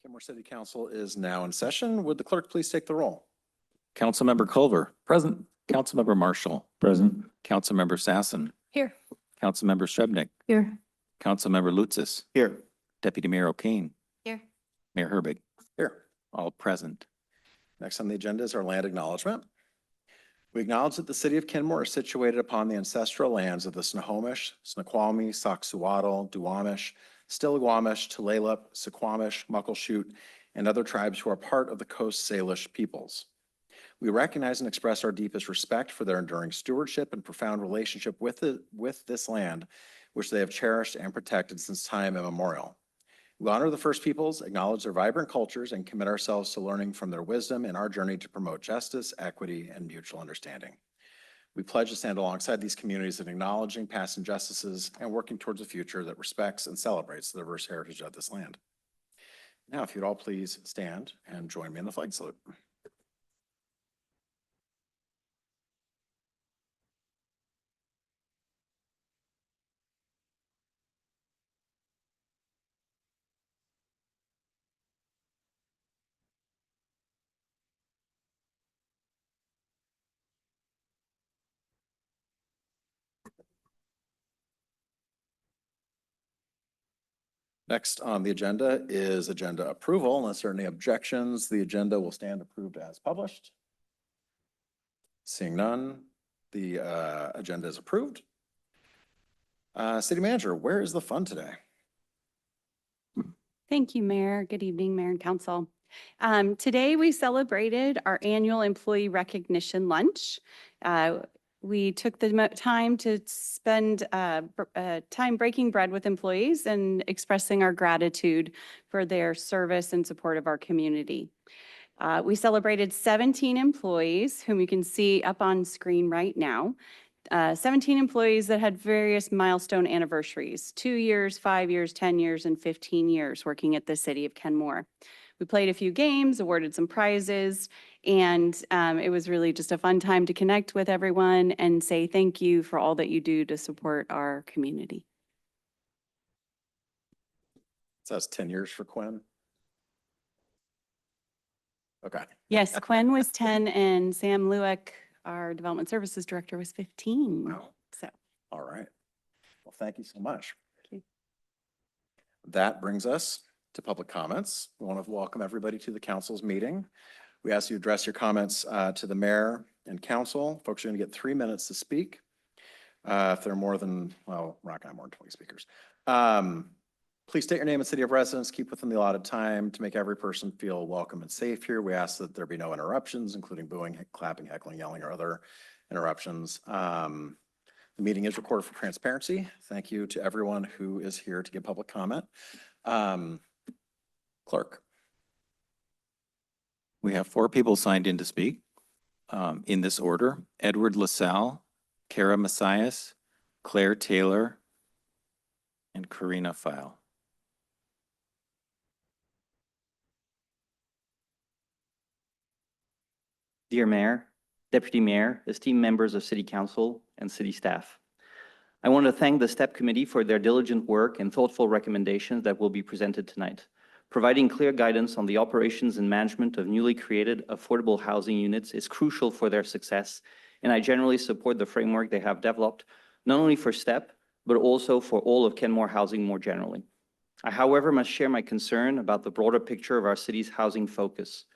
Kenmore City Council is now in session. Would the clerk please take the roll? Councilmember Culver. Present. Councilmember Marshall. Present. Councilmember Sassen. Here. Councilmember Strebnick. Here. Councilmember Lutzis. Here. Deputy Mayor O'Kane. Here. Mayor Herbig. Here. All present. Next on the agenda is our land acknowledgement. We acknowledge that the city of Kenmore is situated upon the ancestral lands of the Snohomish, Snoqualmie, Soxhawtl, Duwamish, Stillaguamish, Tulalip, Suquamish, Muckleshoot, and other tribes who are part of the Coast Salish peoples. We recognize and express our deepest respect for their enduring stewardship and profound relationship with this land, which they have cherished and protected since time immemorial. We honor the First Peoples, acknowledge their vibrant cultures, and commit ourselves to learning from their wisdom in our journey to promote justice, equity, and mutual understanding. We pledge to stand alongside these communities in acknowledging past injustices and working towards a future that respects and celebrates the diverse heritage of this land. Now, if you'd all please stand and join me in the flag salute. Next on the agenda is agenda approval. Unless there are any objections, the agenda will stand approved as published. Seeing none, the agenda is approved. City Manager, where is the fun today? Thank you, Mayor. Good evening, Mayor and Council. Today we celebrated our annual employee recognition lunch. We took the time to spend time breaking bread with employees and expressing our gratitude for their service and support of our community. We celebrated 17 employees, whom you can see up on screen right now. 17 employees that had various milestone anniversaries, 2 years, 5 years, 10 years, and 15 years working at the city of Kenmore. We played a few games, awarded some prizes, and it was really just a fun time to connect with everyone and say thank you for all that you do to support our community. So that's 10 years for Quinn. Okay. Yes, Quinn was 10 and Sam Lewick, our Development Services Director, was 15. Wow. So. All right. Well, thank you so much. Thank you. That brings us to public comments. We want to welcome everybody to the council's meeting. We ask you to address your comments to the mayor and council. Folks are going to get 3 minutes to speak. If there are more than, well, we're not going to have more than 20 speakers. Please state your name and city of residence. Keep within the allotted time to make every person feel welcome and safe here. We ask that there be no interruptions, including booing, clapping, heckling, yelling, or other interruptions. The meeting is recorded for transparency. Thank you to everyone who is here to give public comment. Clerk. We have 4 people signed in to speak in this order: Edward LaSalle, Kara Messias, Claire Taylor, and Karina File. Dear Mayor, Deputy Mayor, esteemed members of City Council and City staff, I want to thank the STEP Committee for their diligent work and thoughtful recommendations that will be presented tonight, providing clear guidance on the operations and management of newly created affordable housing units is crucial for their success, and I generally support the framework they have developed, not only for STEP, but also for all of Kenmore housing more generally. I, however, must share my concern about the broader picture of our city's housing focus.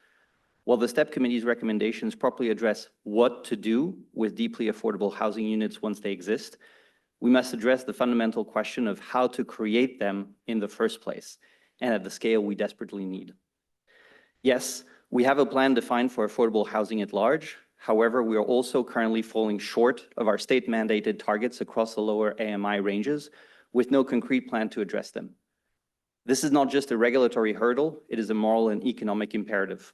While the STEP Committee's recommendations properly address what to do with deeply affordable housing units once they exist, we must address the fundamental question of how to create them in the first place, and at the scale we desperately need. Yes, we have a plan defined for affordable housing at large. However, we are also currently falling short of our state-mandated targets across the lower AMI ranges, with no concrete plan to address them. This is not just a regulatory hurdle, it is a moral and economic imperative.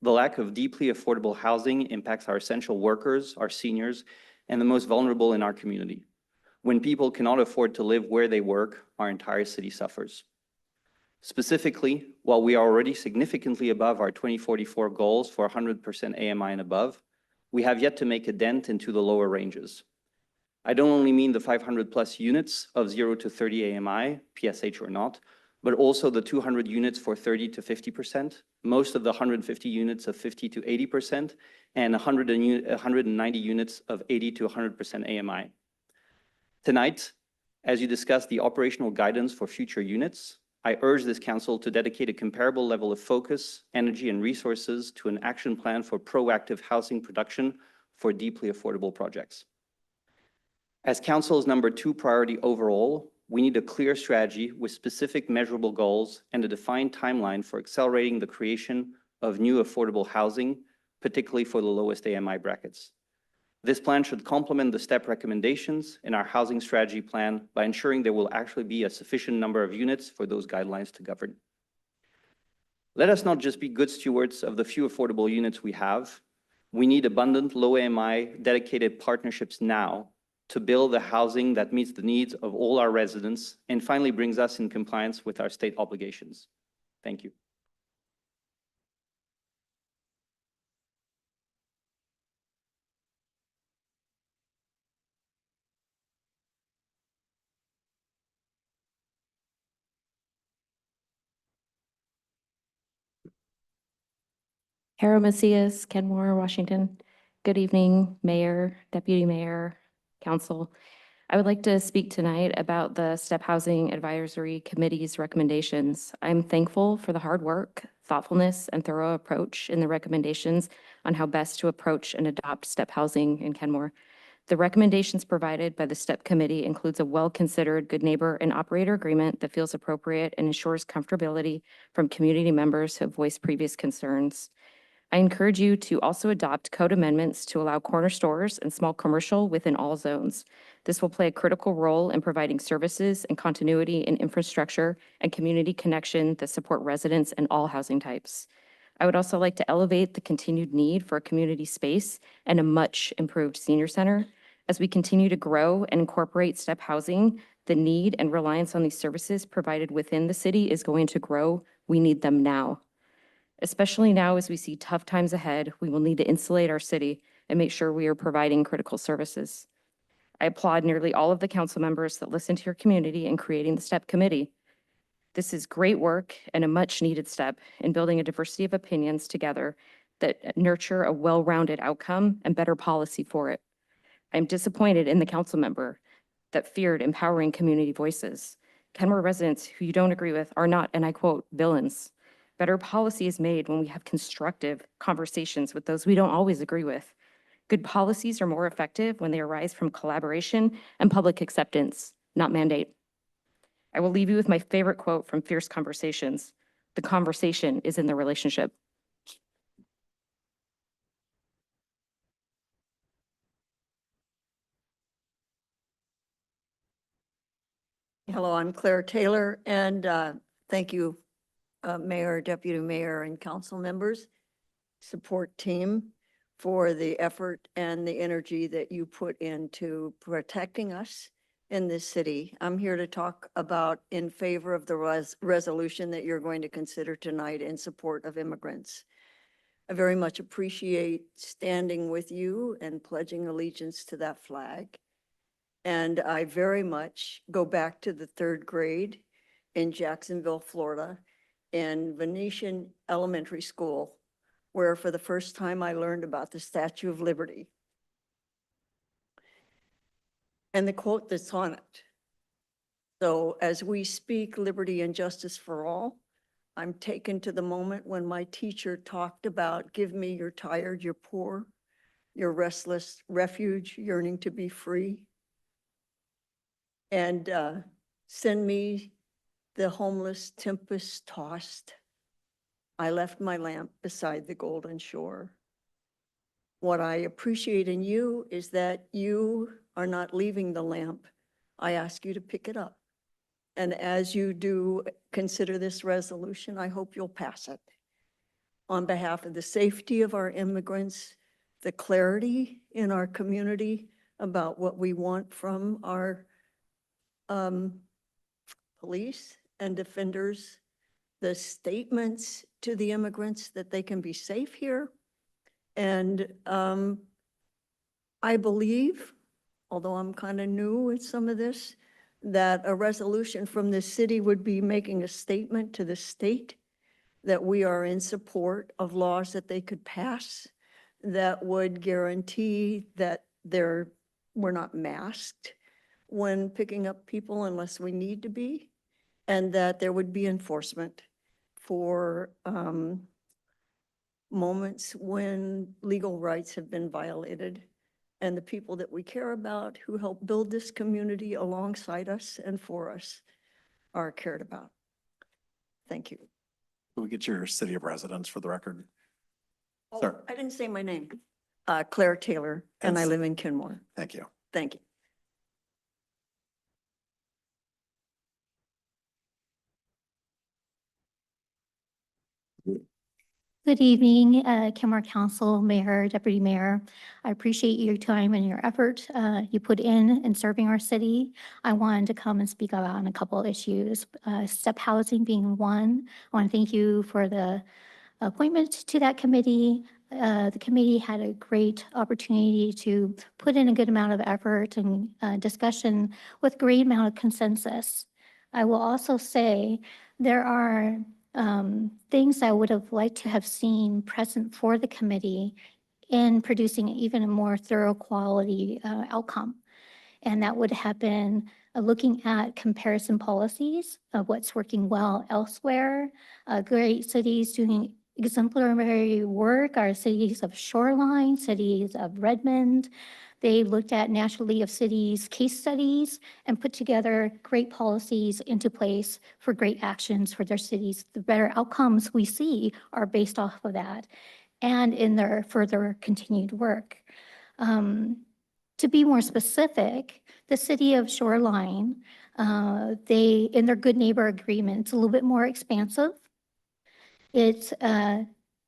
The lack of deeply affordable housing impacts our essential workers, our seniors, and the most vulnerable in our community. When people cannot afford to live where they work, our entire city suffers. Specifically, while we are already significantly above our 2044 goals for 100% AMI and above, we have yet to make a dent into the lower ranges. I don't only mean the 500 plus units of 0 to 30 AMI, PSH or not, but also the 200 units for 30 to 50%, most of the 150 units of 50 to 80%, and 190 units of 80 to 100% AMI. Tonight, as you discuss the operational guidance for future units, I urge this council to dedicate a comparable level of focus, energy, and resources to an action plan for proactive housing production for deeply affordable projects. As council's number 2 priority overall, we need a clear strategy with specific measurable goals and a defined timeline for accelerating the creation of new affordable housing, particularly for the lowest AMI brackets. This plan should complement the STEP recommendations in our housing strategy plan by ensuring there will actually be a sufficient number of units for those guidelines to govern. Let us not just be good stewards of the few affordable units we have. We need abundant low AMI dedicated partnerships now to build the housing that meets the needs of all our residents and finally brings us in compliance with our state obligations. Thank you. Kara Macias, Kenmore, Washington. Good evening, Mayor, Deputy Mayor, Council. I would like to speak tonight about the STEP Housing Advisory Committee's recommendations. I'm thankful for the hard work, thoughtfulness, and thorough approach in the recommendations on how best to approach and adopt STEP housing in Kenmore. The recommendations provided by the STEP Committee includes a well-considered good neighbor and operator agreement that feels appropriate and ensures comfortability from community members who have voiced previous concerns. I encourage you to also adopt code amendments to allow corner stores and small commercial within all zones. This will play a critical role in providing services and continuity in infrastructure and community connection that support residents in all housing types. I would also like to elevate the continued need for a community space and a much improved senior center. As we continue to grow and incorporate STEP housing, the need and reliance on these services provided within the city is going to grow. We need them now. Especially now as we see tough times ahead, we will need to insulate our city and make sure we are providing critical services. I applaud nearly all of the council members that listen to your community in creating the STEP Committee. This is great work and a much needed step in building a diversity of opinions together that nurture a well-rounded outcome and better policy for it. I'm disappointed in the council member that feared empowering community voices. Kenmore residents who you don't agree with are not, and I quote, villains. Better policy is made when we have constructive conversations with those we don't always agree with. Good policies are more effective when they arise from collaboration and public acceptance, not mandate. I will leave you with my favorite quote from Fierce Conversations. The conversation is in the relationship. Hello, I'm Claire Taylor, and thank you, Mayor, Deputy Mayor, and council members, support team, for the effort and the energy that you put into protecting us in this city. I'm here to talk about in favor of the resolution that you're going to consider tonight in support of immigrants. I very much appreciate standing with you and pledging allegiance to that flag. And I very much go back to the 3rd grade in Jacksonville, Florida, in Venetian Elementary School, where for the first time I learned about the Statue of Liberty and the quote that's on it. So as we speak liberty and justice for all, I'm taken to the moment when my teacher talked about, give me your tired, your poor, your restless refuge, yearning to be free. And send me the homeless, tempest tossed. I left my lamp beside the golden shore. What I appreciate in you is that you are not leaving the lamp. I ask you to pick it up. And as you do consider this resolution, I hope you'll pass it. On behalf of the safety of our immigrants, the clarity in our community about what we want from our police and defenders, the statements to the immigrants that they can be safe here. And I believe, although I'm kind of new with some of this, that a resolution from the city would be making a statement to the state that we are in support of laws that they could pass that would guarantee that we're not masked when picking up people unless we need to be, and that there would be enforcement for moments when legal rights have been violated and the people that we care about who help build this community alongside us and for us are cared about. Thank you. Can we get your city of residence for the record? Oh, Sir. I didn't say my name. Claire Taylor, and I Yes. live in Kenmore. Thank you. Thank you. Good evening, Kenmore Council, Mayor, Deputy Mayor. I appreciate your time and your effort you put in serving our city. I wanted to come and speak about on a couple of issues, step housing being one. I want to thank you for the appointment to that committee. The committee had a great opportunity to put in a good amount of effort and discussion with great amount of consensus. I will also say there are things I would have liked to have seen present for the committee in producing even a more thorough quality outcome. And that would have been looking at comparison policies of what's working well elsewhere. Great cities doing exemplary work are cities of Shoreline, cities of Redmond. They looked at National League of Cities case studies and put together great policies into place for great actions for their cities. The better outcomes we see are based off of that and in their further continued work. To be more specific, the city of Shoreline, they, in their good neighbor agreement, it's a little bit more expansive. It's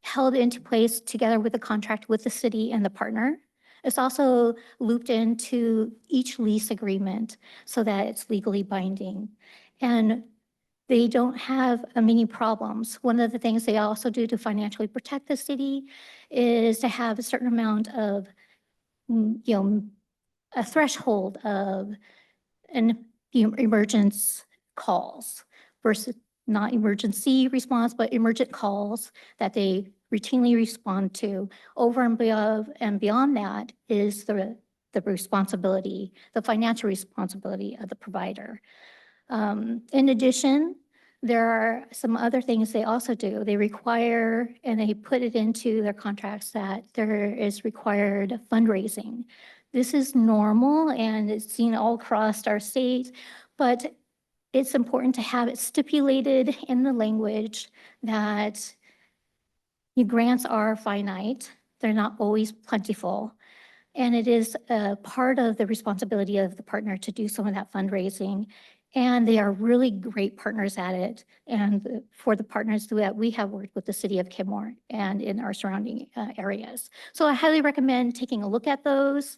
held into place together with a contract with the city and the partner. It's also looped into each lease agreement so that it's legally binding. And they don't have many problems. One of the things they also do to financially protect the city is to have a certain amount of, a threshold of emergence calls versus not emergency response, but emergent calls that they routinely respond to. Over and beyond that is the responsibility, the financial responsibility of the provider. In addition, there are some other things they also do. They require, and they put it into their contracts, that there is required fundraising. This is normal and it's seen all across our state, but it's important to have it stipulated in the language that your grants are finite. They're not always plentiful. And it is a part of the responsibility of the partner to do some of that fundraising. And they are really great partners at it. And for the partners that we have worked with the city of Kenmore and in our surrounding areas. So I highly recommend taking a look at those.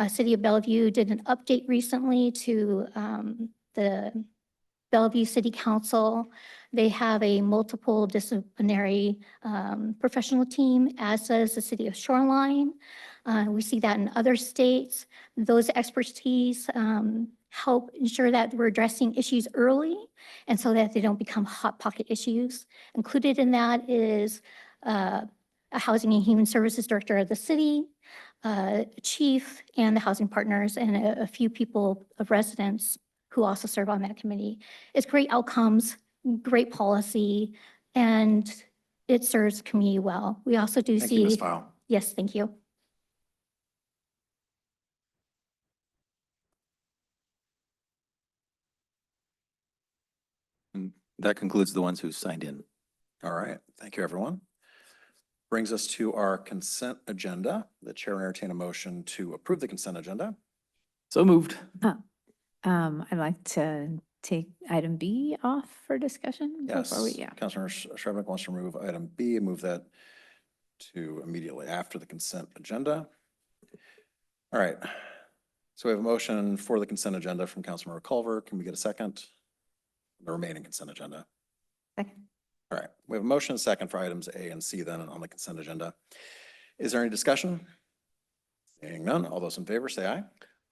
City of Bellevue did an update recently to the Bellevue City Council. They have a multiple disciplinary professional team, as does the city of Shoreline. We see that in other states. Those expertise help ensure that we're addressing issues early and so that they don't become hot pocket issues. Included in that is a Housing and Human Services Director of the city, chief, and the housing partners, and a few people of residents who also serve on that committee. It's great outcomes, great policy, and it serves the community well. We also do Thank you, Ms. see. File. Yes, thank you. And that concludes the ones who signed in. All right, thank you, everyone. Brings us to our consent agenda. The chair will entertain a motion to approve the consent agenda. So moved. I'd like to take item B off for discussion. Yes, before we- Yeah. Councilmember Shrevenick wants to remove item B and move that to immediately after the consent agenda. All right, so we have a motion for the consent agenda from Councilmember Culver. Can we get a second? The remaining consent agenda. Second. All right, we have a motion and a second for items A and C then on the consent agenda. Is there any discussion? Seeing none, all those in favor say aye.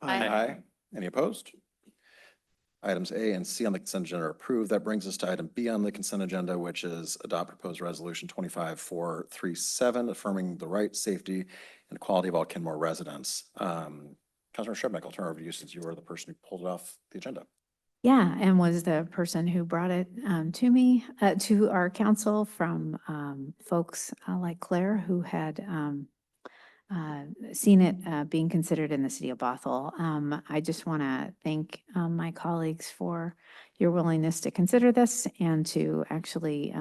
Aye. Any opposed? Items A and C on the consent agenda are approved. That brings us to item B on the consent agenda, which is adopt proposed resolution 25437, affirming the right, safety, and quality of all Kenmore residents. Councilor Shebnick, I'll turn it over to you since you were the person who pulled it off the agenda. Yeah, and was the person who brought it to me, to our council from folks like Claire who had seen it being considered in the city of Bothell. I just want to thank my colleagues for your willingness to consider this and to actually,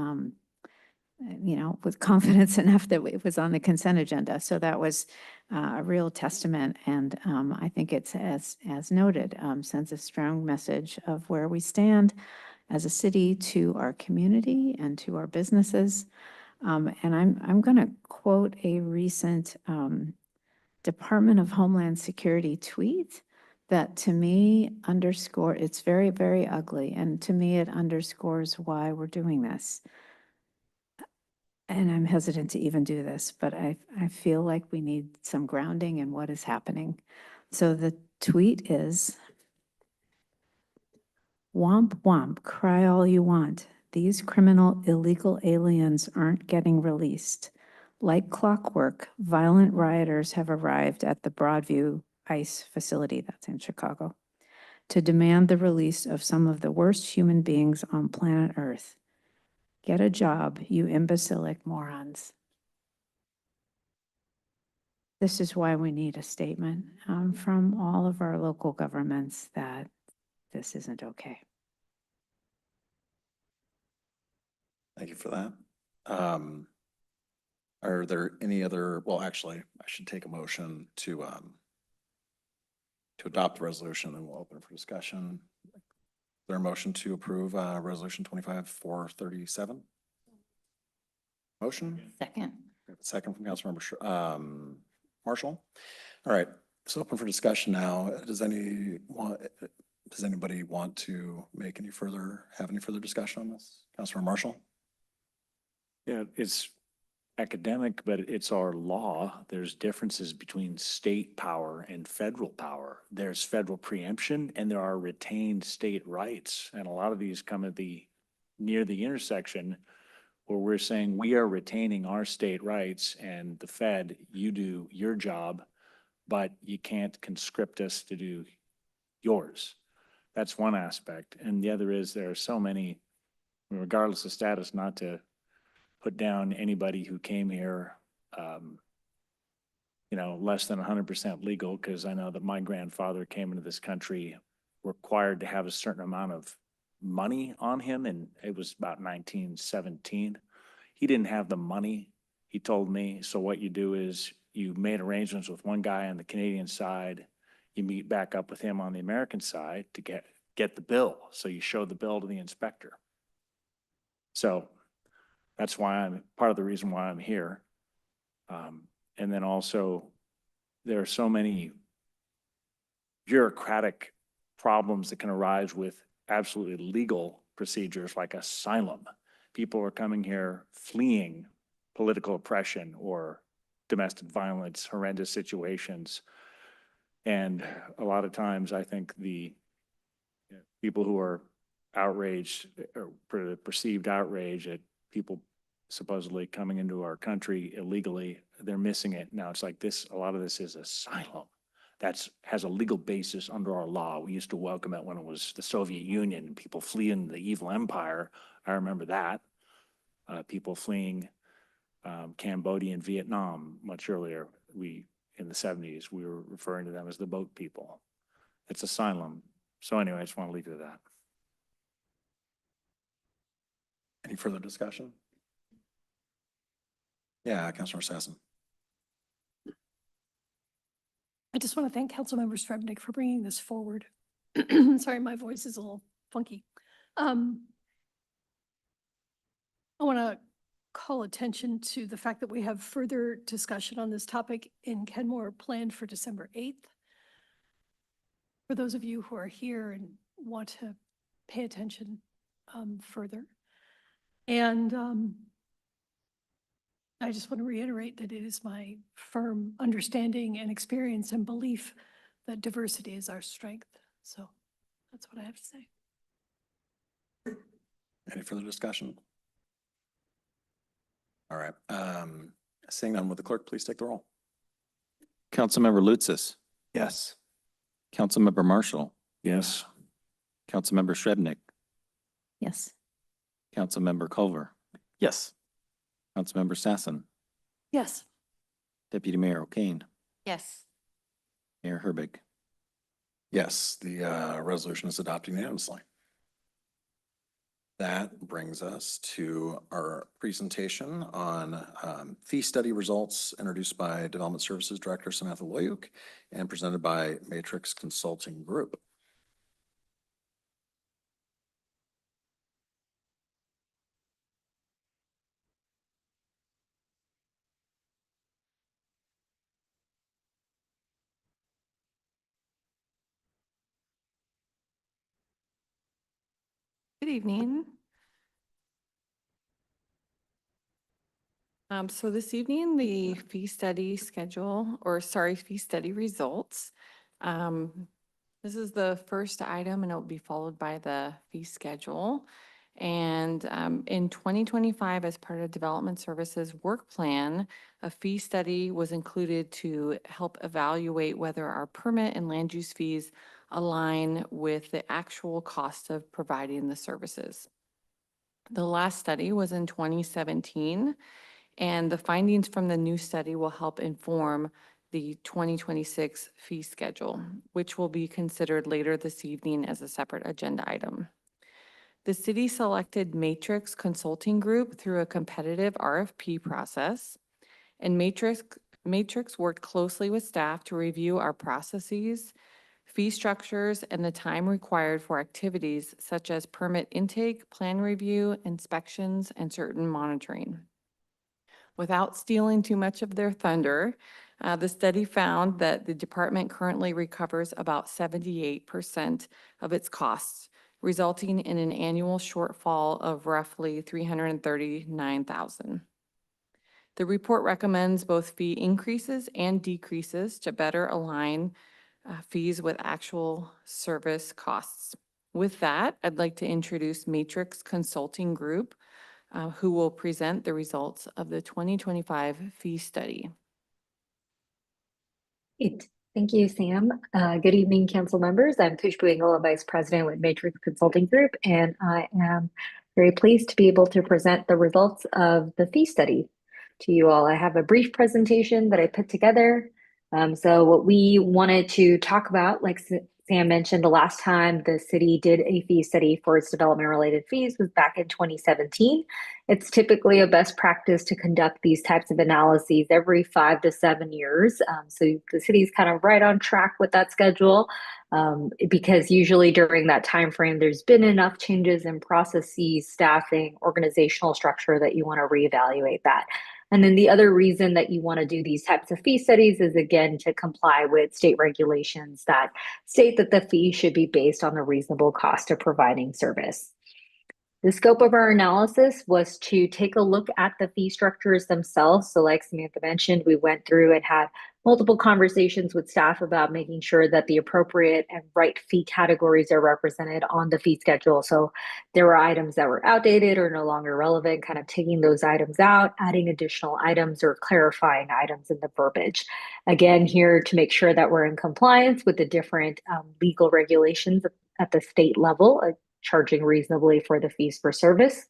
with confidence enough that it was on the consent agenda. So that was a real testament. And I think it's, as noted, sends a strong message of where we stand as a city to our community and to our businesses. And I'm going to quote a recent Department of Homeland Security tweet that to me it's very, very ugly. And to me, it underscores why we're doing this. And I'm hesitant to even do this, but I feel like we need some grounding in what is happening. So the tweet is, "Womp womp, cry all you want. These criminal illegal aliens aren't getting released. Like clockwork, violent rioters have arrived at the Broadview ICE facility," that's in Chicago, "to demand the release of some of the worst human beings on planet Earth. Get a job, you imbecilic morons." This is why we need a statement from all of our local governments that this isn't okay. Thank you for that. Are there any other, well, actually, I should take a motion to adopt the resolution, and we'll open for discussion. Is there a motion to approve resolution 25437? Motion? Second. We have a second from Councilmember Marshall. All right, it's open for discussion now. Does anybody want to have any further discussion on this? Councilmember Marshall? Yeah, it's academic, but it's our law. There's differences between state power and federal power. There's federal preemption and there are retained state rights. And a lot of these come at near the intersection where we're saying we are retaining our state rights, and the Fed, you do your job, but you can't conscript us to do yours. That's one aspect. And the other is there are so many, regardless of status, not to put down anybody who came here, less than 100% legal, because I know that my grandfather came into this country required to have a certain amount of money on him, and it was about 1917. He didn't have the money, he told me. So what you do is you made arrangements with one guy on the Canadian side, you meet back up with him on the American side to get the bill. So you show the bill to the inspector. So that's why I'm part of the reason why I'm here. And then also there are so many bureaucratic problems that can arise with absolutely legal procedures like asylum. People are coming here fleeing political oppression or domestic violence, horrendous situations. And a lot of times I think the people who are outraged or perceived outrage at people supposedly coming into our country illegally, they're missing it. Now it's like this, a lot of this is asylum. Has a legal basis under our law. We used to welcome it when it was the Soviet Union, people fleeing the evil empire. I remember that. People fleeing Cambodia and Vietnam much earlier. In the 70s, we were referring to them as the boat people. It's asylum. So anyway, I just want to leave it at that. Any further discussion? Yeah, Councilor Sassen. I just want to thank Councilmember Strebnick for bringing this forward. Sorry, my voice is a little funky. I want to call attention to the fact that we have further discussion on this topic in Kenmore planned for December 8th. For those of you who are here and want to pay attention further. And I just want to reiterate that it is my firm understanding and experience and belief that diversity is our strength. So That's what I have to say. Any further discussion? All right, seeing none, would the clerk please take the roll? Councilmember Lutsis, Yes. Councilmember Marshall, Yes. Councilmember Srebnick, Yes. Councilmember Culver, Yes. Councilmember Sassen, Yes. Deputy Mayor O'Kane, Yes. Mayor Herbig. Yes, the resolution is adopted unanimously. That brings us to our presentation on fee study results introduced by Development Services Director Samantha Loyuk and presented by Matrix Consulting Group. Good evening. So this evening, the fee study schedule, or sorry, fee study results. This is the first item and it will be followed by the fee schedule. And in 2025, as part of Development Services Work Plan, a fee study was included to help evaluate whether our permit and land use fees align with the actual cost of providing the services. The last study was in 2017, and the findings from the new study will help inform the 2026 fee schedule, which will be considered later this evening as a separate agenda item. The city selected Matrix Consulting Group through a competitive RFP process, and Matrix worked closely with staff to review our processes, fee structures, and the time required for activities such as permit intake, plan review, inspections, and certain monitoring. Without stealing too much of their thunder, the study found that the department currently recovers about 78% of its costs, resulting in an annual shortfall of roughly $339,000. The report recommends both fee increases and decreases to better align fees with actual service costs. With that, I'd like to introduce Matrix Consulting Group, who will present the results of the 2025 fee study. Great. Thank you, Sam. Good evening, council members. I'm Khushbu Engel, Vice President with Matrix Consulting Group, and I am very pleased to be able to present the results of the fee study to you all. I have a brief presentation that I put together. So what we wanted to talk about, like Sam mentioned, the last time the city did a fee study for its development-related fees was back in 2017. It's typically a best practice to conduct these types of analyses every 5 to 7 years. So the city's kind of right on track with that schedule because usually during that time frame, there's been enough changes in processes, staffing, organizational structure that you want to reevaluate that. And then the other reason that you want to do these types of fee studies is, again, to comply with state regulations that state that the fee should be based on the reasonable cost of providing service. The scope of our analysis was to take a look at the fee structures themselves. So like Samantha mentioned, we went through and had multiple conversations with staff about making sure that the appropriate and right fee categories are represented on the fee schedule. So there were items that were outdated or no longer relevant, kind of taking those items out, adding additional items or clarifying items in the verbiage. Again, here to make sure that we're in compliance with the different legal regulations at the state level, charging reasonably for the fees for service.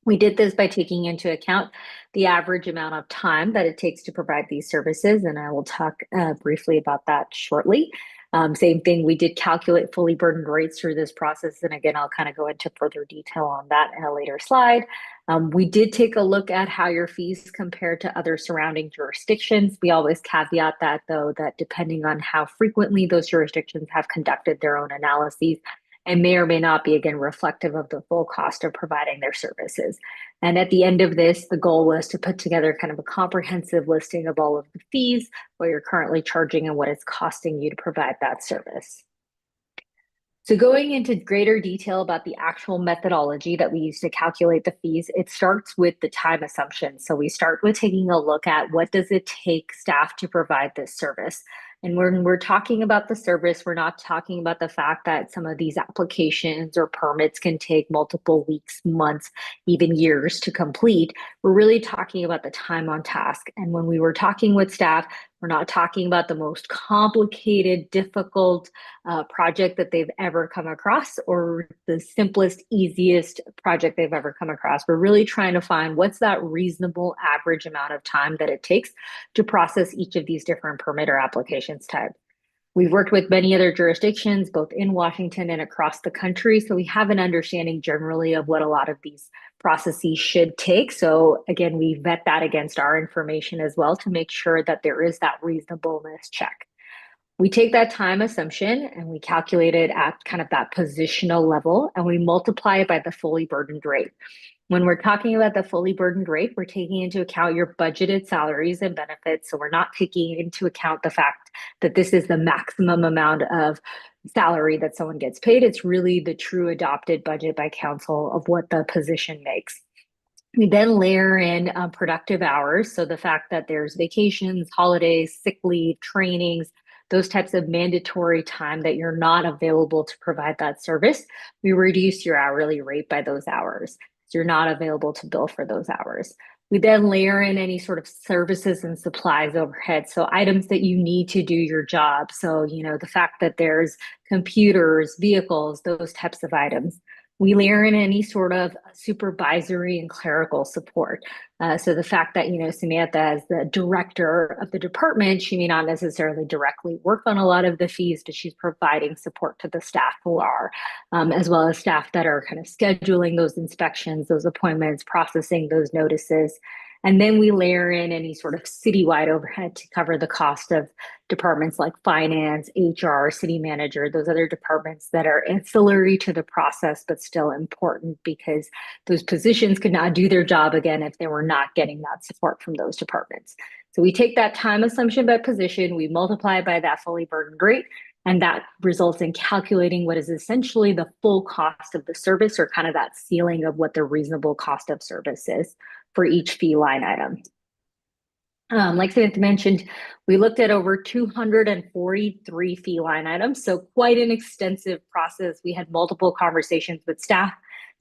We did this by taking into account the average amount of time that it takes to provide these services, and I will talk briefly about that shortly. Same thing, we did calculate fully burdened rates through this process, and again, I'll kind of go into further detail on that in a later slide. We did take a look at how your fees compare to other surrounding jurisdictions. We always caveat that, though, that depending on how frequently those jurisdictions have conducted their own analyses, and may or may not be, again, reflective of the full cost of providing their services. And at the end of this, the goal was to put together kind of a comprehensive listing of all of the fees, what you're currently charging, and what it's costing you to provide that service. So going into greater detail about the actual methodology that we use to calculate the fees, it starts with the time assumption. So we start with taking a look at what does it take staff to provide this service. And when we're talking about the service, we're not talking about the fact that some of these applications or permits can take multiple weeks, months, even years to complete. We're really talking about the time on task. And when we were talking with staff, we're not talking about the most complicated, difficult project that they've ever come across or the simplest, easiest project they've ever come across. We're really trying to find what's that reasonable average amount of time that it takes to process each of these different permit or applications types. We've worked with many other jurisdictions, both in Washington and across the country. So we have an understanding generally of what a lot of these processes should take. So again, we vet that against our information as well to make sure that there is that reasonableness check. We take that time assumption and we calculate it at kind of that positional level and we multiply it by the fully burdened rate. When we're talking about the fully burdened rate, we're taking into account your budgeted salaries and benefits. So we're not taking into account the fact that this is the maximum amount of salary that someone gets paid. It's really the true adopted budget by council of what the position makes. We then layer in productive hours. So the fact that there's vacations, holidays, sick leave, trainings, those types of mandatory time that you're not available to provide that service, we reduce your hourly rate by those hours. So you're not available to bill for those hours. We then layer in any sort of services and supplies overhead. So items that you need to do your job. So, you know, the fact that there's computers, vehicles, those types of items. We layer in any sort of supervisory and clerical support. So the fact that, you know, Samantha, as the director of the department, she may not necessarily directly work on a lot of the fees, but she's providing support to the staff who are, as well as staff that are kind of scheduling those inspections, those appointments, processing those notices. And then we layer in any sort of citywide overhead to cover the cost of departments like finance, HR, city manager, those other departments that are ancillary to the process, but still important because those positions could not do their job again if they were not getting that support from those departments. So we take that time assumption by position, we multiply by that fully burdened rate, and that results in calculating what is essentially the full cost of the service or kind of that ceiling of what the reasonable cost of service is for each fee line item. Like Samantha mentioned, we looked at over 243 fee line items, so quite an extensive process. We had multiple conversations with staff.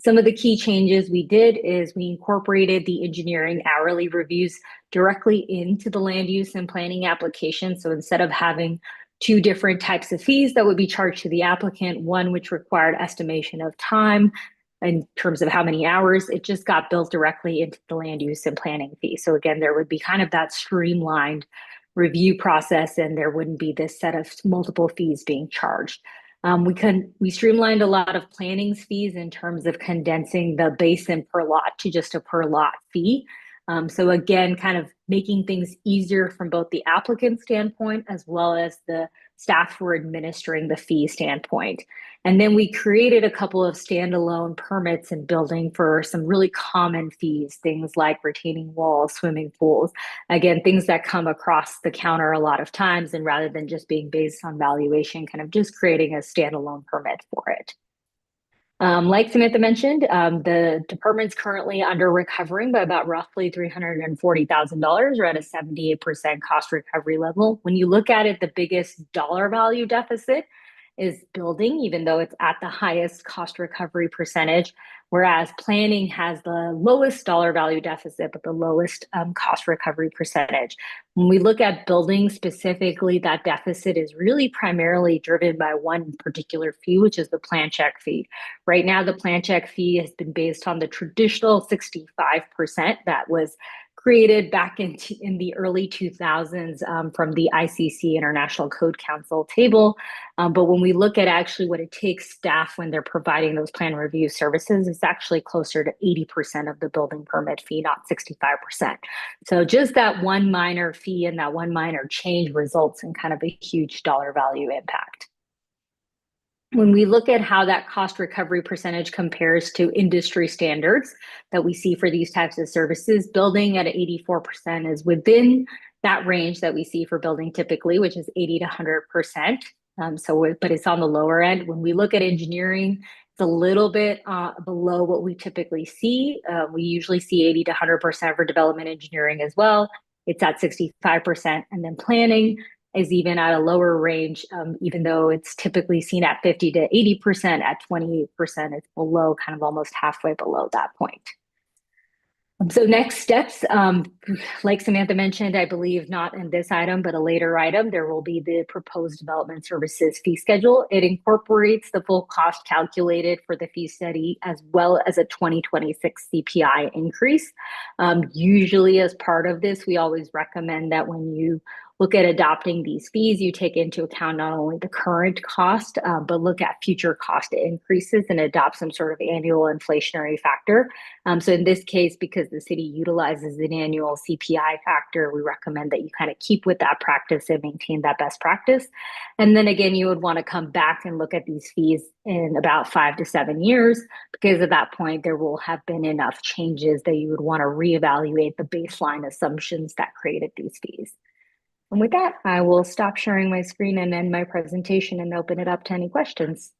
Some of the key changes we did is we incorporated the engineering hourly reviews directly into the land use and planning application. So instead of having two different types of fees that would be charged to the applicant, one which required estimation of time in terms of how many hours, it just got built directly into the land use and planning fee. So again, there would be kind of that streamlined review process and there wouldn't be this set of multiple fees being charged. We streamlined a lot of planning's fees in terms of condensing the basin per lot to just a per lot fee. So again, kind of making things easier from both the applicant standpoint as well as the staff who are administering the fee standpoint. And then we created a couple of standalone permits and building for some really common fees, things like retaining walls, swimming pools, again, things that come across the counter a lot of times, and rather than just being based on valuation, kind of just creating a standalone permit for it. Like Samantha mentioned, the department's currently under recovering by about roughly $340,000 or at a 78% cost recovery level. When you look at it, the biggest dollar value deficit is building, even though it's at the highest cost recovery percentage, whereas planning has the lowest dollar value deficit, but the lowest cost recovery percentage. When we look at building specifically, that deficit is really primarily driven by one particular fee, which is the plan check fee. Right now, the plan check fee has been based on the traditional 65% that was created back in the early 2000s from the ICC International Code Council table. But when we look at actually what it takes staff when they're providing those plan review services, it's actually closer to 80% of the building permit fee, not 65%. So just that one minor fee and that one minor change results in kind of a huge dollar value impact. When we look at how that cost recovery percentage compares to industry standards that we see for these types of services, building at 84% is within that range that we see for building typically, which is 80 to 100%. But it's on the lower end. When we look at engineering, it's a little bit below what we typically see. We usually see 80 to 100% for development engineering as well. It's at 65%. And then planning, is even at a lower range, even though it's typically seen at 50 to 80%, at 28%, it's below, kind of almost halfway below that point. So next steps, like Samantha mentioned, I believe not in this item, but a later item, there will be the proposed development services fee schedule. It incorporates the full cost calculated for the fee study as well as a 2026 CPI increase. Usually as part of this, we always recommend that when you look at adopting these fees, you take into account not only the current cost, but look at future cost increases and adopt some sort of annual inflationary factor. So in this case, because the city utilizes an annual CPI factor, we recommend that you kind of keep with that practice and maintain that best practice. And then again, you would want to come back and look at these fees in about 5 to 7 years, because at that point, there will have been enough changes that you would want to reevaluate the baseline assumptions that created these fees. And with that, I will stop sharing my screen and end my presentation and open it up to any questions.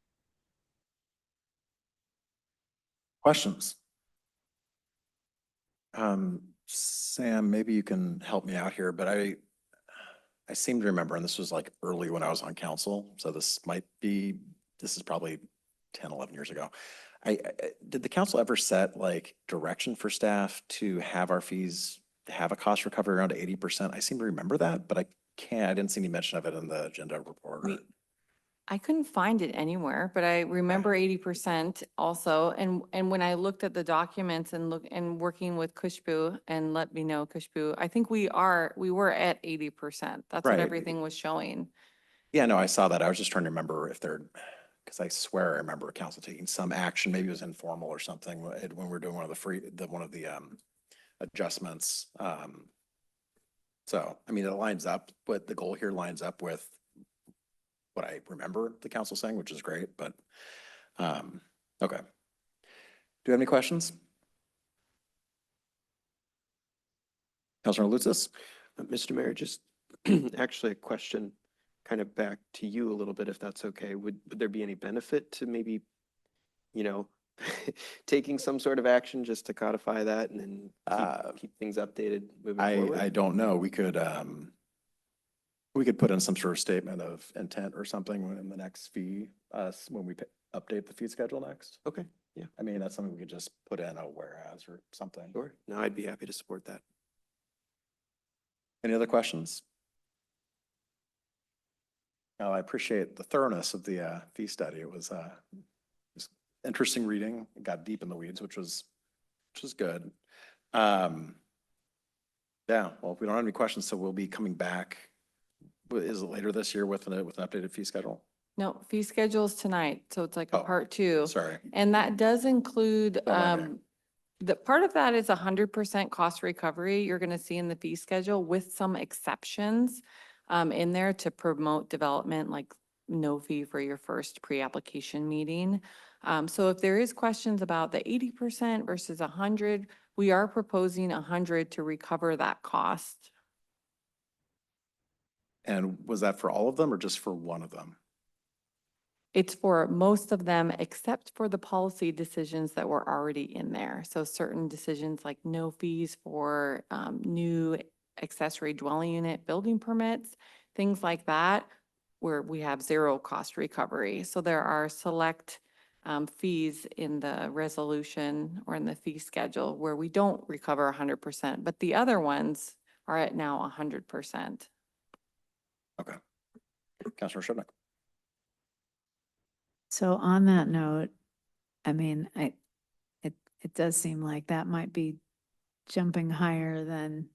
Questions? Sam, maybe you can help me out here, but I seem to remember, and this was like early when I was on council, so this is probably 10, 11 years ago. Did the council ever set like direction for staff to have our fees have a cost recovery around 80%? I seem to remember that, but I didn't see any mention of it in the agenda report. I couldn't find it anywhere, but I remember 80% also. And when I looked at the documents and working with Kushbu, and let me know, Kushbu, I think we were at 80%. That's what Right. everything was showing. Yeah, no, I saw that. I was just trying to remember if because I swear I remember council taking some action, maybe it was informal or something when we were doing one of the adjustments. So, I mean, it lines up, but the goal here lines up with what I remember the council saying, which is great, but, okay. Do you have any questions? Councilor Lutzis? Mr. Mayor, just actually a question kind of back to you a little bit, if that's okay. Would there be any benefit to maybe, taking some sort of action just to codify that and then keep things updated moving forward? I don't know. We could put in some sort of statement of intent or something in the next fee, when we update the fee schedule next. Okay, yeah. I mean, that's something we could just put in a whereas or something. Sure. No, I'd be happy to support that. Any other questions? No, I appreciate the thoroughness of the fee study. It was interesting reading. It got deep in the weeds, which was good. Yeah, well, if we don't have any questions, so we'll be coming back. Is it later this year with an updated fee schedule? No, fee schedule's tonight, so it's like a part 2. Sorry. And that does include, Okay. the part of that is 100% cost recovery. You're going to see in the fee schedule with some exceptions in there to promote development, like no fee for your first pre-application meeting. So if there is questions about the 80% versus 100, we are proposing 100 to recover that cost. And was that for all of them or just for one of them? It's for most of them, except for the policy decisions that were already in there. So certain decisions like no fees for new accessory dwelling unit building permits, things like that, where we have zero cost recovery. So there are select fees in the resolution or in the fee schedule where we don't recover 100%, but the other ones are at now 100%. Okay. Councilor Shubnik. So on that note, I mean, it does seem like that might be jumping higher than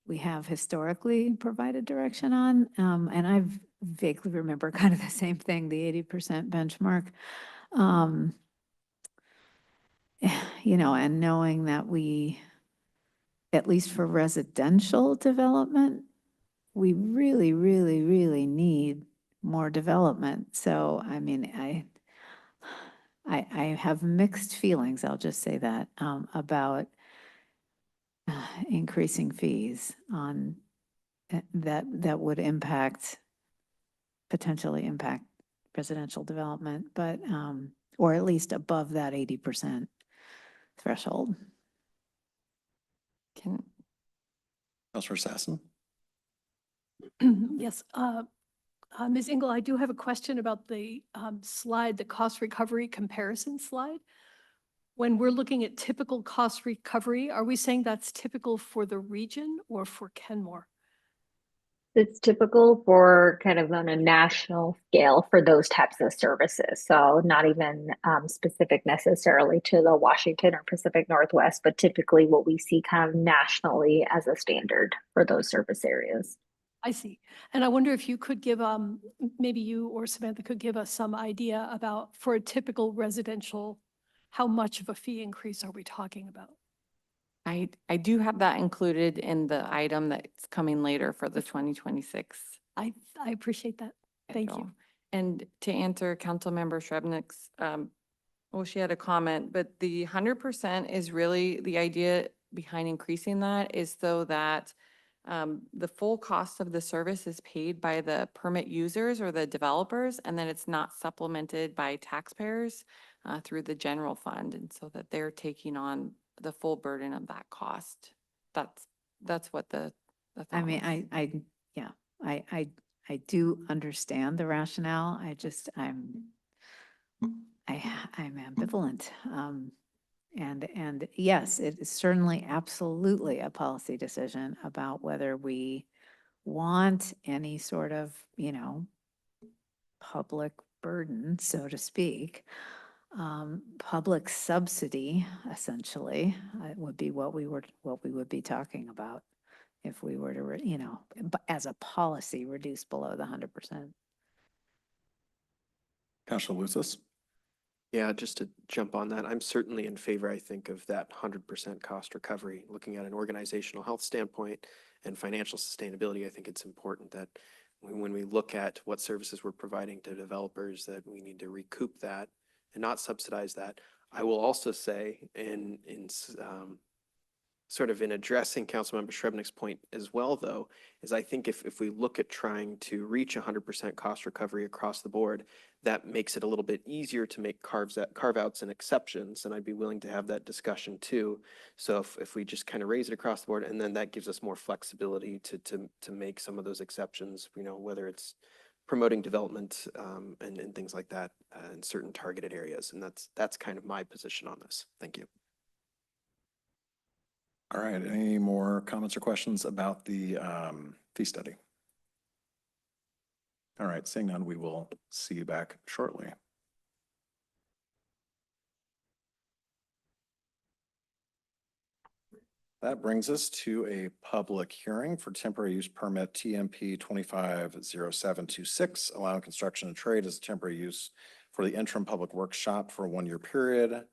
we have historically provided direction on. And I vaguely remember kind of the same thing, the 80% benchmark. And knowing that we, at least for residential development, we really, really, really need more development. So, I mean, I have mixed feelings, I'll just say that, about increasing fees on that would potentially impact residential development, but, or at least above that 80% threshold. Councilor Sassen. Yes, Ms. Engel, I do have a question about the slide, the cost recovery comparison slide. When we're looking at typical cost recovery, are we saying that's typical for the region or for Kenmore? It's typical for kind of on a national scale for those types of services. So not even specific necessarily to the Washington or Pacific Northwest, but typically what we see kind of nationally as a standard for those service areas. I see. And I wonder if you could give, maybe you or Samantha could give us some idea about, for a typical residential, how much of a fee increase are we talking about? I do have that included in the item that's coming later for the 2026. I appreciate that. Thank you. schedule. And to answer Councilmember Srebnick's, well, she had a comment, but the 100% is really, the idea behind increasing that is so that the full cost of the service is paid by the permit users or the developers, and then it's not supplemented by taxpayers through the general fund, and so that they're taking on the full burden of that cost. That's what the I thought mean, was. yeah, I do understand the rationale. I'm ambivalent. And yes, it is certainly absolutely a policy decision about whether we want any sort of, public burden, so to speak. Public subsidy, essentially, would be what we would be talking about if we were to, as a policy, reduce below the 100%. Councilor Lucis? Yeah, just to jump on that, I'm certainly in favor, I think, of that 100% cost recovery. Looking at an organizational health standpoint and financial sustainability, I think it's important that when we look at what services we're providing to developers, that we need to recoup that and not subsidize that. I will also say sort of in addressing Councilmember Srebnick's point as well, though, is I think if we look at trying to reach 100% cost recovery across the board, that makes it a little bit easier to make carve-outs and exceptions, and I'd be willing to have that discussion too. So if we just kind of raise it across the board, and then that gives us more flexibility to make some of those exceptions, whether it's promoting development and things like that in certain targeted areas, and that's kind of my position on this. Thank you. All right, any more comments or questions about the fee study? All right, seeing none, we will see you back shortly. That brings us to a public hearing for temporary use permit TMP 250726, allowing construction and trade as a temporary use for the interim public workshop for a 1-year period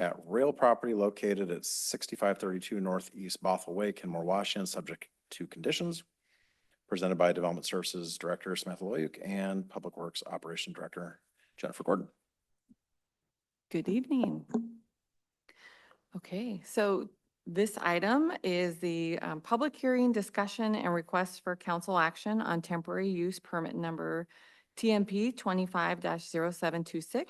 at rail property located at 6532 Northeast Bothell Way, Kenmore, Washington, subject to conditions. Presented by Development Services Director Samantha Loyuk and Public Works Operation Director Jennifer Gordon. Good evening. Okay, so this item is the public hearing, discussion, and request for council action on temporary use permit number TMP 25-0726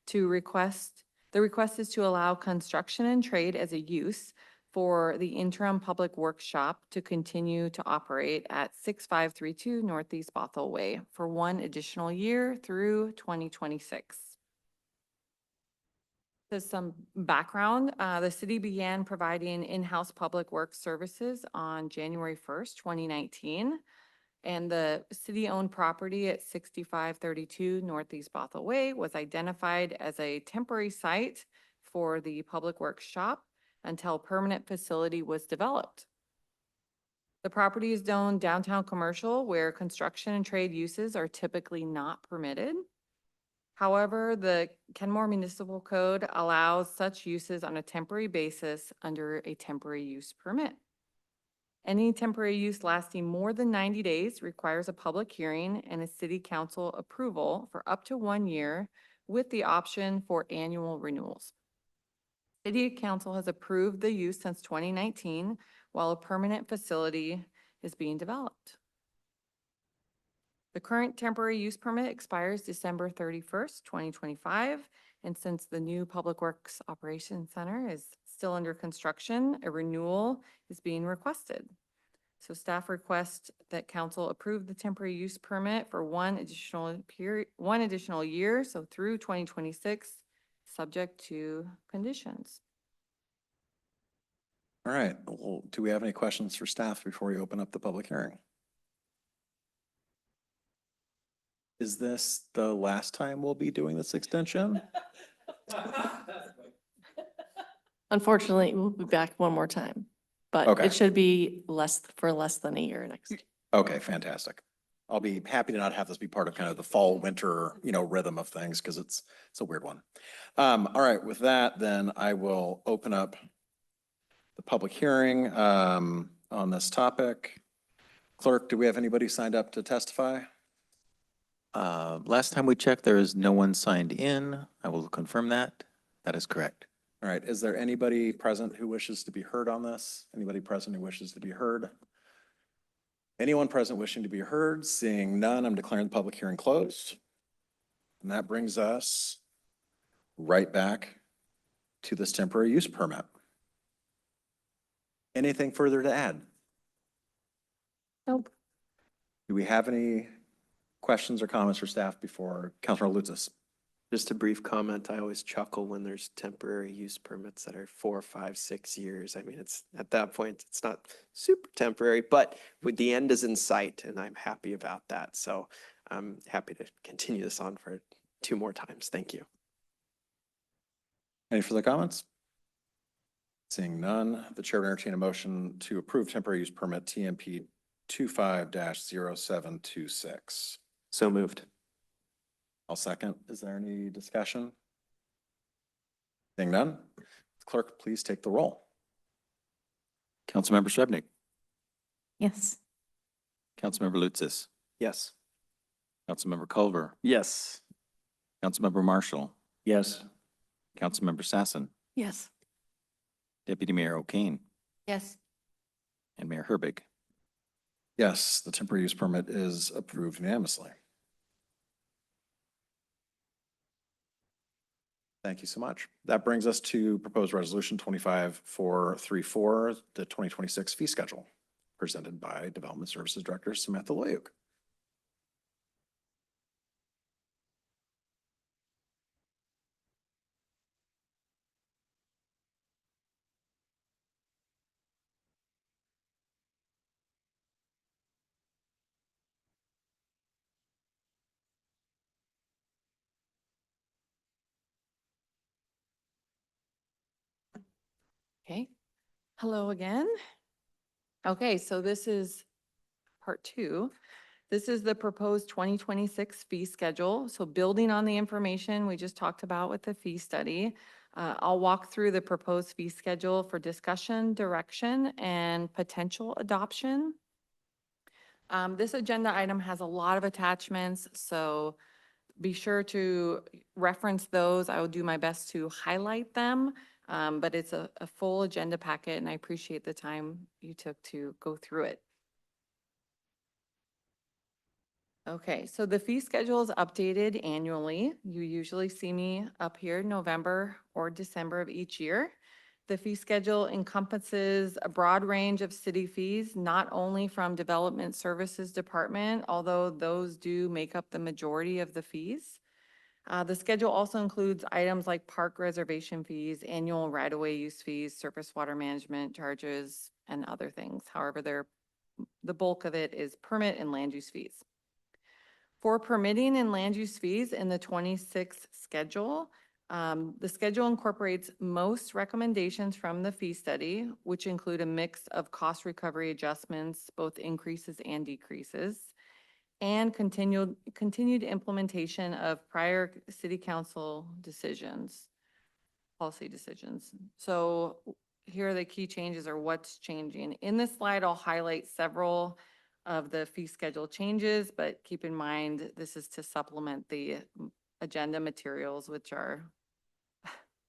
to request. The request is to allow construction and trade as a use for the interim public workshop to continue to operate at 6532 Northeast Bothell Way for 1 additional year through 2026. There's some background. The city began providing in-house public works services on January 1st, 2019. And the city-owned property at 6532 Northeast Bothell Way was identified as a temporary site for the public works shop until permanent facility was developed. The property is zoned downtown commercial where construction and trade uses are typically not permitted. However, the Kenmore Municipal Code allows such uses on a temporary basis under a temporary use permit. Any temporary use lasting more than 90 days requires a public hearing and a city council approval for up to 1 year with the option for annual renewals. City council has approved the use since 2019 while a permanent facility is being developed. The current temporary use permit expires December 31st, 2025. And since the new Public Works Operations Center is still under construction, a renewal is being requested. So staff requests that council approve the temporary use permit for one additional year, so through 2026, subject to conditions. All right, well, do we have any questions for staff before we open up the public hearing? Is this the last time we'll be doing this extension? Unfortunately, we'll be back one more time, but Okay. it should be less than a year next year. Okay, fantastic. I'll be happy to not have this be part of kind of the fall, winter, rhythm of things because it's a weird one. All right, with that, then I will open up the public hearing on this topic. Clerk, do we have anybody signed up to testify? Last time we checked, there is no one signed in. I will confirm that. That is correct. All right, is there anybody present who wishes to be heard on this? Anybody present who wishes to be heard? Anyone present wishing to be heard? Seeing none, I'm declaring the public hearing closed. And that brings us right back to this temporary use permit. Anything further to add? Nope. Do we have any questions or comments for staff before Councilor Lutzis? Just a brief comment. I always chuckle when there's temporary use permits that are 4, 5, 6 years. I mean, it's at that point, it's not super temporary, but with the end is in sight and I'm happy about that. So I'm happy to continue this on for 2 more times. Thank you. Any further comments? Seeing none, the chair will entertain a motion to approve temporary use permit TMP 25-0726. So moved. I'll second. Is there any discussion? Seeing none, clerk, please take the roll. Councilmember Srebnick, Yes. Councilmember Lutzis, Yes. Councilmember Culver, Yes. Councilmember Marshall, Yes. Councilmember Sassen, Yes. Deputy Mayor O'Kane, Yes. and Mayor Herbig. Yes, the temporary use permit is approved unanimously. Thank you so much. That brings us to proposed resolution 25434, the 2026 fee schedule, presented by Development Services Director Samantha Loyuk. Okay. Hello again. Okay, so this is part 2. This is the proposed 2026 fee schedule. So building on the information we just talked about with the fee study, I'll walk through the proposed fee schedule for discussion, direction, and potential adoption. This agenda item has a lot of attachments, so be sure to reference those. I will do my best to highlight them, but it's a full agenda packet, and I appreciate the time you took to go through it. Okay, so the fee schedule is updated annually. You usually see me up here November or December of each year. The fee schedule encompasses a broad range of city fees, not only from Development Services Department, although those do make up the majority of the fees. The schedule also includes items like park reservation fees, annual right-of-way use fees, surface water management charges, and other things. However, the bulk of it is permit and land use fees. For permitting and land use fees in the 26 schedule, the schedule incorporates most recommendations from the fee study, which include a mix of cost recovery adjustments, both increases and decreases, and continued implementation of prior city council decisions, policy decisions. So here are the key changes or what's changing. In this slide, I'll highlight several of the fee schedule changes, but keep in mind, this is to supplement the agenda materials, which are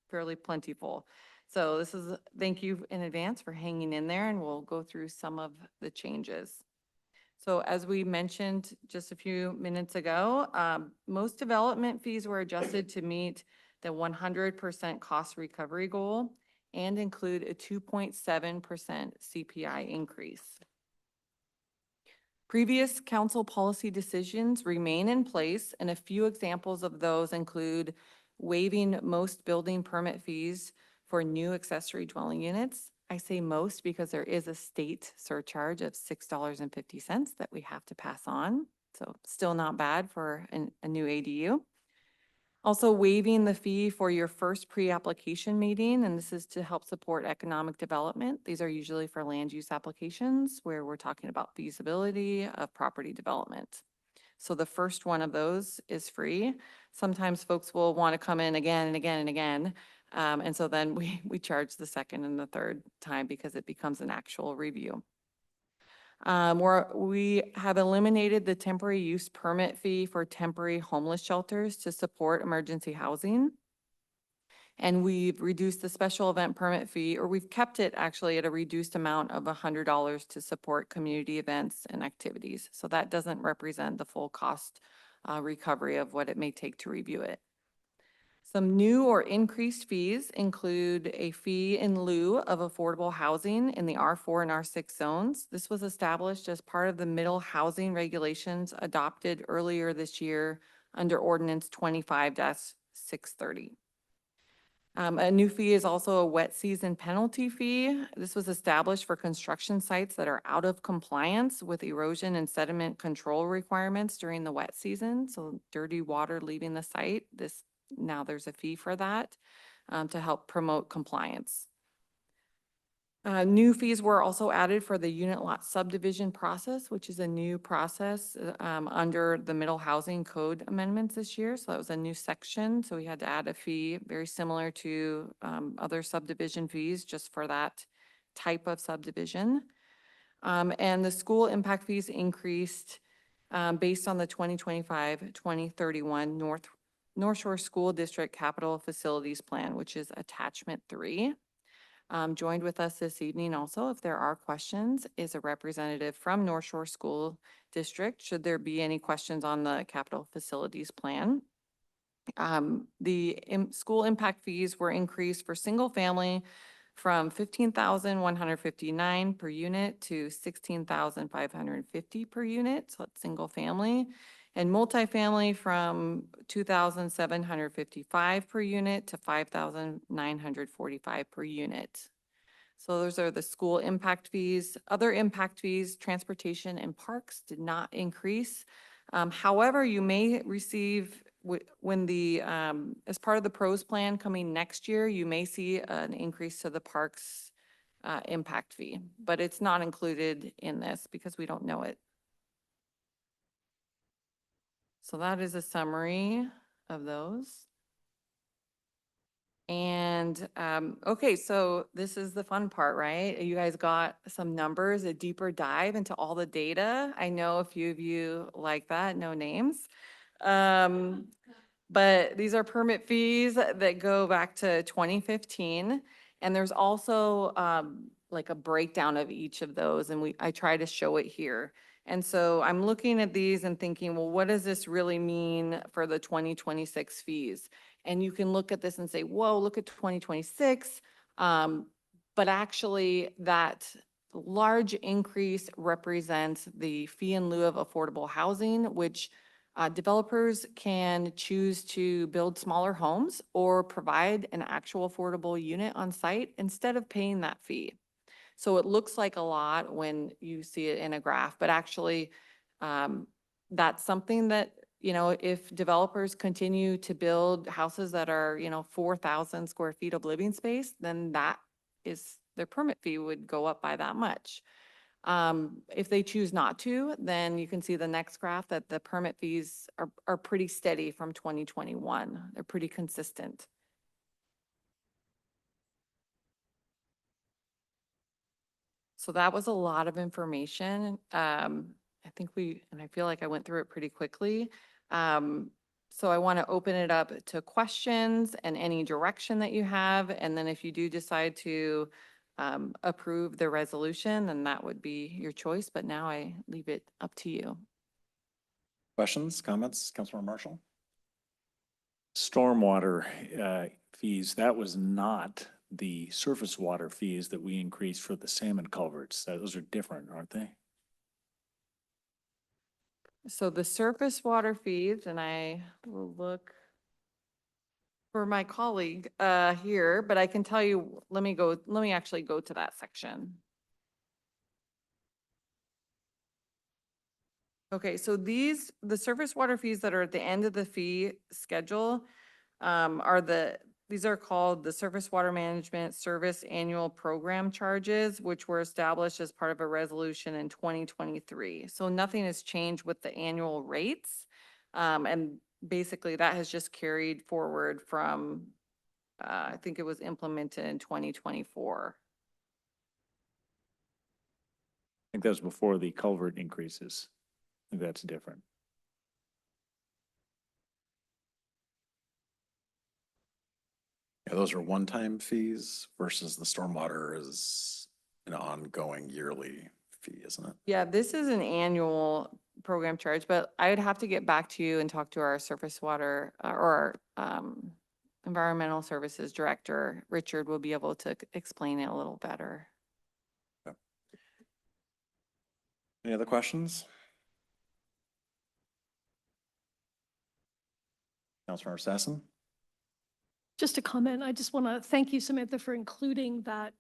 fairly plentiful. So this is, thank you in advance for hanging in there, and we'll go through some of the changes. So as we mentioned just a few minutes ago, most development fees were adjusted to meet the 100% cost recovery goal and include a 2.7% CPI increase. Previous council policy decisions remain in place, and a few examples of those include waiving most building permit fees for new accessory dwelling units. I say most because there is a state surcharge of $6.50 that we have to pass on. So still not bad for a new ADU. Also waiving the fee for your first pre-application meeting, and this is to help support economic development. These are usually for land use applications where we're talking about feasibility of property development. So the first one of those is free. Sometimes folks will want to come in again and again and again. And so then we charge the second and the third time because it becomes an actual review. We have eliminated the temporary use permit fee for temporary homeless shelters to support emergency housing. And we've reduced the special event permit fee, or we've kept it actually at a reduced amount of $100 to support community events and activities. So that doesn't represent the full cost recovery of what it may take to review it. Some new or increased fees include a fee in lieu of affordable housing in the R4 and R6 zones. This was established as part of the middle housing regulations adopted earlier this year under Ordinance 25-630. A new fee is also a wet season penalty fee. This was established for construction sites that are out of compliance with erosion and sediment control requirements during the wet season. So dirty water leaving the site, now there's a fee for that to help promote compliance. New fees were also added for the unit lot subdivision process, which is a new process under the middle housing code amendments this year. So that was a new section. So we had to add a fee very similar to other subdivision fees just for that type of subdivision. And the school impact fees increased based on the 2025-2031 North Shore School District Capital Facilities Plan, which is attachment 3. Joined with us this evening also, if there are questions, is a representative from North Shore School District, should there be any questions on the capital facilities plan. The school impact fees were increased for single family from $15,159 per unit to $16,550 per unit, so that's single family. And multifamily from $2,755 per unit to $5,945 per unit. So those are the school impact fees. Other impact fees, transportation and parks did not increase. However, you may receive, when the, as part of the PROS plan coming next year, you may see an increase to the parks impact fee, but it's not included in this because we don't know it. So that is a summary of those. And, okay, so this is the fun part, right? You guys got some numbers, a deeper dive into all the data. I know a few of you like that, no names. But these are permit fees that go back to 2015. And there's also like a breakdown of each of those. And I try to show it here. And so I'm looking at these and thinking, well, what does this really mean for the 2026 fees? And you can look at this and say, whoa, look at 2026. But actually that large increase represents the fee in lieu of affordable housing, which developers can choose to build smaller homes or provide an actual affordable unit on site instead of paying that fee. So it looks like a lot when you see it in a graph, but actually that's something that, you know, if developers continue to build houses that are, 4,000 square feet of living space, then that is, their permit fee would go up by that much. If they choose not to, then you can see the next graph that the permit fees are pretty steady from 2021. They're pretty consistent. So that was a lot of information. I think and I feel like I went through it pretty quickly. So I want to open it up to questions and any direction that you have. And then if you do decide to approve the resolution, then that would be your choice. But now I leave it up to you. Questions, comments, Councilmember Marshall? Stormwater fees, that was not the surface water fees that we increased for the salmon culverts. Those are different, aren't they? So the surface water fees, and I will look for my colleague here, but I can tell you, let me actually go to that section. Okay, so the surface water fees that are at the end of the fee schedule these are called the Surface Water Management Service Annual Program Charges, which were established as part of a resolution in 2023. So nothing has changed with the annual rates. And basically that has just carried forward from, I think it was implemented in 2024. I think that was before the culvert increases. I think that's different. Yeah, those are one-time fees versus the stormwater is an ongoing yearly fee, isn't it? Yeah, this is an annual program charge, but I would have to get back to you and talk to our surface water or environmental services director. Richard will be able to explain it a little better. Any other questions? Councilmember Sassen? Just a comment, I just want to thank you, Samantha, for including that,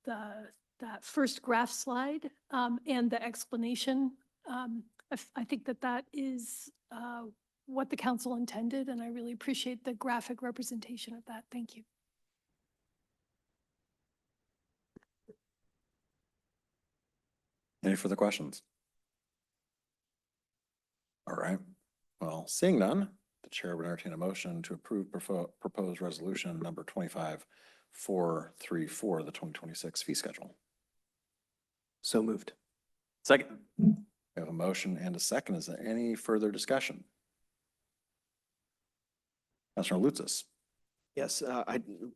that first graph slide and the explanation. I think that that is what the council intended, and I really appreciate the graphic representation of that. Thank you. Any further questions? All right. Well, seeing none, the chair would entertain a motion to approve proposed resolution number 25434, the 2026 fee schedule. So moved. Second. We have a motion and a second. Is there any further discussion? Councilor Lutzis. Yes,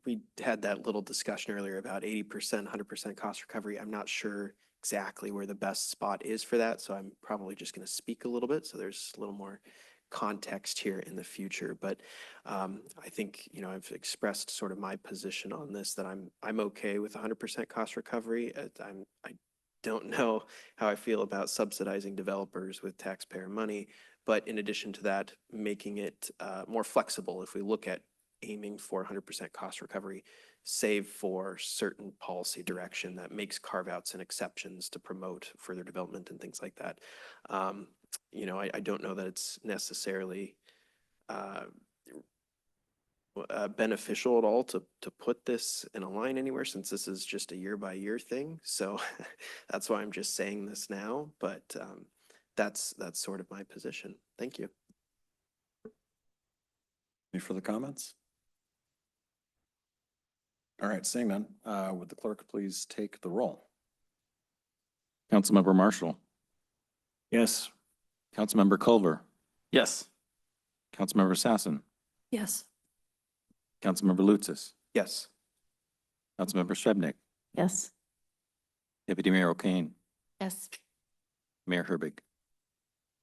we had that little discussion earlier about 80%, 100% cost recovery. I'm not sure exactly where the best spot is for that, so I'm probably just going to speak a little bit, so there's a little more context here in the future. But I think, you know, I've expressed sort of my position on this, that I'm okay with 100% cost recovery. I don't know how I feel about subsidizing developers with taxpayer money, but in addition to that, making it more flexible if we look at aiming for 100% cost recovery, save for certain policy direction that makes carve-outs and exceptions to promote further development and things like that. You know, I don't know that it's necessarily beneficial at all to put this in a line anywhere, since this is just a year-by-year thing. So that's why I'm just saying this now, but that's sort of my position. Thank you. Any further comments? All right, seeing none, would the clerk please take the roll? Councilmember Marshall. Yes. Councilmember Culver. Yes. Councilmember Sassen. Yes. Councilmember Lutzis. Yes. Councilmember Strebnick. Yes. Deputy Mayor O'Kane. Yes. Mayor Herbig.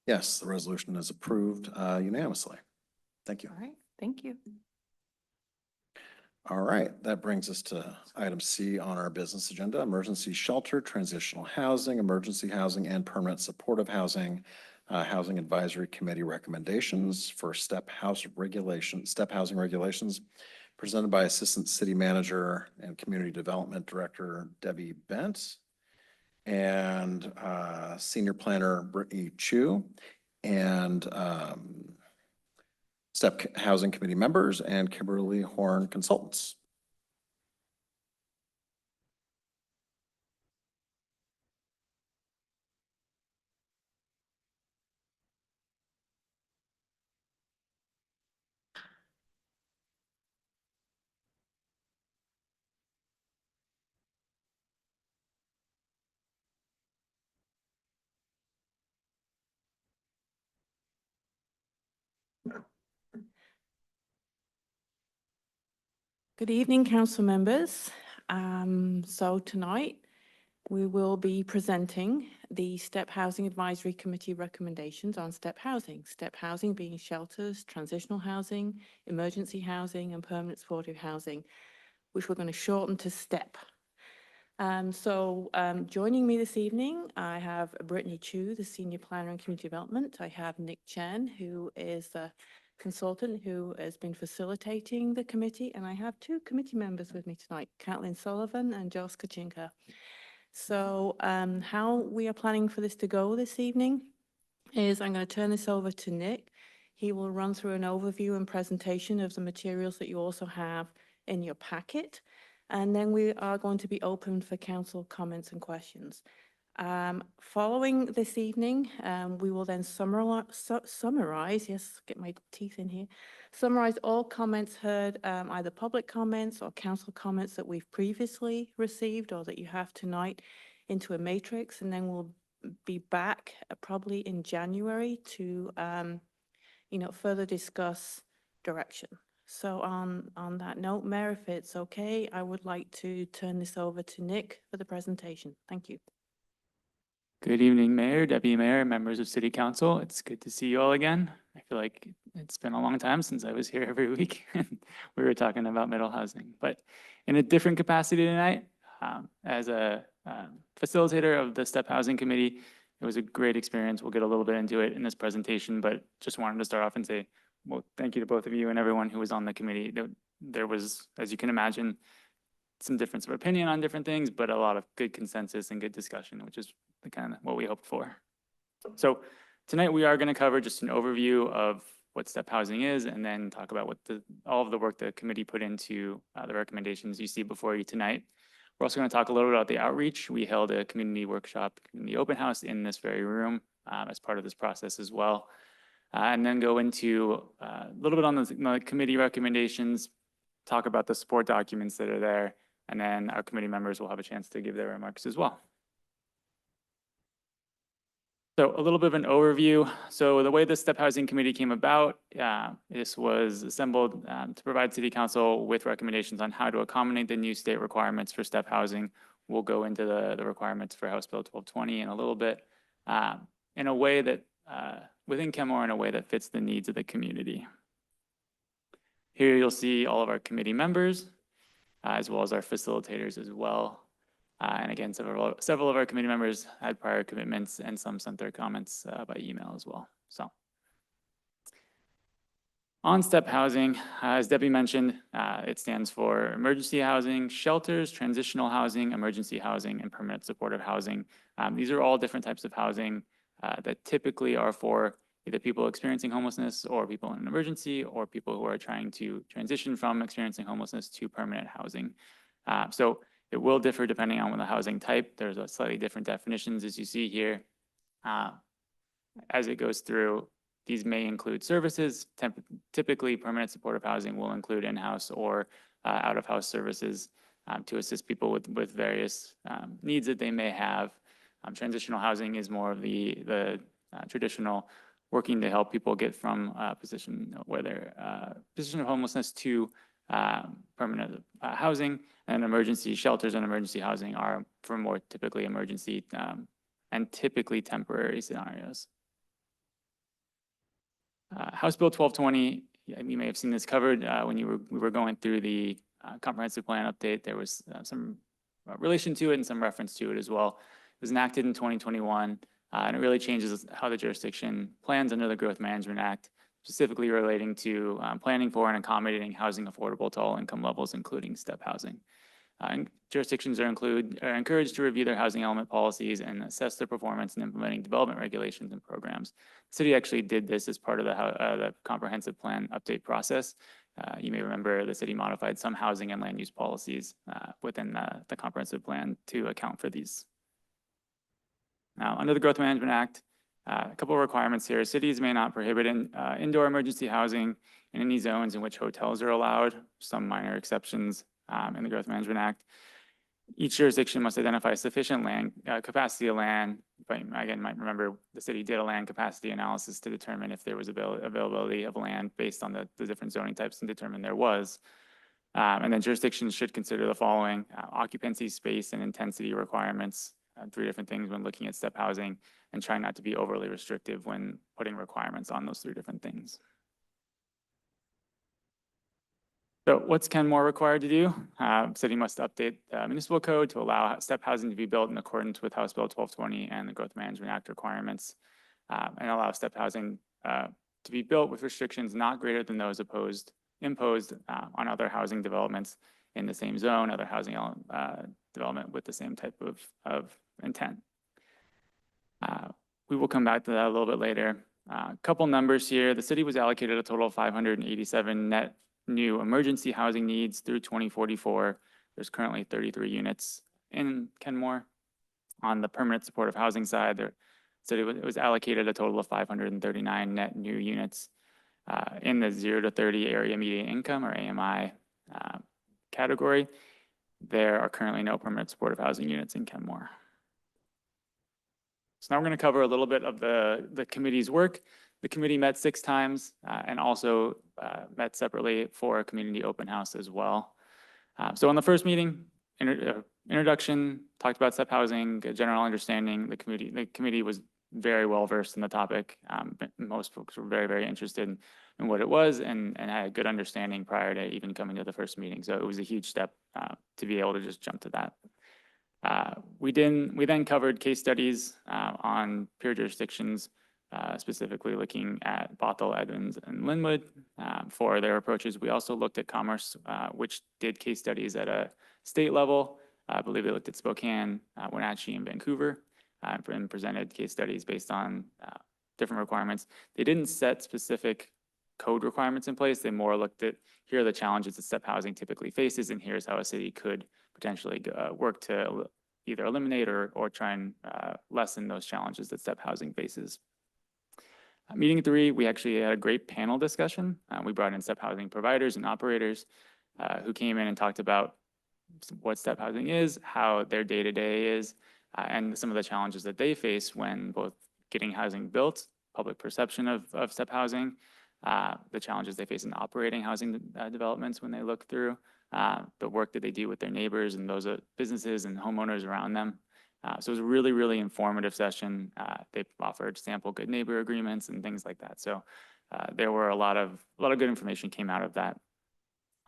Yes, the resolution is approved unanimously. Thank you. All right, thank you. All right, that brings us to item C on our business agenda: emergency shelter, transitional housing, emergency housing, and permanent supportive housing. Housing Advisory Committee recommendations for step housing regulations, presented by Assistant City Manager and Community Development Director Debbie Bent and Senior Planner Brittany Chu, and Step Housing Committee members and Kimberly Horn consultants. Good evening, council members. So tonight we will be presenting the Step Housing Advisory Committee recommendations on step housing. Step housing being shelters, transitional housing, emergency housing, and permanent supportive housing, which we're going to shorten to STEP. Joining me this evening, I have Brittany Chu, the Senior Planner in Community Development. I have Nick Chen, who is the consultant who has been facilitating the committee. And I have two committee members with me tonight, Kathleen Sullivan and Jos Kachinka. So how we are planning for this to go this evening is I'm going to turn this over to Nick. He will run through an overview and presentation of the materials that you also have in your packet. And then we are going to be open for council comments and questions. Following this evening, we will then summarize, yes, get my teeth in here, summarize all comments heard, either public comments or council comments that we've previously received or that you have tonight into a matrix, and then we'll be back probably in January to, further discuss direction. So on that note, Mayor, if it's okay, I would like to turn this over to Nick for the presentation. Thank you. Good evening, Mayor, Deputy Mayor, members of City Council. It's good to see you all again. I feel like it's been a long time since I was here every week and we were talking about middle housing, but in a different capacity tonight, as a facilitator of the STEP Housing Committee, it was a great experience. We'll get a little bit into it in this presentation, but just wanted to start off and say, well, thank you to both of you and everyone who was on the committee. There was, as you can imagine, some difference of opinion on different things, but a lot of good consensus and good discussion, which is the kind of what we hoped for. So tonight we are going to cover just an overview of what STEP housing is, and then talk about what all of the work the committee put into the recommendations you see before you tonight. We're also going to talk a little bit about the outreach. We held a community workshop in the open house in this very room as part of this process as well. And then go into a little bit on the committee recommendations, talk about the support documents that are there, and then our committee members will have a chance to give their remarks as well. So a little bit of an overview. So the way the STEP Housing Committee came about, this was assembled to provide City Council with recommendations on how to accommodate the new state requirements for STEP housing. We'll go into the requirements for House Bill 1220 in a little bit, in a way that, within Kenmore, in a way that fits the needs of the community. Here you'll see all of our committee members, as well as our facilitators as well. And again, several of our committee members had prior commitments and some sent their comments by email as well. So on STEP housing, as Debbie mentioned, it stands for emergency housing, shelters, transitional housing, emergency housing, and permanent supportive housing. These are all different types of housing that typically are for either people experiencing homelessness or people in an emergency or people who are trying to transition from experiencing homelessness to permanent housing. So it will differ depending on the housing type. There's a slightly different definitions as you see here. As it goes through, these may include services. Typically, permanent supportive housing will include in-house or out-of-house services to assist people with various needs that they may have. Transitional housing is more of the traditional working to help people get from a position where they're position of homelessness to permanent housing. And emergency shelters and emergency housing are for more typically emergency and typically temporary scenarios. House Bill 1220, you may have seen this covered when we were going through the comprehensive plan update. There was some relation to it and some reference to it as well. It was enacted in 2021, and it really changes how the jurisdiction plans under the Growth Management Act, specifically relating to planning for and accommodating housing affordable to all income levels, including STEP housing. And jurisdictions are encouraged to review their housing element policies and assess their performance in implementing development regulations and programs. The city actually did this as part of the comprehensive plan update process. You may remember the city modified some housing and land use policies within the comprehensive plan to account for these. Now, under the Growth Management Act, a couple of requirements here. Cities may not prohibit indoor emergency housing in any zones in which hotels are allowed, some minor exceptions in the Growth Management Act. Each jurisdiction must identify sufficient land capacity of land. But again, you might remember the city did a land capacity analysis to determine if there was availability of land based on the different zoning types and determine there was. And then jurisdictions should consider the following: occupancy, space, and intensity requirements. Three different things when looking at STEP housing, and try not to be overly restrictive when putting requirements on those three different things. So what's Kenmore required to do? City must update the municipal code to allow step housing to be built in accordance with House Bill 1220 and the Growth Management Act requirements, and allow step housing to be built with restrictions not greater than those imposed on other housing developments in the same zone, other housing development with the same type of intent. We will come back to that a little bit later. A couple numbers here. The city was allocated a total of 587 net new emergency housing needs through 2044. There's currently 33 units in Kenmore. On the permanent supportive housing side, the city was allocated a total of 539 net new units in the 0 to 30 area median income, or AMI, category. There are currently no permanent supportive housing units in Kenmore. So now we're going to cover a little bit of the committee's work. The committee met 6 times and also met separately for a community open house as well. So on the first meeting, introduction, talked about step housing, a general understanding. The committee was very well versed in the topic. Most folks were very, very interested in what it was and had a good understanding prior to even coming to the first meeting. So it was a huge step to be able to just jump to that. We then covered case studies on peer jurisdictions, specifically looking at Bothell, Edmonds, and Linwood for their approaches. We also looked at Commerce, which did case studies at a state level. I believe they looked at Spokane, Wenatchee, and Vancouver, and presented case studies based on different requirements. They didn't set specific code requirements in place. They more looked at, here are the challenges that step housing typically faces, and here's how a city could potentially work to either eliminate or try and lessen those challenges that step housing faces. Meeting 3, we actually had a great panel discussion. We brought in step housing providers and operators who came in and talked about what step housing is, how their day-to-day is, and some of the challenges that they face when both getting housing built, public perception of step housing, the challenges they face in operating housing developments when they look through, the work that they do with their neighbors and those businesses and homeowners around them. So it was a really, really informative session. They offered sample good neighbor agreements and things like that. So there were a lot of good information came out of that.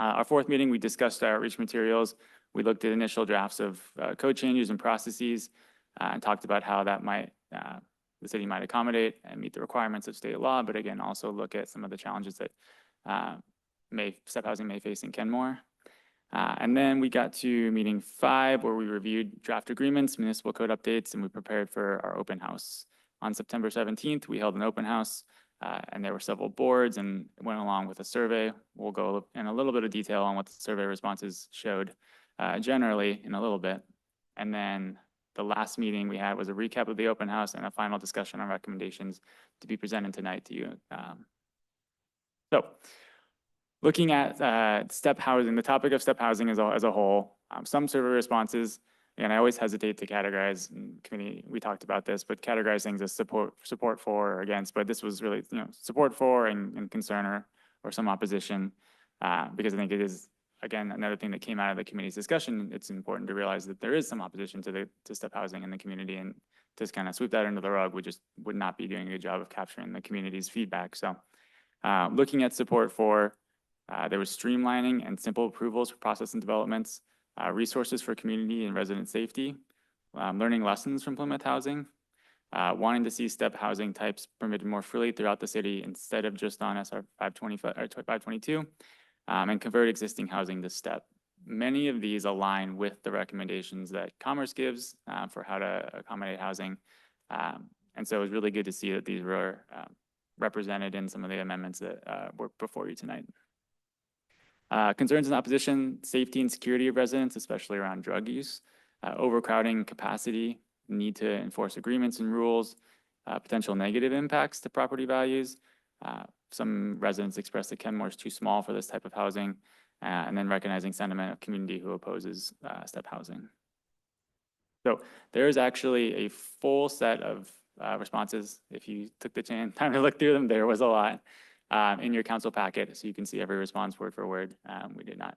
Our 4th meeting, we discussed our outreach materials. We looked at initial drafts of code changes and processes and talked about how that might, the city might accommodate and meet the requirements of state law, but again, also look at some of the challenges that step housing may face in Kenmore. And then we got to meeting 5, where we reviewed draft agreements, municipal code updates, and we prepared for our open house. On September 17th, we held an open house, and there were several boards and went along with a survey. We'll go in a little bit of detail on what the survey responses showed generally in a little bit. And then the last meeting we had was a recap of the open house and a final discussion on recommendations to be presented tonight to you. So looking at step housing, the topic of step housing as a whole, some survey responses, and I always hesitate to categorize, in committee, we talked about this, but categorize things as support for or against, but this was really, support for and concern or some opposition, because I think it is, again, another thing that came out of the committee's discussion. It's important to realize that there is some opposition to step housing in the community, and to kind of sweep that under the rug would not be doing a good job of capturing the community's feedback. So looking at support for, there was streamlining and simple approvals for process and developments, resources for community and resident safety, learning lessons from Plymouth Housing, wanting to see step housing types permitted more freely throughout the city instead of just on SR 522, and convert existing housing to step. Many of these align with the recommendations that Commerce gives for how to accommodate housing. And so it was really good to see that these were represented in some of the amendments that were before you tonight. Concerns and opposition, safety and security of residents, especially around drug use, overcrowding capacity, need to enforce agreements and rules, potential negative impacts to property values. Some residents expressed that Kenmore is too small for this type of housing, and then recognizing sentiment of community who opposes step housing. So there is actually a full set of responses. If you took the time to look through them, there was a lot in your council packet, so you can see every response word for word. We did not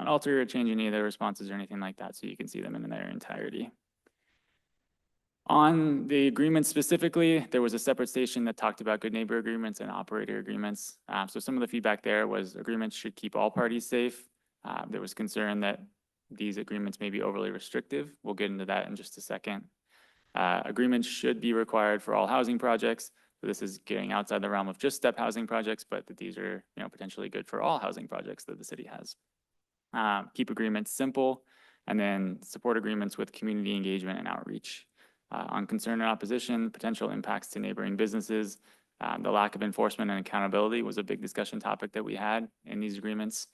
alter or change any of the responses or anything like that, so you can see them in their entirety. On the agreement specifically, there was a separate station that talked about good neighbor agreements and operator agreements. So some of the feedback there was agreements should keep all parties safe. There was concern that these agreements may be overly restrictive. We'll get into that in just a second. Agreements should be required for all housing projects. So this is getting outside the realm of just step housing projects, but that these are, potentially good for all housing projects that the city has. Keep agreements simple, and then support agreements with community engagement and outreach. On concern and opposition, potential impacts to neighboring businesses, the lack of enforcement and accountability was a big discussion topic that we had in these agreements,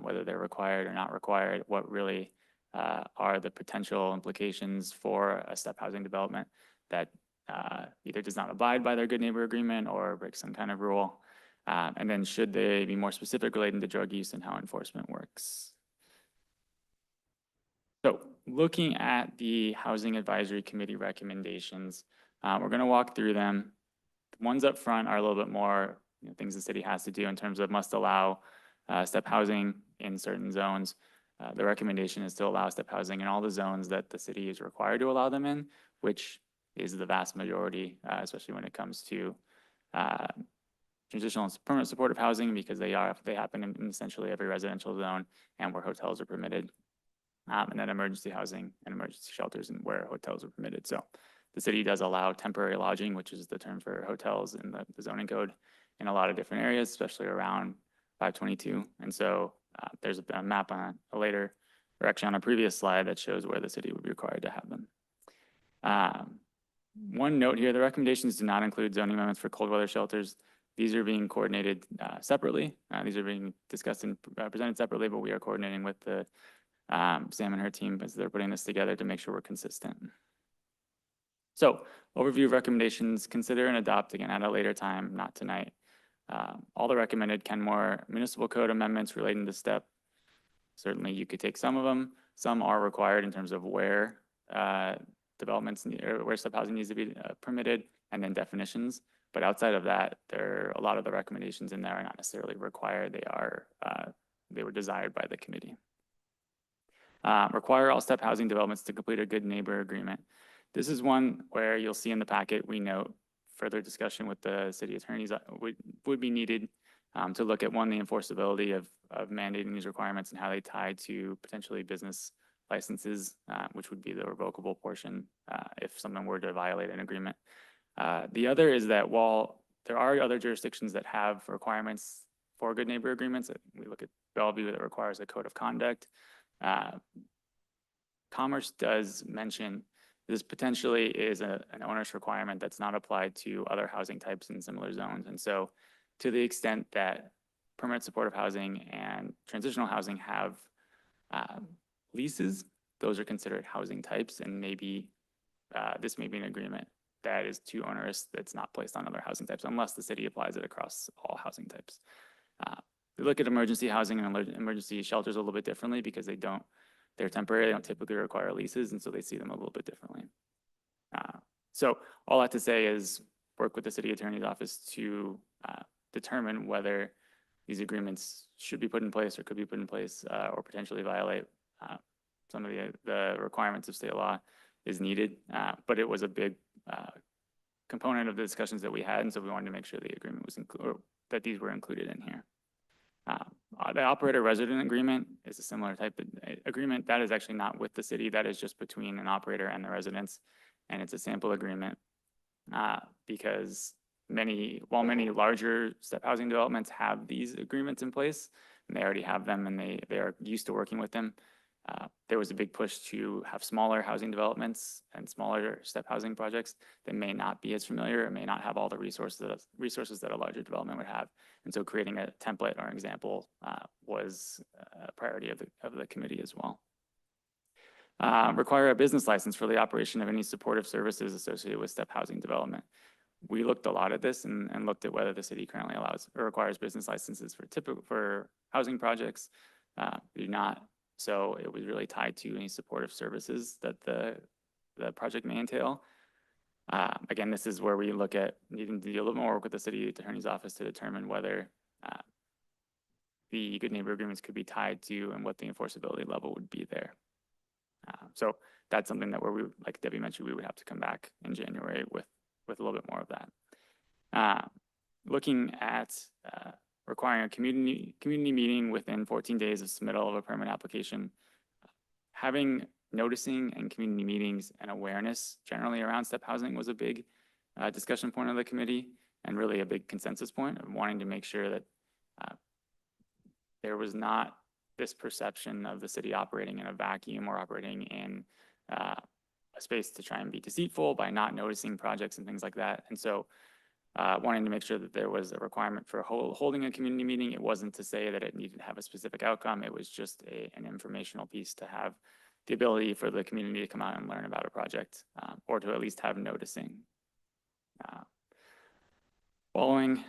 whether they're required or not required, what really are the potential implications for a step housing development that either does not abide by their good neighbor agreement or breaks some kind of rule. And then should they be more specific relating to drug use and how enforcement works. So looking at the Housing Advisory Committee recommendations, we're going to walk through them. The ones up front are a little bit more things the city has to do in terms of must allow step housing in certain zones. The recommendation is to allow step housing in all the zones that the city is required to allow them in, which is the vast majority, especially when it comes to transitional and permanent supportive housing, because they happen in essentially every residential zone and where hotels are permitted. And then emergency housing and emergency shelters and where hotels are permitted. So the city does allow temporary lodging, which is the term for hotels in the zoning code, in a lot of different areas, especially around 522. And so there's a map on a later, or actually on a previous slide, that shows where the city would be required to have them. One note here, the recommendations do not include zoning amendments for cold weather shelters. These are being coordinated separately. These are being discussed and presented separately, but we are coordinating with the Sam and her team as they're putting this together to make sure we're consistent. So overview of recommendations, consider and adopt again at a later time, not tonight. All the recommended Kenmore Municipal Code amendments relating to STEP. Certainly you could take some of them. Some are required in terms of where developments or where STEP housing needs to be permitted, and then definitions. But outside of that, a lot of the recommendations in there are not necessarily required. They were desired by the committee. Require all step housing developments to complete a good neighbor agreement. This is one where you'll see in the packet, we note further discussion with the city attorneys would be needed to look at, one, the enforceability of mandating these requirements and how they tie to potentially business licenses, which would be the revocable portion if someone were to violate an agreement. The other is that while there are other jurisdictions that have requirements for good neighbor agreements, we look at Bellevue that requires a code of conduct. Commerce does mention this potentially is an onerous requirement that's not applied to other housing types in similar zones. And so to the extent that permanent supportive housing and transitional housing have leases, those are considered housing types, and maybe this may be an agreement that is too onerous that's not placed on other housing types unless the city applies it across all housing types. We look at emergency housing and emergency shelters a little bit differently because they're temporary, they don't typically require leases, and so they see them a little bit differently. So all I have to say is work with the city attorney's office to determine whether these agreements should be put in place or could be put in place or potentially violate some of the requirements of state law is needed. But it was a big component of the discussions that we had, and so we wanted to make sure the agreement was that these were included in here. The operator resident agreement is a similar type of agreement. That is actually not with the city. That is just between an operator and the residents. And it's a sample agreement because while many larger step housing developments have these agreements in place, and they already have them and they are used to working with them, there was a big push to have smaller housing developments and smaller step housing projects that may not be as familiar or may not have all the resources that a larger development would have. And so creating a template or example was a priority of the committee as well. Require a business license for the operation of any supportive services associated with step housing development. We looked a lot at this and looked at whether the city currently allows or requires business licenses for housing projects. We do not. So it was really tied to any supportive services that the project may entail. Again, this is where we look at needing to do a little more work with the city attorney's office to determine whether the good neighbor agreements could be tied to and what the enforceability level would be there. So that's something that where we, like Debbie mentioned, we would have to come back in January with a little bit more of that. Looking at requiring a community meeting within 14 days of submittal of a permit application. Having noticing and community meetings and awareness generally around step housing was a big discussion point of the committee, and really a big consensus point of wanting to make sure that there was not this perception of the city operating in a vacuum or operating in a space to try and be deceitful by not noticing projects and things like that. And so wanting to make sure that there was a requirement for holding a community meeting. It wasn't to say that it needed to have a specific outcome. It was just an informational piece to have the ability for the community to come out and learn about a project, or to at least have noticing. Following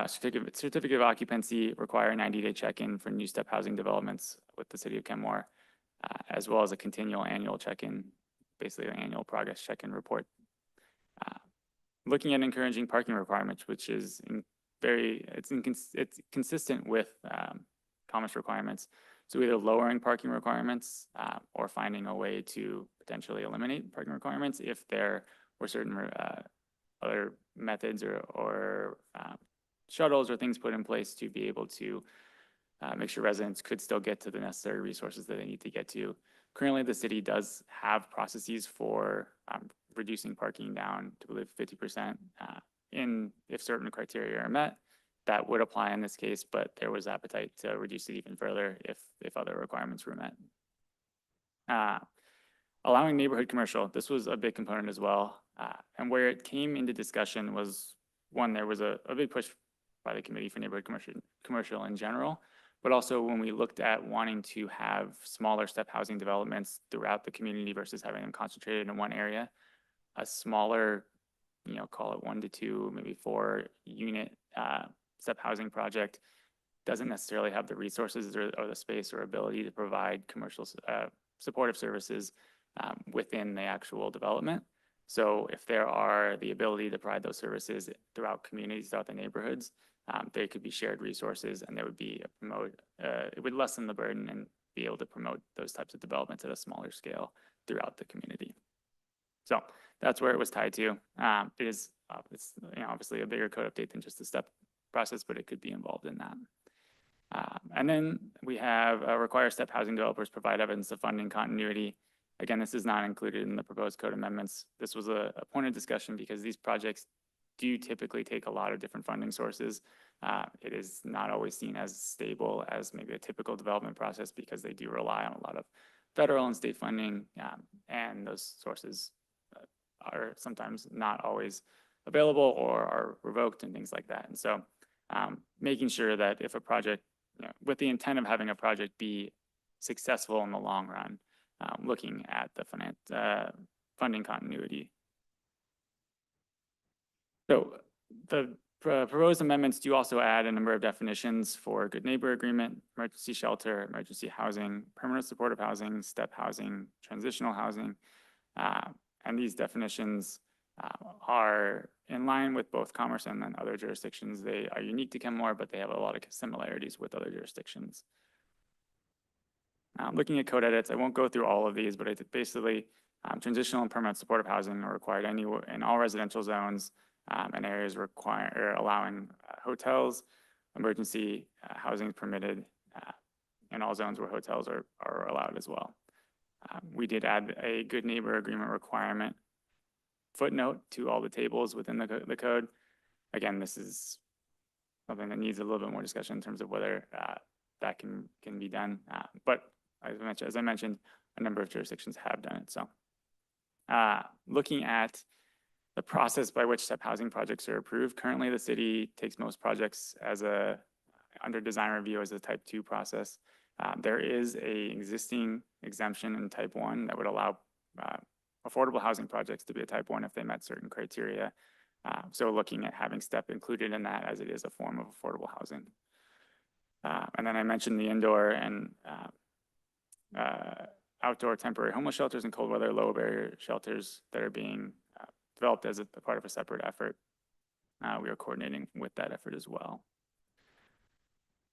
certificate of occupancy require a 90-day check-in for new step housing developments with the city of Kenmore, as well as a continual annual check-in, basically an annual progress check-in report. Looking at encouraging parking requirements, which is it's consistent with commerce requirements. So either lowering parking requirements or finding a way to potentially eliminate parking requirements if there were certain other methods or shuttles or things put in place to be able to make sure residents could still get to the necessary resources that they need to get to. Currently, the city does have processes for reducing parking down to, I believe, 50% if certain criteria are met. That would apply in this case, but there was appetite to reduce it even further if other requirements were met. Allowing neighborhood commercial, this was a big component as well. And where it came into discussion was, one, there was a big push by the committee for neighborhood commercial in general, but also when we looked at wanting to have smaller step housing developments throughout the community versus having them concentrated in one area, a smaller, call it 1 to 2, maybe 4 unit step housing project doesn't necessarily have the resources or the space or ability to provide commercial supportive services within the actual development. So if there are the ability to provide those services throughout communities, throughout the neighborhoods, they could be shared resources, and there would be it would lessen the burden and be able to promote those types of developments at a smaller scale throughout the community. So that's where it was tied to. It's obviously a bigger code update than just the step process, but it could be involved in that. And then we have require step housing developers provide evidence of funding continuity. Again, this is not included in the proposed code amendments. This was a point of discussion because these projects do typically take a lot of different funding sources. It is not always seen as stable as maybe a typical development process because they do rely on a lot of federal and state funding, and those sources are sometimes not always available or are revoked and things like that. And so making sure that if a project, with the intent of having a project be successful in the long run, looking at the funding continuity. So the proposed amendments do also add a number of definitions for good neighbor agreement, emergency shelter, emergency housing, permanent supportive housing, step housing, transitional housing. And these definitions are in line with both Commerce and then other jurisdictions. They are unique to Kenmore, but they have a lot of similarities with other jurisdictions. Looking at code edits, I won't go through all of these, but basically transitional and permanent supportive housing are required anywhere in all residential zones and areas allowing hotels. Emergency housing is permitted in all zones where hotels are allowed as well. We did add a good neighbor agreement requirement footnote to all the tables within the code. Again, this is something that needs a little bit more discussion in terms of whether that can be done. But as I mentioned, a number of jurisdictions have done it. So looking at the process by which step housing projects are approved, currently the city takes most projects under design review as a type 2 process. There is an existing exemption in type 1 that would allow affordable housing projects to be a type 1 if they met certain criteria. So looking at having step included in that as it is a form of affordable housing. And then I mentioned the indoor and outdoor temporary homeless shelters and cold weather low barrier shelters that are being developed as a part of a separate effort. We are coordinating with that effort as well.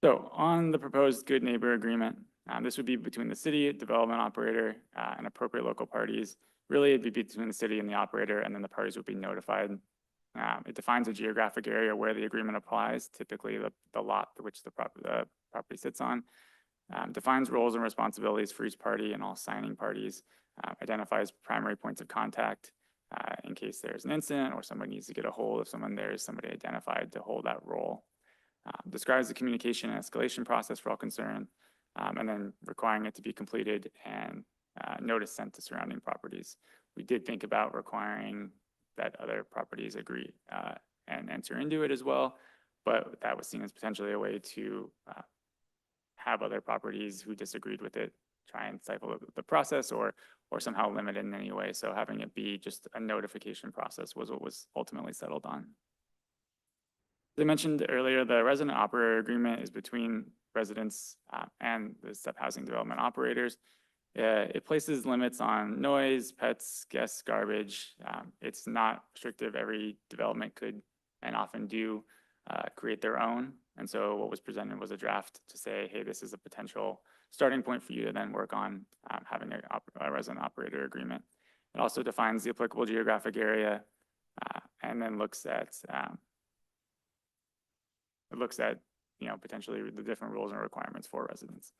So on the proposed good neighbor agreement, This would be between the city, development operator, and appropriate local parties. Really, it'd be between the city and the operator, and then the parties would be notified. It defines a geographic area where the agreement applies, typically the lot which the property sits on. Defines roles and responsibilities for each party and all signing parties. Identifies primary points of contact in case there's an incident or somebody needs to get a hold of someone. There is somebody identified to hold that role. Describes the communication and escalation process for all concerned, and then requiring it to be completed and notice sent to surrounding properties. We did think about requiring that other properties agree and enter into it as well, but that was seen as potentially a way to have other properties who disagreed with it try and stifle the process or somehow limit it in any way. So having it be just a notification process was what was ultimately settled on. As I mentioned earlier, the resident operator agreement is between residents and the STEP housing development operators. It places limits on noise, pets, guests, garbage. It's not restrictive. Every development could and often do create their own. And so what was presented was a draft to say, hey, this is a potential starting point for you to then work on having a resident operator agreement. It also defines the applicable geographic area and then looks at potentially the different rules and requirements for residents.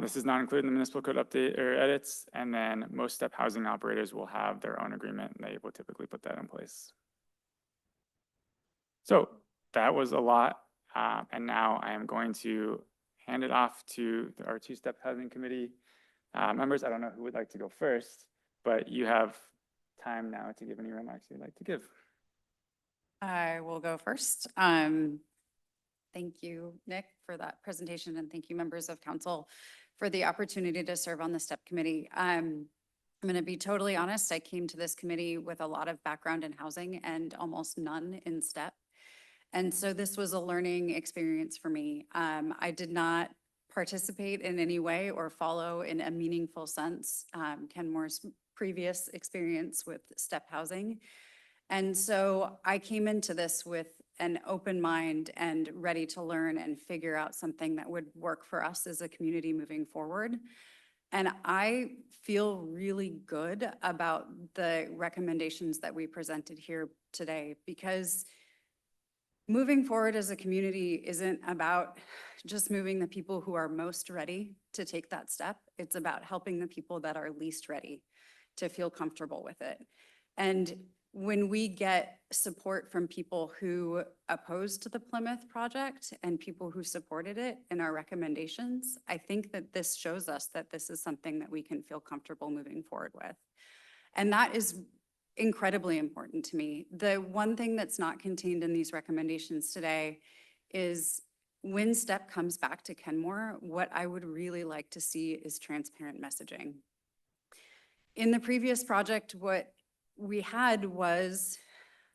This is not included in the municipal code update or edits, and then most STEP housing operators will have their own agreement, and they will typically put that in place. So that was a lot, and now I am going to hand it off to our two STEP housing committee members. I don't know who would like to go first, but you have time now to give any remarks you'd like to give. I will go first. Thank you, Nick, for that presentation, and thank you, members of council, for the opportunity to serve on the STEP committee. I'm going to be totally honest. I came to this committee with a lot of background in housing and almost none in STEP. And so this was a learning experience for me. I did not participate in any way or follow in a meaningful sense Kenmore's previous experience with STEP housing. And so I came into this with an open mind and ready to learn and figure out something that would work for us as a community moving forward. And I feel really good about the recommendations that we presented here today, because moving forward as a community isn't about just moving the people who are most ready to take that step. It's about helping the people that are least ready to feel comfortable with it. And when we get support from people who opposed the Plymouth project and people who supported it in our recommendations, I think that this shows us that this is something that we can feel comfortable moving forward with. And that is incredibly important to me. The one thing that's not contained in these recommendations today is when STEP comes back to Kenmore, what I would really like to see is transparent messaging. In the previous project, what we had was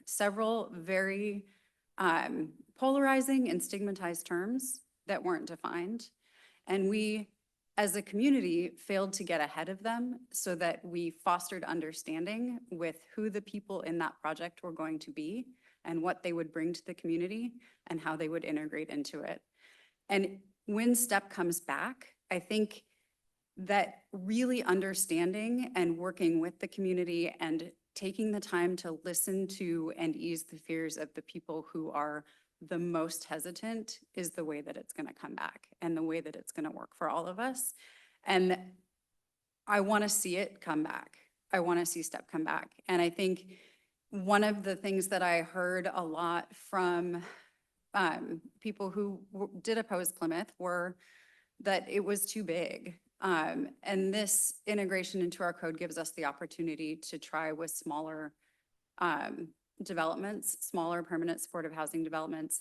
several very polarizing and stigmatized terms that weren't defined. And we, as a community, failed to get ahead of them so that we fostered understanding with who the people in that project were going to be and what they would bring to the community and how they would integrate into it. And when STEP comes back, I think that really understanding and working with the community and taking the time to listen to and ease the fears of the people who are the most hesitant is the way that it's going to come back and the way that it's going to work for all of us. And I want to see it come back. I want to see STEP come back. And I think one of the things that I heard a lot from people who did oppose Plymouth were that it was too big. And this integration into our code gives us the opportunity to try with smaller developments, smaller permanent supportive housing developments.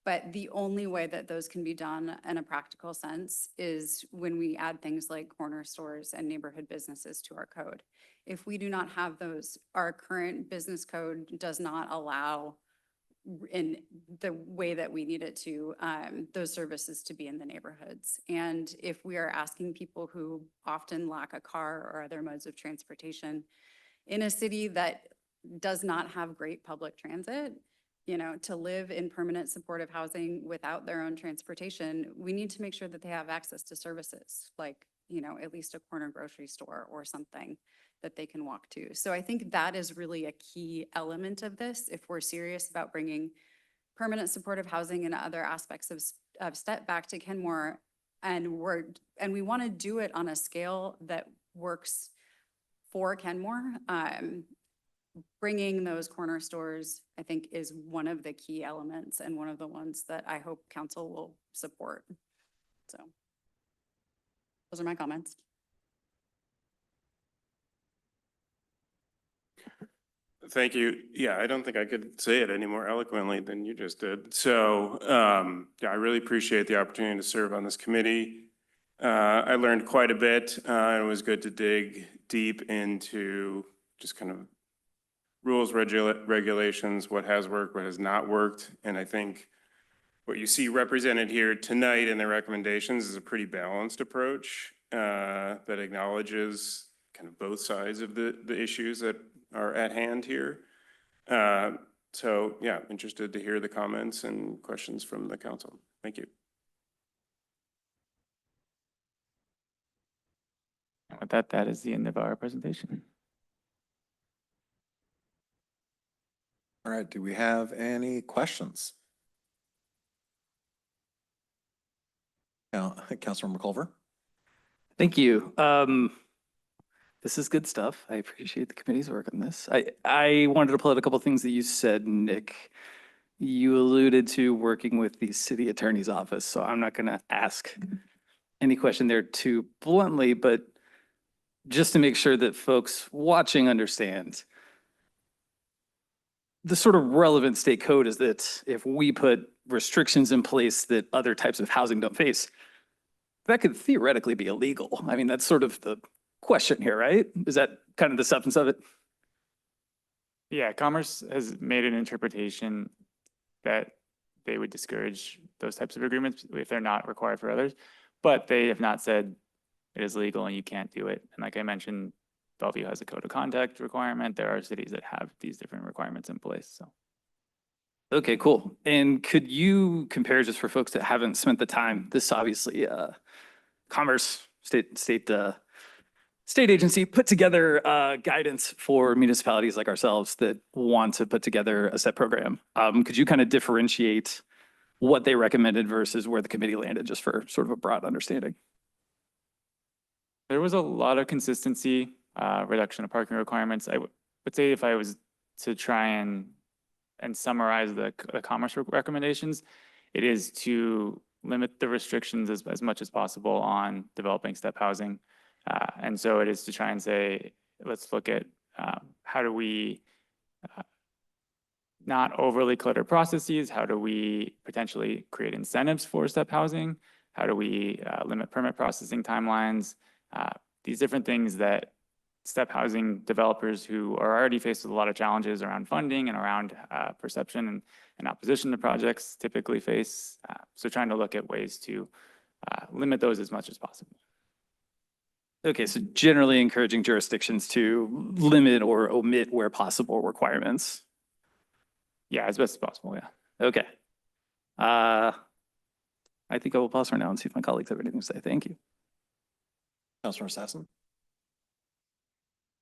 But the only way that those can be done in a practical sense is when we add things like corner stores and neighborhood businesses to our code. If we do not have those, our current business code does not allow in the way that we need it to, those services to be in the neighborhoods. And if we are asking people who often lack a car or other modes of transportation in a city that does not have great public transit, you know, to live in permanent supportive housing without their own transportation, we need to make sure that they have access to services, like, you know, at least a corner grocery store or something that they can walk to. So I think that is really a key element of this if we're serious about bringing permanent supportive housing and other aspects of STEP back to Kenmore. And we want to do it on a scale that works for Kenmore. Bringing those corner stores, I think, is one of the key elements and one of the ones that I hope council will support. So those are my comments. Thank you. Yeah, I don't think I could say it any more eloquently than you just did. So, yeah, I really appreciate the opportunity to serve on this committee. I learned quite a bit, and it was good to dig deep into just kind of rules, regulations, what has worked, what has not worked. And I think what you see represented here tonight in the recommendations is a pretty balanced approach that acknowledges kind of both sides of the issues that are at hand here. So yeah, interested to hear the comments and questions from the council. Thank you. With that, that is the end of our presentation. All right, do we have any questions? Councilmember Culver? Thank you. This is good stuff. I appreciate the committee's work on this. I wanted to pull out a couple of things that you said, Nick. You alluded to working with the city attorney's office, so I'm not going to ask any question there too bluntly, but just to make sure that folks watching understand, the sort of relevant state code is that if we put restrictions in place that other types of housing don't face, that could theoretically be illegal. I mean, that's sort of the question here, right? Is that kind of the substance of it? Yeah, Commerce has made an interpretation that they would discourage those types of agreements if they're not required for others, but they have not said it is legal and you can't do it. And like I mentioned, Bellevue has a code of conduct requirement. There are cities that have these different requirements in place, so. Okay, cool. And could you compare, just for folks that haven't spent the time, this obviously Commerce, state agency put together guidance for municipalities like ourselves that want to put together a STEP program. Could you kind of differentiate what they recommended versus where the committee landed, just for sort of a broad understanding? There was a lot of consistency, reduction of parking requirements. I would say if I was to try and summarize the Commerce recommendations, it is to limit the restrictions as much as possible on developing STEP housing. And so it is to try and say, let's look at how do we not overly clutter processes? How do we potentially create incentives for STEP housing? How do we limit permit processing timelines? These different things that STEP housing developers who are already faced with a lot of challenges around funding and around perception and opposition to projects typically face. So trying to look at ways to limit those as much as possible. Okay, so generally encouraging jurisdictions to limit or omit where possible requirements. Yeah, as best as possible, yeah. Okay. I think I will pause for now and see if my colleagues have anything to say. Thank you. Councilor Sassen?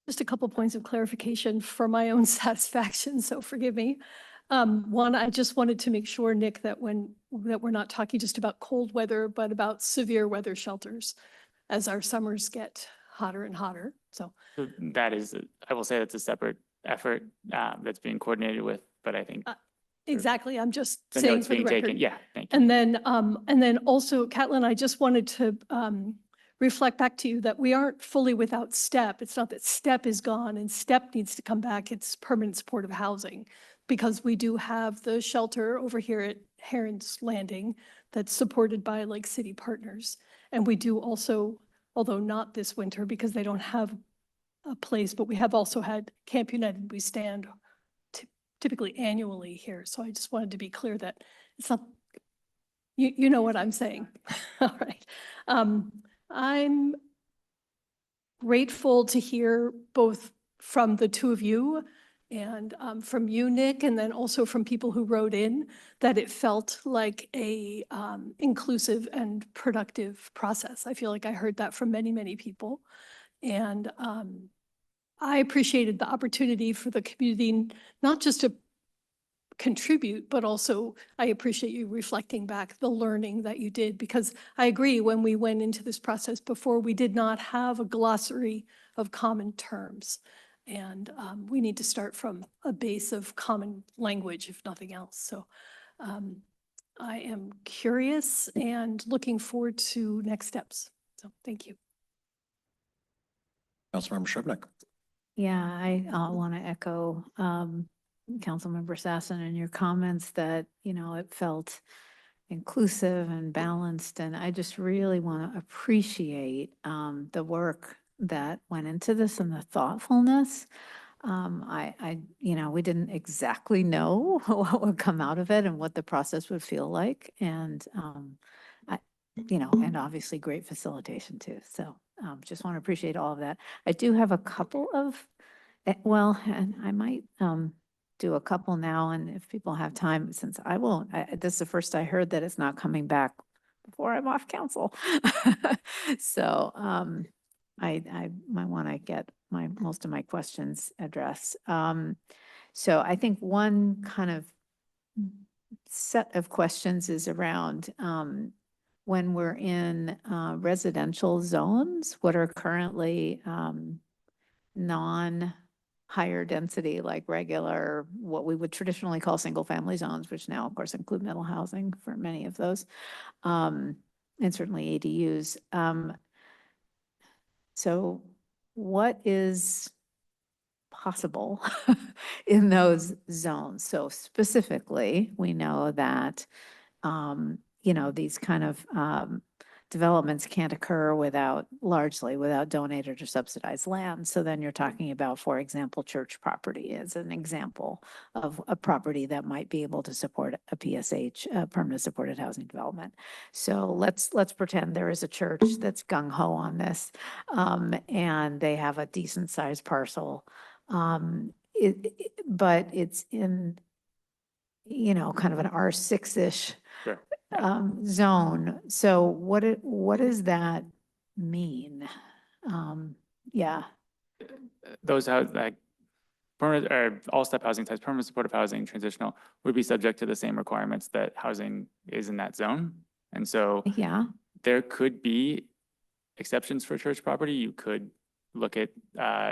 Just a couple points of clarification for my own satisfaction, so forgive me. One, I just wanted to make sure, Nick, that we're not talking just about cold weather, but about severe weather shelters as our summers get hotter and hotter. So that is, I will say that's a separate effort that's being coordinated with, but I think exactly, I'm just the saying notes for the being record. taken. Yeah, thank you. And then also, Catlin, I just wanted to reflect back to you that we aren't fully without STEP. It's not that STEP is gone and STEP needs to come back. It's permanent supportive housing, because we do have the shelter over here at Heron's Landing that's supported by like city partners. And we do also, although not this winter because they don't have a place, but we have also had Camp United We Stand typically annually here. So I just wanted to be clear that it's not, you know what I'm saying. All right. I'm grateful to hear both from the two of you And from you, Nick, and then also from people who wrote in, that it felt like a inclusive and productive process. I feel like I heard that from many, many people. And I appreciated the opportunity for the community, not just to contribute, but also I appreciate you reflecting back the learning that you did, because I agree, when we went into this process before, we did not have a glossary of common terms. And we need to start from a base of common language, if nothing else. So I am curious and looking forward to next steps. So thank you. Councilmember Shribnick. Yeah, I want to echo Councilmember Sassen and your comments that, you know, it felt inclusive and balanced. And I just really want to appreciate the work that went into this and the thoughtfulness. You know, we didn't exactly know what would come out of it and what the process would feel like. And, you know, and obviously great facilitation too. So just want to appreciate all of that. I do have a couple of, well, and I might do a couple now, and if people have time, since I won't, this is the first I heard that it's not coming back before I'm off council. So I might want to get most of my questions addressed. So I think one kind of set of questions is around when we're in residential zones, what are currently non-higher density, like regular, what we would traditionally call single-family zones, which now, of course, include middle housing for many of those, and certainly ADUs. So what is possible in those zones? So specifically, we know that, you know, these kind of developments can't occur largely without donated or subsidized land. So then you're talking about, for example, church property as an example of a property that might be able to support a PSH, a permanent supported housing development. So let's pretend there is a church that's gung-ho on this, and they have a decent sized parcel. But it's in, you know, kind of an R6-ish Sure. zone. So what does that mean? Yeah, Those have like permanent or all step housing types, permanent supportive housing, transitional, would be subject to the same requirements that housing is in that zone. And so yeah, there could be exceptions for church property. You could look at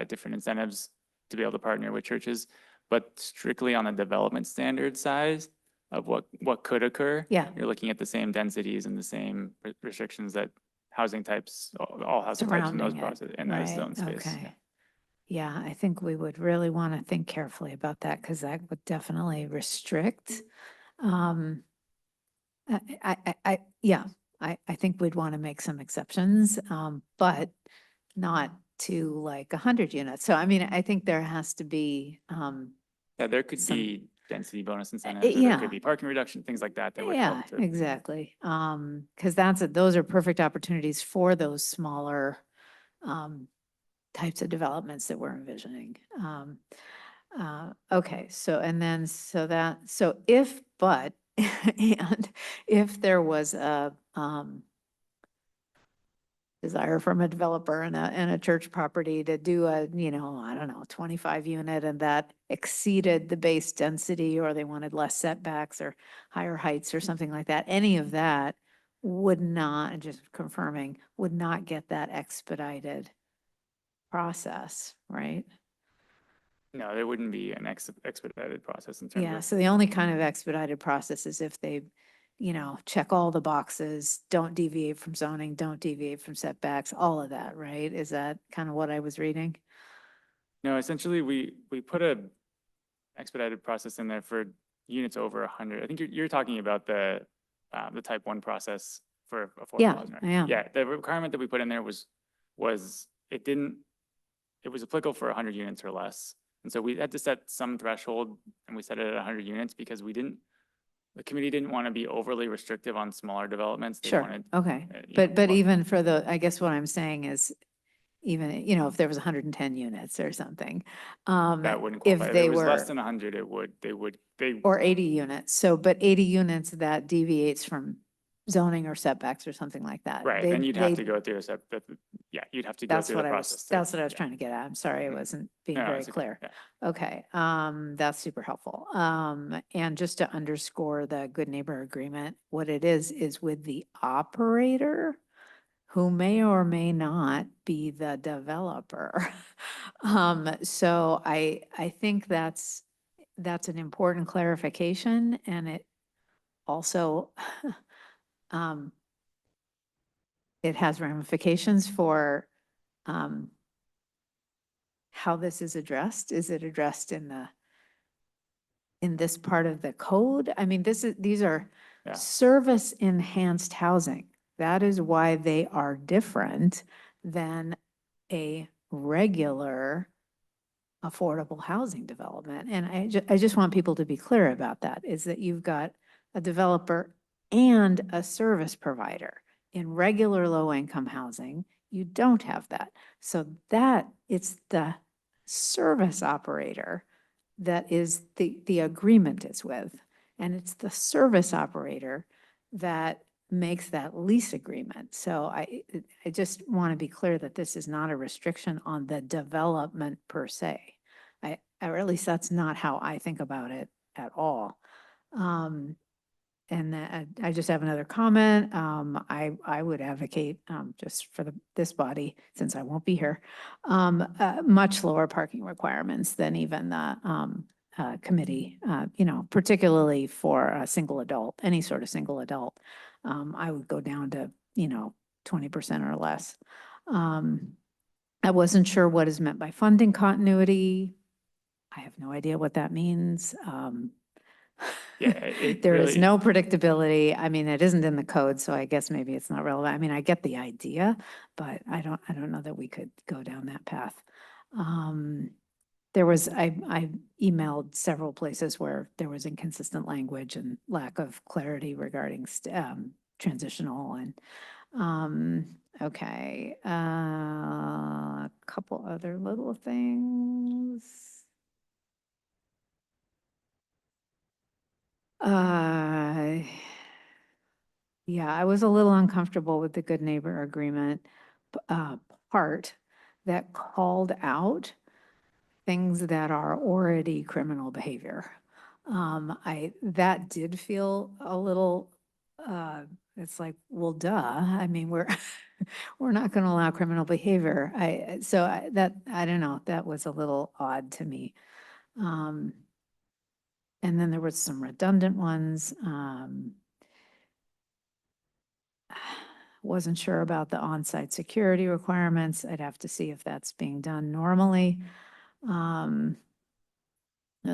different incentives to be able to partner with churches, but strictly on the development standard size of what could occur, yeah, you're looking at the same densities and the same restrictions that housing types, all housing types in those surrounding it, process in those right? zone space. Okay. Yeah, I think we would really want to think carefully about that, because that would definitely restrict. Yeah, I think we'd want to make some exceptions, but not to like 100 units. So I mean, I think there has to be, Yeah, there could some- be density bonus incentives, or there yeah. could be parking reduction, things like that that would Yeah, help to. exactly. Because those are perfect opportunities for those smaller types of developments that we're envisioning. Okay, so if, but, and if there was a desire from a developer and a church property to do a, you know, I don't know, 25 unit, and that exceeded the base density, or they wanted less setbacks or higher heights or something like that, any of that would not, just confirming, would not get that expedited process, right? No, there wouldn't be an expedited process in terms Yeah, of. so the only kind of expedited process is if they, you know, check all the boxes, don't deviate from zoning, don't deviate from setbacks, all of that, right? Is that kind of what I was reading? No, essentially, we put a expedited process in there for units over 100. I think you're talking about the type 1 process for affordable Yeah, housing, right? I am. Yeah, the requirement that we put in there was it was applicable for 100 units or less. And so we had to set some threshold, and we set it at 100 units because the committee didn't want to be overly restrictive on smaller developments. They Sure, wanted, okay. you know, But even for I guess what I'm saying is, even, if there was 110 units or something. That wouldn't If qualify. If they it was less were, than 100, it would, they, or 80 units. So, but 80 units that deviates from zoning or setbacks or something like that. right, then you'd have to They- go through a step, yeah, you'd have to go That's through the what process. that's what I was trying to get at. I'm sorry, I Mhm. wasn't being No, very it's okay. clear. Yeah. Okay, that's super helpful. And just to underscore the good neighbor agreement, what it is with the operator who may or may not be the developer. So I think that's an important clarification, and it also, it has ramifications for, how this is addressed. Is it addressed in this part of the code? I mean, these are Yeah. service enhanced housing. That is why they are different than a regular affordable housing development. And I just want people to be clear about that, is that you've got a developer and a service provider. In regular low-income housing, you don't have that. So that, it's the service operator that is the agreement is with. And it's the service operator that makes that lease agreement. So I just want to be clear that this is not a restriction on the development per se. Or at least that's not how I think about it at all. And I just have another comment. I would advocate, just for this body, since I won't be here, much lower parking requirements than even the committee, particularly for a single adult, any sort of single adult. I would go down to, 20% or less. I wasn't sure what is meant by funding continuity. I have no idea what that means. Yeah, it There is really- no predictability. I mean, it isn't in the code, so I guess maybe it's not relevant. I mean, I get the idea, but I don't know that we could go down that path. I emailed several places where there was inconsistent language and lack of clarity regarding transitional and, okay, a couple other little things. Yeah, I was a little uncomfortable with the good neighbor agreement part that called out things that are already criminal behavior. That did feel a little, it's like, well, duh. I mean, we're not going to allow criminal behavior. I don't know, that was a little odd to me. And then there was some redundant ones. Wasn't sure about the on-site security requirements. I'd have to see if that's being done normally. That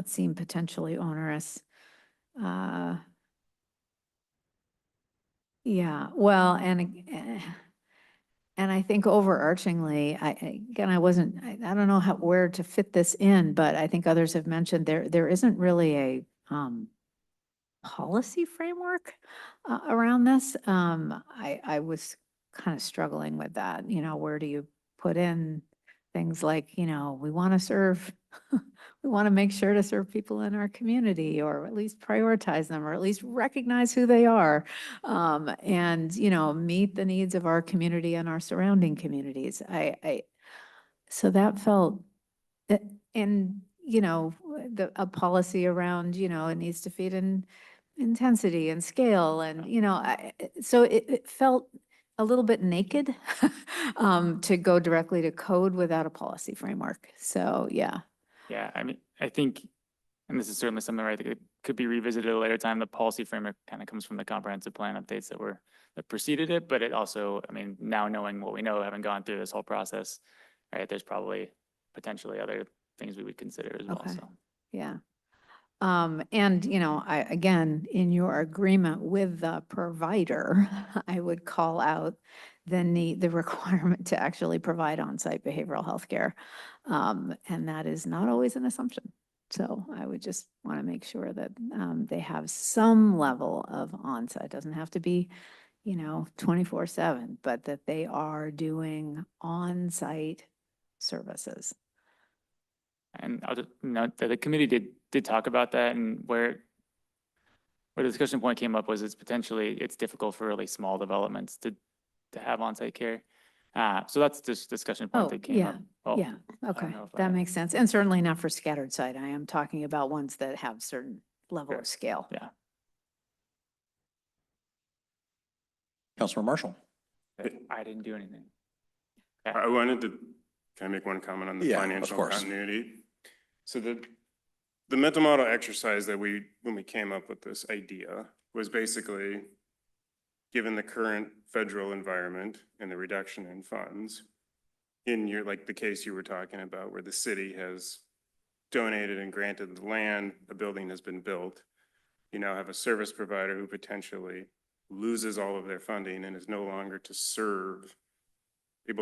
seemed potentially onerous. Yeah, well, and I think overarchingly, I don't know where to fit this in, but I think others have mentioned there isn't really a policy framework around this. I was kind of struggling with that. Where do you put in things like, we want to serve, we want to make sure to serve people in our community, or at least prioritize them, or at least recognize who they are, and meet the needs of our community and our surrounding communities. So that felt, and a policy around, it needs to feed in intensity and scale, and so it felt a little bit naked to go directly to code without a policy framework. So yeah. Yeah, I mean, I think, and this is certainly something, right, that could be revisited at a later time. The policy framework kind of comes from the comprehensive plan updates that preceded it, but it also, I mean, now knowing what we know, having gone through this whole process, right, there's probably potentially other things we would consider as well, Okay. so. Yeah. And, again, in your agreement with the provider, I would call out the requirement to actually provide on-site behavioral health care. And that is not always an assumption. So I would just want to make sure that they have some level of on-site. It doesn't have to be, 24/7, but that they are doing on-site services. And I'll just note that the committee did talk about that, and where the discussion point came up was it's difficult for really small developments to have on-site care. So that's this discussion point Oh, that came up. Well, yeah, I don't okay, know if that makes sense. And certainly not for scattered site. I am talking about ones that have certain level Sure. of scale. Yeah. Councilor Marshall. I didn't do anything. I wanted to, can I make one comment on the Yeah, of financial course. continuity? So the mental model exercise that when we came up with this idea was basically, given the current federal environment and the reduction in funds, in like the case you were talking about, where the city has donated and granted the land, a building has been built, you now have a service provider who potentially loses all of their funding and is no longer able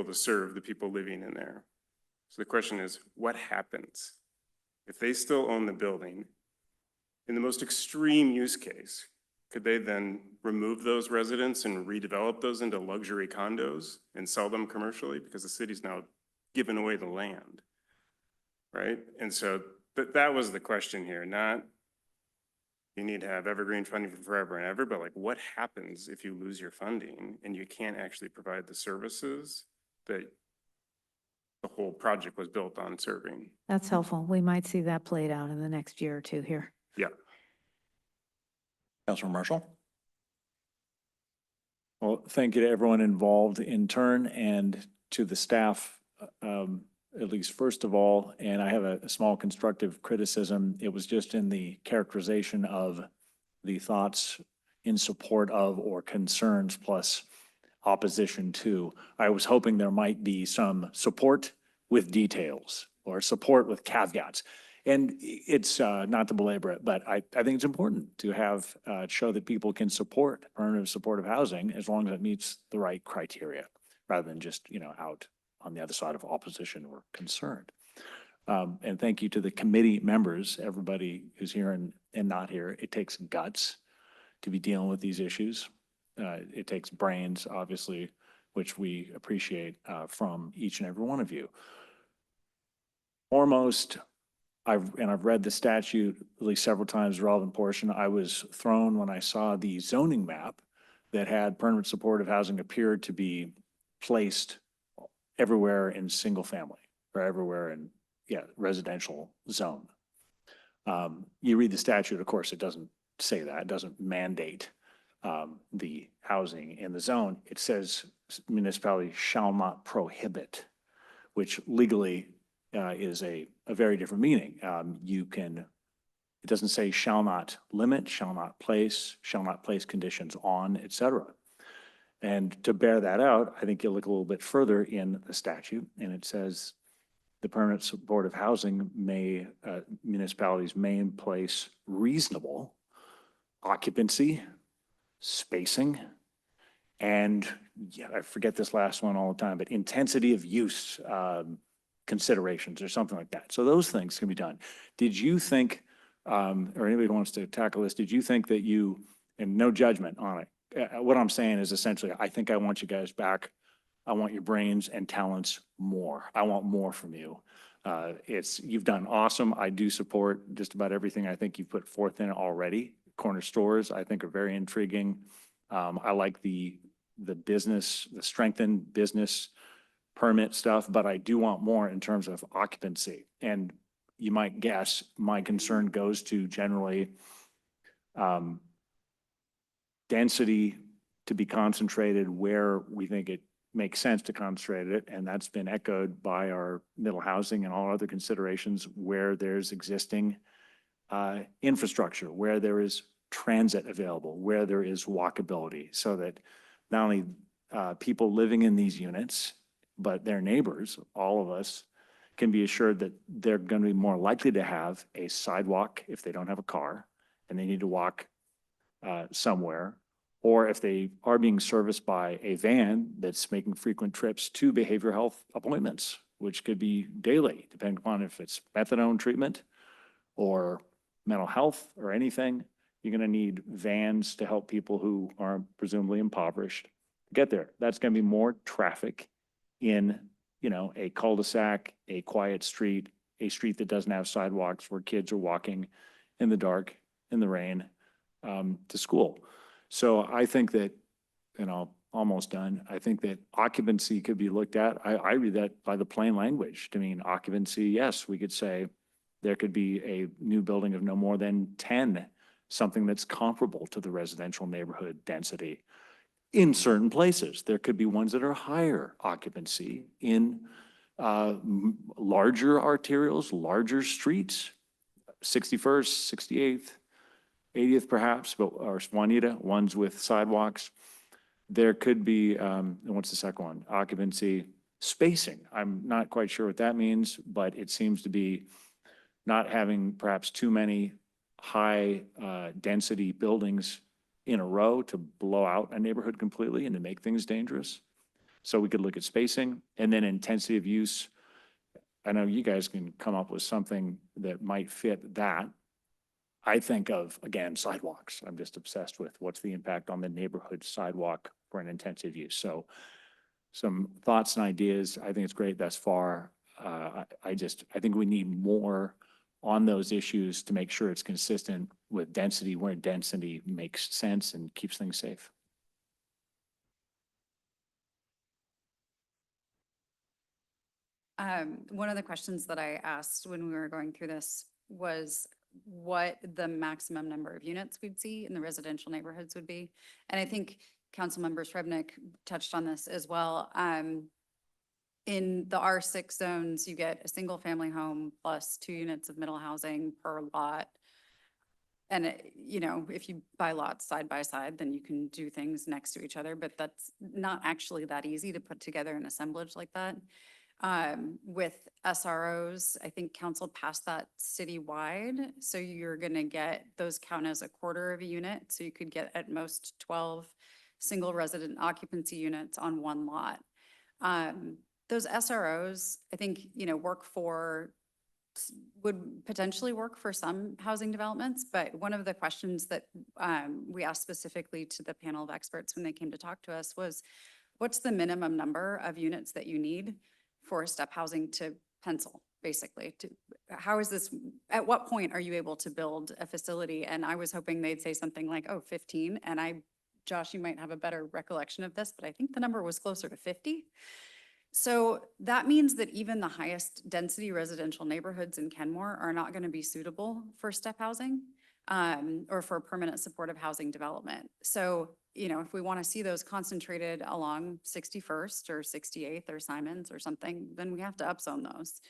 to serve the people living in there. So the question is, what happens if they still own the building? In the most extreme use case, could they then remove those residents and redevelop those into luxury condos and sell them commercially? Because the city's now given away the land, right? And so that was the question here, not you need to have evergreen funding for forever and ever, but like what happens if you lose your funding and you can't actually provide the services that the whole project was built on serving? That's helpful. We might see that played out in the next year or two here. Yeah. Councilor Marshall. Well, thank you to everyone involved in turn and to the staff, at least first of all. And I have a small constructive criticism. It was just in the characterization of the thoughts in support of or concerns plus opposition to. I was hoping there might be some support with details or support with caveats. And it's not to belabor it, but I think it's important to have show that people can support permanent supportive housing as long as it meets the right criteria, rather than just, out on the other side of opposition or concerned. And thank you to the committee members, everybody who's here and not here. It takes guts to be dealing with these issues. It takes brains, obviously, which we appreciate from each and every one of you. Foremost, I've read the statute at least several times, the relevant portion. I was thrown when I saw the zoning map that had permanent supportive housing appeared to be placed everywhere in single family or everywhere in, residential zone. You read the statute, of course, it doesn't say that. It doesn't mandate the housing in the zone. It says municipality shall not prohibit, which legally is a very different meaning. It doesn't say shall not limit, shall not place conditions on, et cetera. And to bear that out, I think you look a little bit further in the statute, and it says the permanent supportive housing municipalities may place reasonable occupancy, spacing, and I forget this last one all the time, but intensity of use considerations or something like that. So those things can be done. Did you think, or anybody who wants to tackle this, did you think that and no judgment on it, what I'm saying is essentially, I think I want you guys back. I want your brains and talents more. I want more from you. You've done awesome. I do support just about everything I think you've put forth in it already. Corner stores, I think, are very intriguing. I like the strengthened business permit stuff, but I do want more in terms of occupancy. And you might guess my concern goes to generally density to be concentrated where we think it makes sense to concentrate it. And that's been echoed by our middle housing and all other considerations where there's existing infrastructure, where there is transit available, where there is walkability, so that not only people living in these units, but their neighbors, all of us, can be assured that they're going to be more likely to have a sidewalk if they don't have a car and they need to walk somewhere, or if they are being serviced by a van that's making frequent trips to behavioral health appointments, which could be daily, depending upon if it's methadone treatment or mental health or anything. You're going to need vans to help people who are presumably impoverished get there. That's going to be more traffic in, a cul-de-sac, a quiet street, a street that doesn't have sidewalks where kids are walking in the dark, in the rain, to school. So I think that, almost done. I think that occupancy could be looked at. I read that by the plain language to mean occupancy. Yes, we could say there could be a new building of no more than 10, something that's comparable to the residential neighborhood density. In certain places, there could be ones that are higher occupancy in larger arterials, larger streets, 61st, 68th, 80th perhaps, or Juanita, ones with sidewalks. There could be, and what's the second one? Occupancy, spacing. I'm not quite sure what that means, but it seems to be not having perhaps too many high density buildings in a row to blow out a neighborhood completely and to make things dangerous. So we could look at spacing, and then intensity of use. I know you guys can come up with something that might fit that. I think of, again, sidewalks. I'm just obsessed with what's the impact on the neighborhood sidewalk for an intensive use. So some thoughts and ideas. I think it's great thus far. I think we need more on those issues to make sure it's consistent with density where density makes sense and keeps things safe. One of the questions that I asked when we were going through this was what the maximum number of units we'd see in the residential neighborhoods would be. And I think Councilmember Srebnick touched on this as well. In the R6 zones, you get a single family home plus 2 units of middle housing per lot. And if you buy lots side by side, then you can do things next to each other, but that's not actually that easy to put together an assemblage like that. With SROs, I think council passed that citywide. So you're gonna get, those count as a quarter of a unit. So you could get at most 12 single resident occupancy units on one lot. Those SROs, I think, would potentially work for some housing developments, but one of the questions that we asked specifically to the panel of experts when they came to talk to us was, what's the minimum number of units that you need for step housing to pencil, basically? How is this, at what point are you able to build a facility? And I was hoping they'd say something like, 15. And Josh, you might have a better recollection of this, but I think the number was closer to 50. So that means that even the highest density residential neighborhoods in Kenmore are not going to be suitable for step housing or for permanent supportive housing development. So, if we want to see those concentrated along 61st or 68th or Simons or something, then we have to upzone those.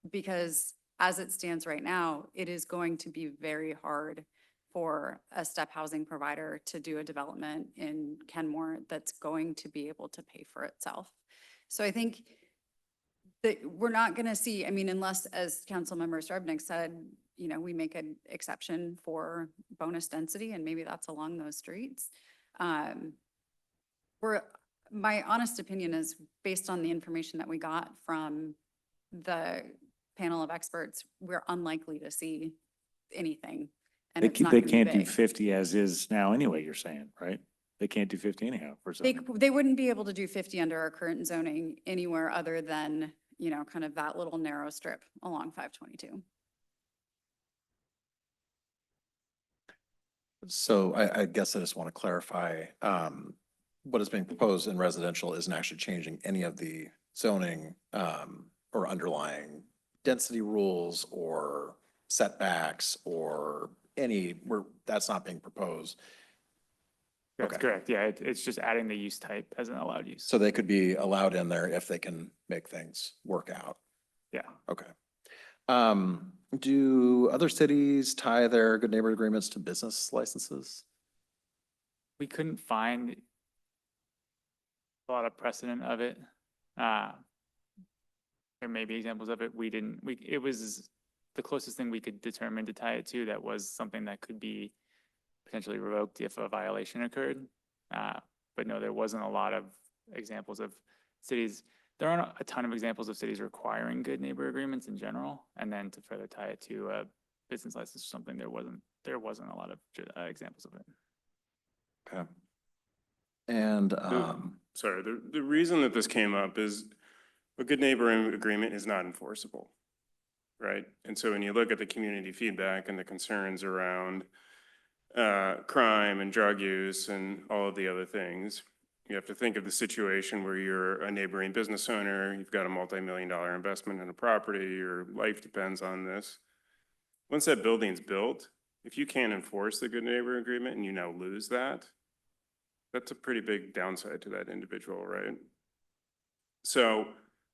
Because as it stands right now, it is going to be very hard for a step housing provider to do a development in Kenmore that's going to be able to pay for itself. So I think that we're not going to see, unless, as Councilmember Srebnick said, we make an exception for bonus density, and maybe that's along those streets. My honest opinion is, based on the information that we got from the panel of experts, we're unlikely to see anything. And it's not They gonna be can't do big. 50 as is now anyway, you're saying, right? They can't do 50 anyhow. For zoning. They wouldn't be able to do 50 under our current zoning anywhere other than, kind of that little narrow strip along 522. So I guess I just want to clarify, what is being proposed in residential isn't actually changing any of the zoning or underlying density rules or setbacks or that's not being proposed. That's Okay. correct. Yeah, it's just adding the use type as an allowed use. So they could be allowed in there if they can make things work out. Yeah. Okay. Do other cities tie their good neighbor agreements to business licenses? We couldn't find a lot of precedent of it. There may be examples of it. It was the closest thing we could determine to tie it to that was something that could be potentially revoked if a violation occurred. But no, there wasn't a lot of examples of cities. There aren't a ton of examples of cities requiring good neighbor agreements in general. And then to further tie it to a business license or something, there wasn't there wasn't a lot of examples of it. Okay. And, Sorry, the reason that this came up is a good neighboring agreement is not enforceable, right? And so when you look at the community feedback and the concerns around crime and drug use and all of the other things, you have to think of the situation where you're a neighboring business owner, you've got a multi-million-dollar investment in a property, your life depends on this. Once that building's built, if you can't enforce the good neighbor agreement and you now lose that, that's a pretty big downside to that individual, right? So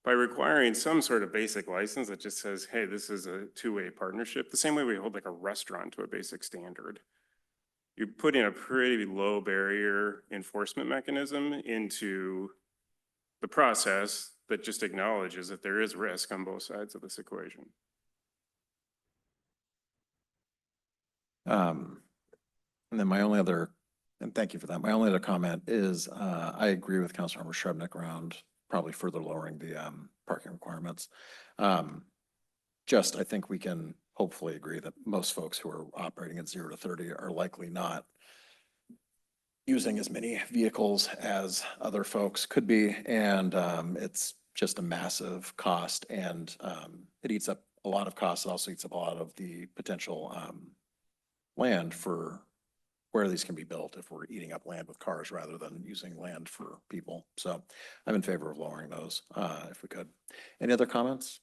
by requiring some sort of basic license that just says, hey, this is a two-way partnership, the same way we hold like a restaurant to a basic standard, you're putting a pretty low barrier enforcement mechanism into the process that just acknowledges that there is risk on both sides of this equation. and then my only other, and thank you for that. My only other comment is, I agree with Councilmember Shrubnik around probably further lowering the, parking requirements. Just, I think we can hopefully agree that most folks who are operating at 0 to 30 are likely not using as many vehicles as other folks could be. And, it's just a massive cost, and, it eats up a lot of costs. It also eats up a lot of the potential, land for where these can be built if we're eating up land with cars rather than using land for people. So I'm in favor of lowering those, if we could. Any other comments?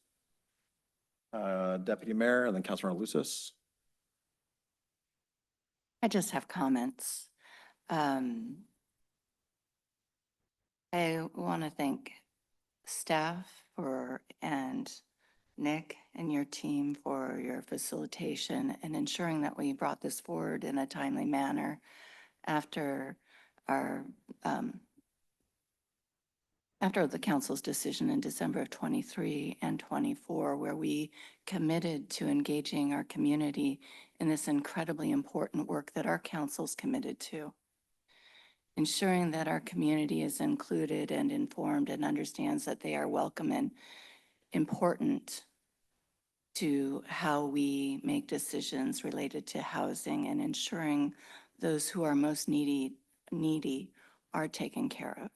Deputy Mayor and then Councilmember Lucis. I just have comments. I want to thank staff and Nick and your team for your facilitation and ensuring that we brought this forward in a timely manner after after the council's decision in December of 23 and 24, where we committed to engaging our community in this incredibly important work that our council's committed to. Ensuring that our community is included and informed and understands that they are welcome and important to how we make decisions related to housing, and ensuring those who are most needy are taken care of.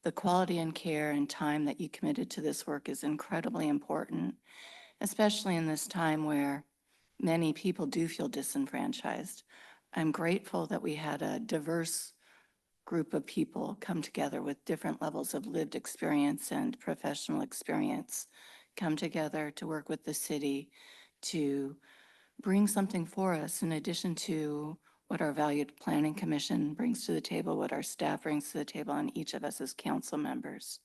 The quality and care and time that you committed to this work is incredibly important, especially in this time where many people do feel disenfranchised. I'm grateful that we had a diverse group of people come together with different levels of lived experience and professional experience, come together to work with the city to bring something for us in addition to what our valued planning commission brings to the table, what our staff brings to the table, and each of us as council members.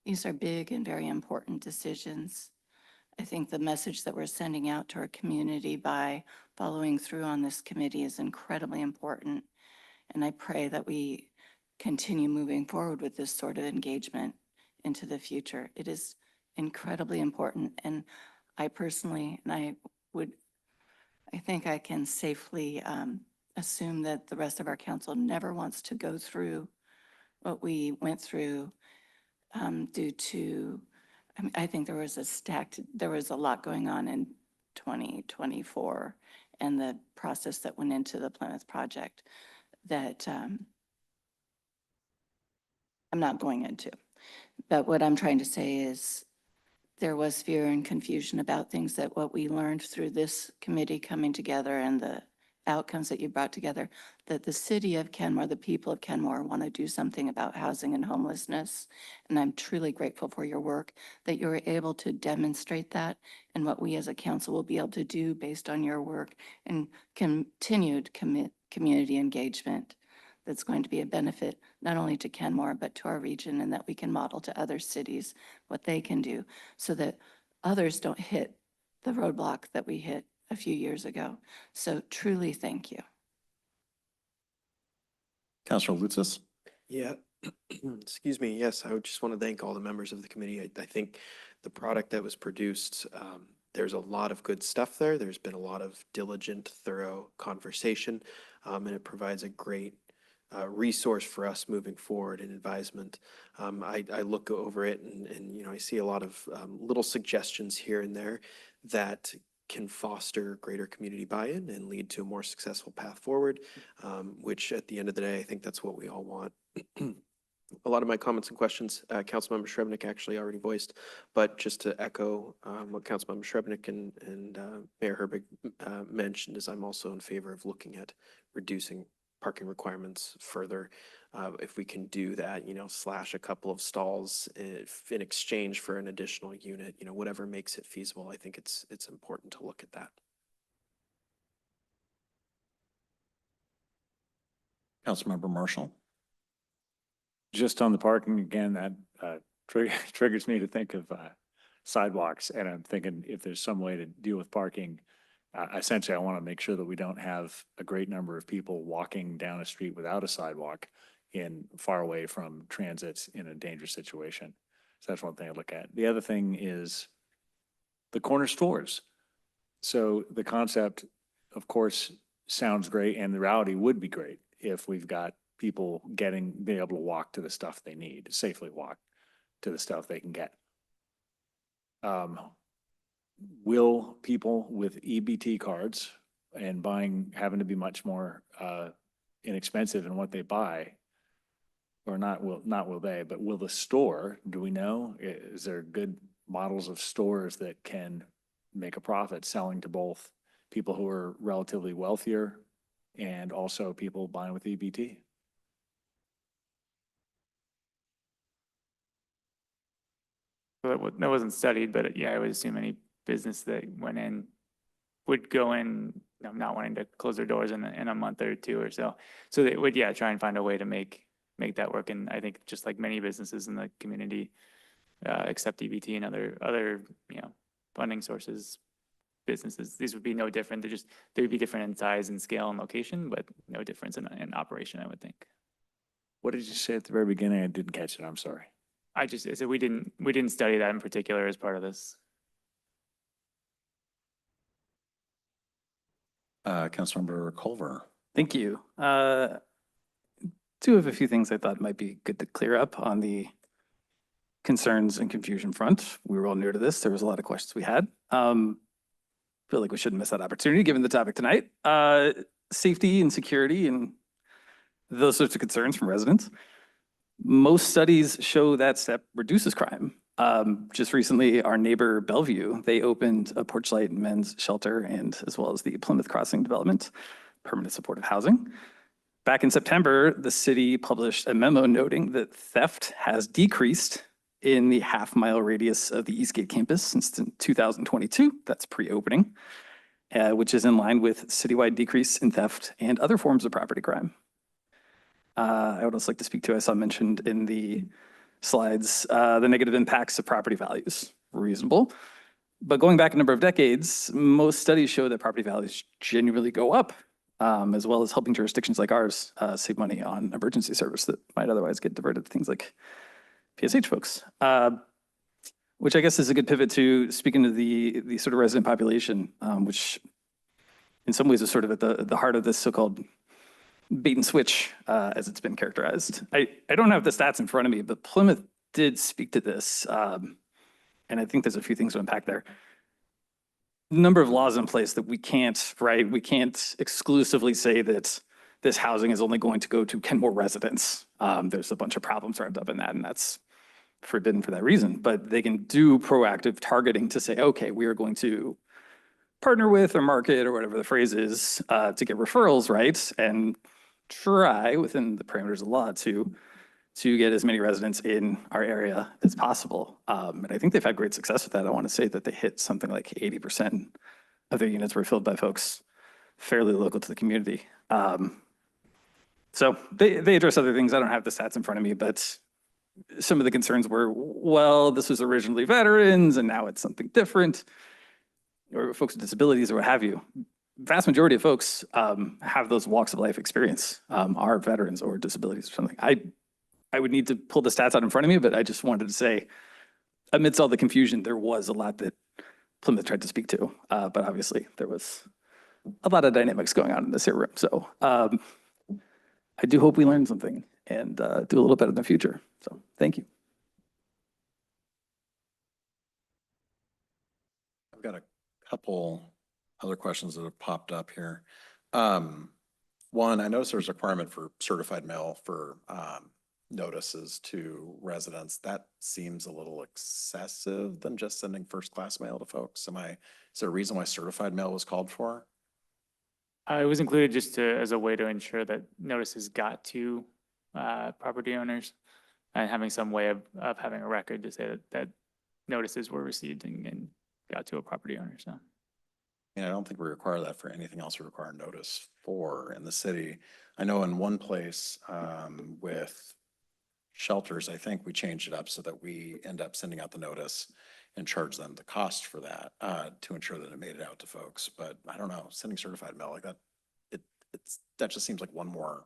These are big and very important decisions. I think the message that we're sending out to our community by following through on this committee is incredibly important. And I pray that we continue moving forward with this sort of engagement into the future. It is incredibly important. And I personally, and I think I can safely assume that the rest of our council never wants to go through what we went through due to, I think there was a lot going on in 2024 and the process that went into the Plymouth project that I'm not going into. But what I'm trying to say is there was fear and confusion about things, that what we learned through this committee coming together and the outcomes that you brought together, that the city of Kenmore, the people of Kenmore want to do something about housing and homelessness. And I'm truly grateful for your work, that you were able to demonstrate that, and what we as a council will be able to do based on your work and continued community engagement that's going to be a benefit not only to Kenmore, but to our region, and that we can model to other cities what they can do so that others don't hit the roadblock that we hit a few years ago. So truly, thank you. Councilor Lucis. Yeah, excuse me. Yes, I would just want to thank all the members of the committee. I think the product that was produced, there's a lot of good stuff there. There's been a lot of diligent, thorough conversation, and it provides a great resource for us moving forward in advisement. I look over it and I see a lot of little suggestions here and there that can foster greater community buy-in and lead to a more successful path forward, which at the end of the day, I think that's what we all want. A lot of my comments and questions, Councilmember Srebnick actually already voiced, but just to echo what Councilmember Srebnick and Mayor Herbig mentioned, is I'm also in favor of looking at reducing parking requirements further. If we can do that, slash a couple of stalls in exchange for an additional unit, whatever makes it feasible, I think it's important to look at that. Councilmember Marshall. Just on the parking again, that triggers me to think of sidewalks, and I'm thinking if there's some way to deal with parking, essentially I want to make sure that we don't have a great number of people walking down a street without a sidewalk in far away from transit in a dangerous situation. So that's one thing I look at. The other thing is the corner stores. So the concept, of course, sounds great, and the reality would be great if we've got people being able to walk to the stuff they need, safely walk to the stuff they can get. Will people with EBT cards and having to be much more inexpensive in what they buy, or not will they, but will the store, do we know, is there good models of stores that can make a profit selling to both people who are relatively wealthier and also people buying with EBT? That wasn't studied, but yeah, I would assume any business that went in would go in, not wanting to close their doors in a month or two or so. So they would, try and find a way to make that work. And I think just like many businesses in the community, except EBT and other funding sources, businesses, these would be no different. They would be different in size and scale and location, but no difference in operation, I would think. What did you say at the very beginning? I didn't catch it. I'm sorry. I said we didn't study that in particular as part of this. Councilmember Culver. Thank you. Two of a few things I thought might be good to clear up on the concerns and confusion front. We were all new to this. There was a lot of questions we had. Feel like we shouldn't miss that opportunity given the topic tonight. Safety and security and those sorts of concerns from residents. Most studies show that step reduces crime. Just recently, our neighbor Bellevue, they opened a Porchlight men's shelter and as well as the Plymouth Crossing development, permanent supportive housing. Back in September, the city published a memo noting that theft has decreased in the half-mile radius of the Eastgate campus since 2022. That's pre-opening, which is in line with citywide decrease in theft and other forms of property crime. I would also like to speak to, I saw mentioned in the slides, the negative impacts of property values. Reasonable. But going back a number of decades, most studies show that property values genuinely go up, as well as helping jurisdictions like ours save money on emergency service that might otherwise get diverted to things like PSH folks. Which I guess is a good pivot to speaking to the sort of resident population, which in some ways is sort of at the heart of this so-called bait and switch, as it's been characterized. I don't have the stats in front of me, but Plymouth did speak to this, and I think there's a few things to unpack there. Number of laws in place that we can't exclusively say that this housing is only going to go to Kenmore residents. There's a bunch of problems wrapped up in that, and that's forbidden for that reason. But they can do proactive targeting to say, okay, we are going to partner with or market or whatever the phrase is to get referrals, right? And try within the parameters of law to get as many residents in our area as possible. And I think they've had great success with that. I want to say that they hit something like 80% of their units were filled by folks fairly local to the community. So they address other things. I don't have the stats in front of me, but some of the concerns were, well, this was originally veterans and now it's something different, or folks with disabilities or what have you. Vast majority of folks have those walks of life experience, are veterans or disabilities or something. I would need to pull the stats out in front of me, but I just wanted to say, amidst all the confusion, there was a lot that Plymouth tried to speak to, but obviously there was a lot of dynamics going on in this here room. So I do hope we learn something and do a little better in the future. So thank you. I've got a couple other questions that have popped up here. One, I noticed there's a requirement for certified mail for notices to residents. That seems a little excessive than just sending first-class mail to folks. Is there a reason why certified mail was called for? It was included just as a way to ensure that notices got to property owners and having some way of having a record to say that notices were received and got to a property owner, so. I don't think we require that for anything else we require notice for in the city. I know in one place with shelters, I think we changed it up so that we end up sending out the notice and charge them the cost for that to ensure that it made it out to folks. But I don't know, sending certified mail like that, that just seems like one more,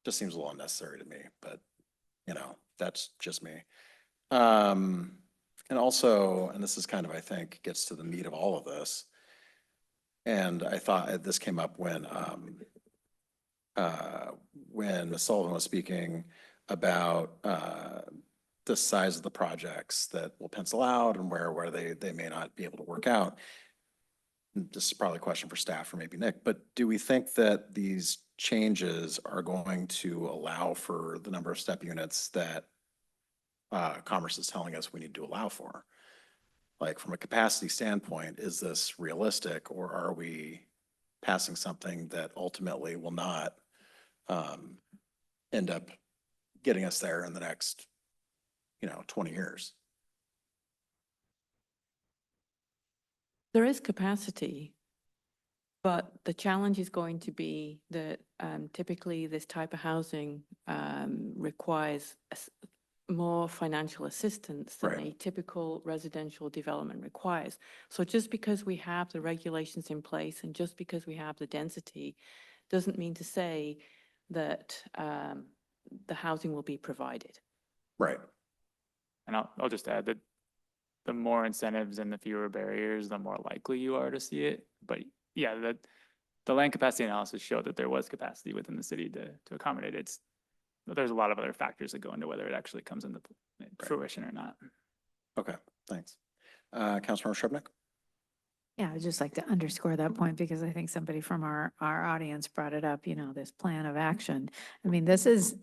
just seems a little unnecessary to me, but that's just me. And also, and this is kind of, I think, gets to the meat of all of this. And I thought this came up when Ms. Sullivan was speaking about the size of the projects that will pencil out and where they may not be able to work out. This is probably a question for staff or maybe Nick, but do we think that these changes are going to allow for the number of step units that Commerce is telling us we need to allow for? Like, from a capacity standpoint, is this realistic, or are we passing something that ultimately will not end up getting us there in the next 20 years? There is capacity, but the challenge is going to be that typically this type of housing requires more financial assistance than a typical residential development requires. So just because we have the regulations in place and just because we have the density doesn't mean to say that the housing will be provided. Right. And I'll just add that the more incentives and the fewer barriers, the more likely you are to see it. But yeah, the land capacity analysis showed that there was capacity within the city to accommodate it. There's a lot of other factors that go into whether it actually comes into fruition or not. Okay, thanks. Councilmember Shrubnik? Yeah, I'd just like to underscore that point because I think somebody from our audience brought it up, this plan of action. I mean, this is,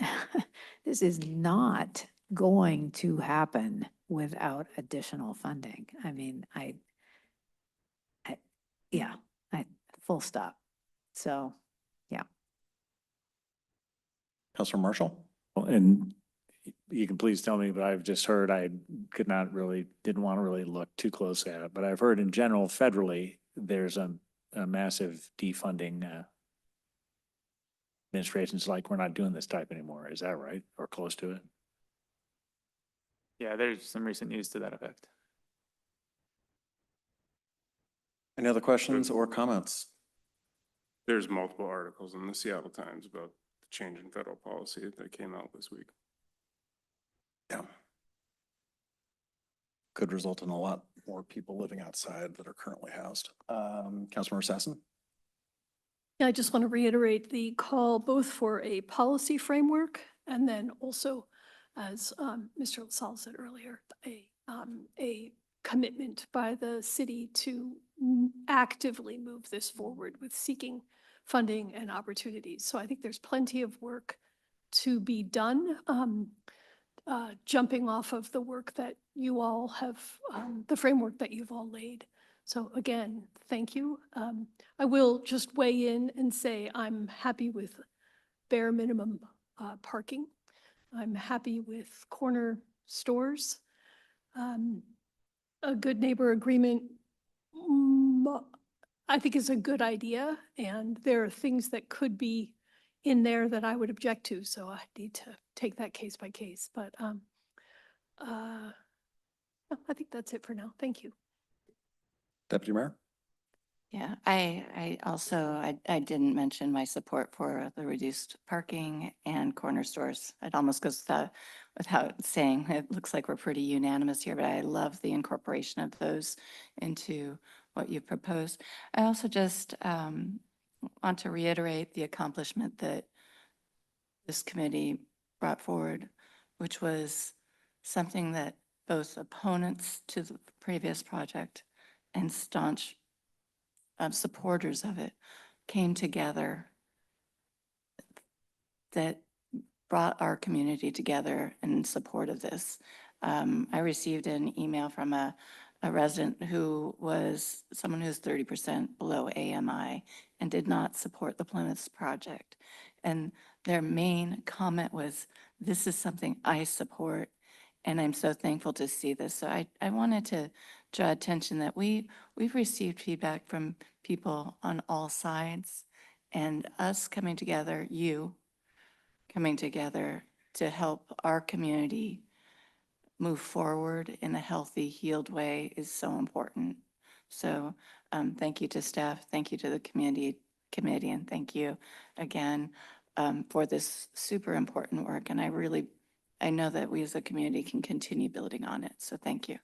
this is not going to happen without additional funding. I mean, full stop. So, yeah. Councilor Marshall? Well, and you can please tell me, but I've just heard, I didn't want to really look too close at it, but I've heard in general federally, there's a massive defunding. Administration's like, we're not doing this type anymore. Is that right? Or close to it? Yeah, there's some recent news to that effect. Any other questions or comments? There's multiple articles in the Seattle Times about the change in federal policy that came out this week. Yeah. Could result in a lot more people living outside that are currently housed. Councilmember Sassen? Yeah, I just want to reiterate the call both for a policy framework and then also, as Mr. LaSalle said earlier, a commitment by the city to actively move this forward with seeking funding and opportunities. So I think there's plenty of work to be done, jumping off of the work that you all have, the framework that you've all laid. So again, thank you. I will just weigh in and say I'm happy with bare minimum parking. I'm happy with corner stores. A good neighbor agreement, I think, is a good idea, and there are things that could be in there that I would object to, so I need to take that case by case. But I think that's it for now. Thank you. Deputy Mayor? Yeah, I also, I didn't mention my support for the reduced parking and corner stores. It almost goes without saying, it looks like we're pretty unanimous here, but I love the incorporation of those into what you proposed. I also just want to reiterate the accomplishment that this committee brought forward, which was something that both opponents to the previous project and staunch supporters of it came together that brought our community together in support of this. I received an email from a resident who was someone who's 30% below AMI and did not support the Plymouth project. And their main comment was, this is something I support, and I'm so thankful to see this. So I wanted to draw attention that we've received feedback from people on all sides, and us coming together, you coming together to help our community move forward in a healthy, healed way is so important. So thank you to staff, thank you to the community committee, and thank you again for this super important work. And I know that we as a community can continue building on it. So thank you.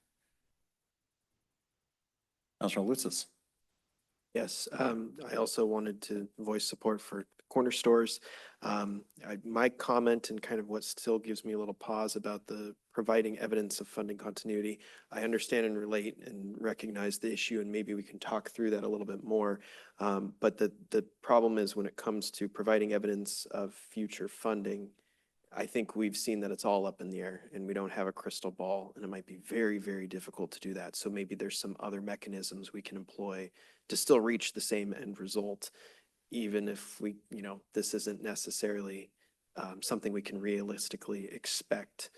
Councilor Lutzis. Yes, I also wanted to voice support for corner stores. My comment and kind of what still gives me a little pause about the providing evidence of funding continuity. I understand and relate and recognize the issue, and maybe we can talk through that a little bit more. But the problem is when it comes to providing evidence of future funding, I think we've seen that it's all up in the air and we don't have a crystal ball, and it might be very, very difficult to do that. So maybe there's some other mechanisms we can employ to still reach the same end result, even if we, this isn't necessarily something we can realistically expect,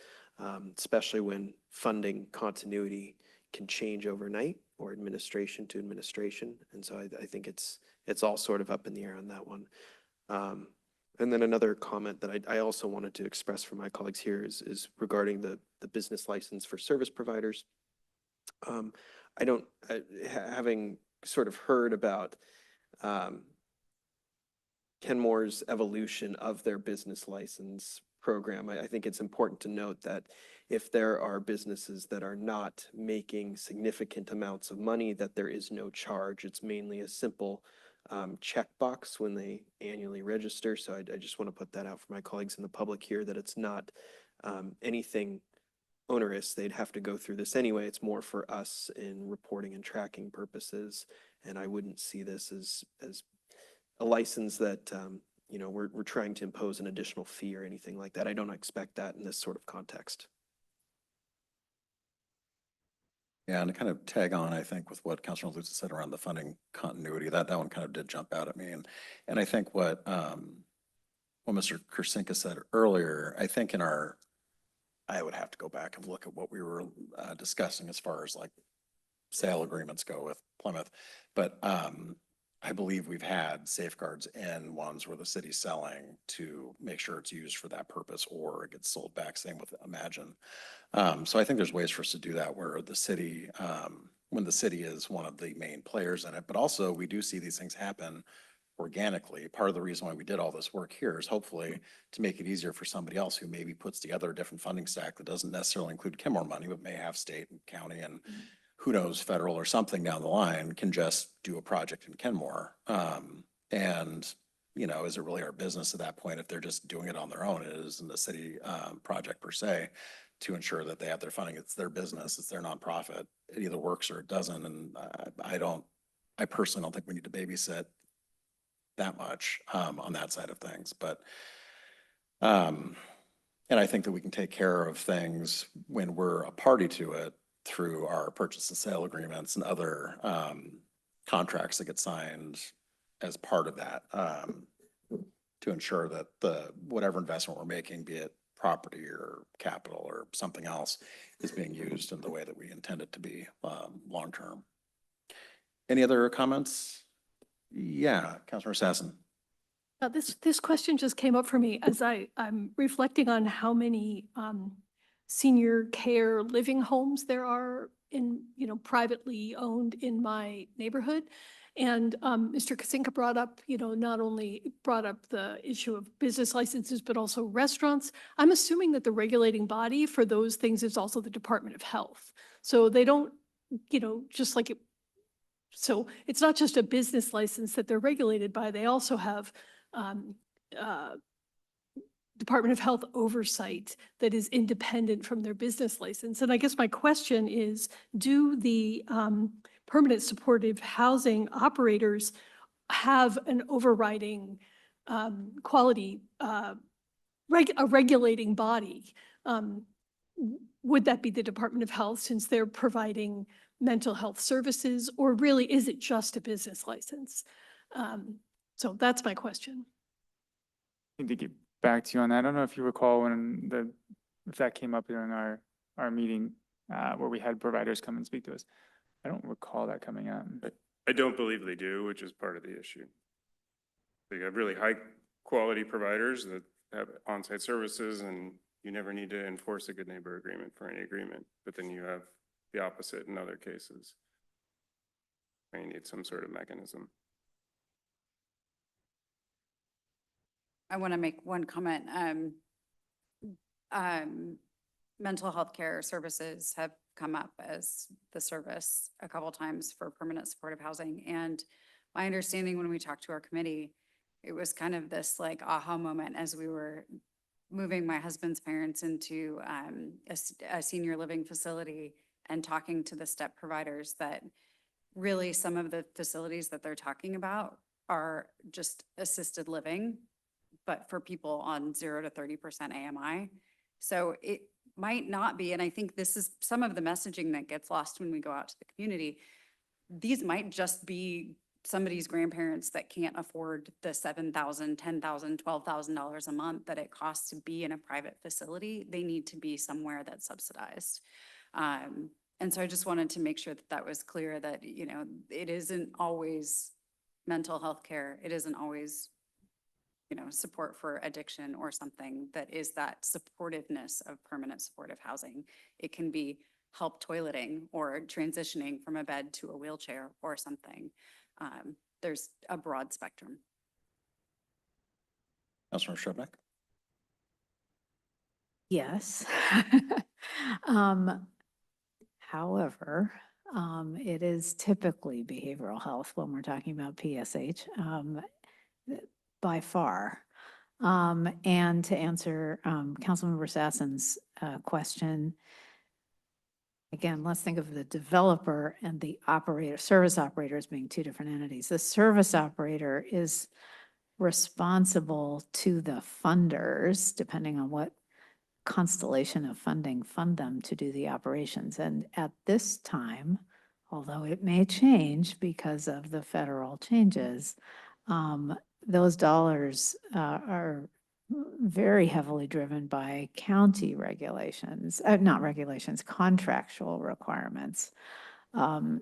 especially when funding continuity can change overnight or administration to administration. And so I think it's all sort of up in the air on that one. And then another comment that I also wanted to express for my colleagues here is regarding the business license for service providers. Having sort of heard about Kenmore's evolution of their business license program, I think it's important to note that if there are businesses that are not making significant amounts of money, that there is no charge. It's mainly a simple checkbox when they annually register. So I just want to put that out for my colleagues in the public here, that it's not anything onerous. They'd have to go through this anyway. It's more for us in reporting and tracking purposes. And I wouldn't see this as a license that we're trying to impose an additional fee or anything like that. I don't expect that in this sort of context. Yeah, and to kind of tag on, I think, with what Councilor Lutz said around the funding continuity, that one kind of did jump out at me. And I think what Mr. Kursinka said earlier, I think I would have to go back and look at what we were discussing as far as like sale agreements go with Plymouth. But I believe we've had safeguards in ones where the city's selling to make sure it's used for that purpose or it gets sold back, same with Imagine. So I think there's ways for us to do that where the city, when the city is one of the main players in it, but also we do see these things happen organically. Part of the reason why we did all this work here is hopefully to make it easier for somebody else who maybe puts together a different funding stack that doesn't necessarily include Kenmore money, but may have state and county and who knows, federal or something down the line, can just do a project in Kenmore. And, is it really our business at that point if they're just doing it on their own? It isn't a city project per se to ensure that they have their funding. It's their business, it's their nonprofit. It either works or it doesn't. And I personally don't think we need to babysit that much on that side of things. But, and I think that we can take care of things when we're a party to it through our purchase and sale agreements and other contracts that get signed as part of that to ensure that whatever investment we're making, be it property or capital or something else, is being used in the way that we intend it to be long-term. Any other comments? Yeah, Councilor Sassen. This question just came up for me as I'm reflecting on how many senior care living homes there are in, privately owned in my neighborhood. And Mr. Kasinka brought up, not only brought up the issue of business licenses, but also restaurants. I'm assuming that the regulating body for those things is also the Department of Health. So they don't, just like it. So it's not just a business license that they're regulated by. They also have Department of Health oversight that is independent from their business license. And I guess my question is, do the permanent supportive housing operators have an overriding quality, a regulating body. Would that be the Department of Health, since they're providing mental health services, or really is it just a business license? So that's my question. I need to get back to you on that. I don't know if you recall if that came up during our meeting where we had providers come and speak to us. I don't recall that coming up. I don't believe they do, which is part of the issue. They have really high quality providers that have on-site services, and you never need to enforce a good neighbor agreement for any agreement. But then you have the opposite in other cases. You need some sort of mechanism. I want to make one comment. Mental health care services have come up as the service a couple times for permanent supportive housing. And my understanding when we talked to our committee, it was kind of this like aha moment as we were moving my husband's parents into a senior living facility and talking to the STEP providers, that really some of the facilities that they're talking about are just assisted living, but for people on 0 to 30% AMI. So it might not be, and I think this is some of the messaging that gets lost when we go out to the community. These might just be somebody's grandparents that can't afford the $7,000, $10,000, $12,000 a month that it costs to be in a private facility. They need to be somewhere that's subsidized. And so I just wanted to make sure that that was clear, that, you know, it isn't always mental health care. It isn't always, you know, support for addiction or something that is that supportiveness of permanent supportive housing. It can be help toileting or transitioning from a bed to a wheelchair or something. There's a broad spectrum. Councilmember Shrubnik? Yes. However, it is typically behavioral health when we're talking about PSH, by far. And to answer Councilmember Sassen's question, again, let's think of the developer and the operator, service operator, as being two different entities. The service operator is responsible to the funders, depending on what constellation of funding fund them to do the operations. And at this time, although it may change because of the federal changes, those dollars are very heavily driven by county regulations, not regulations, contractual requirements. And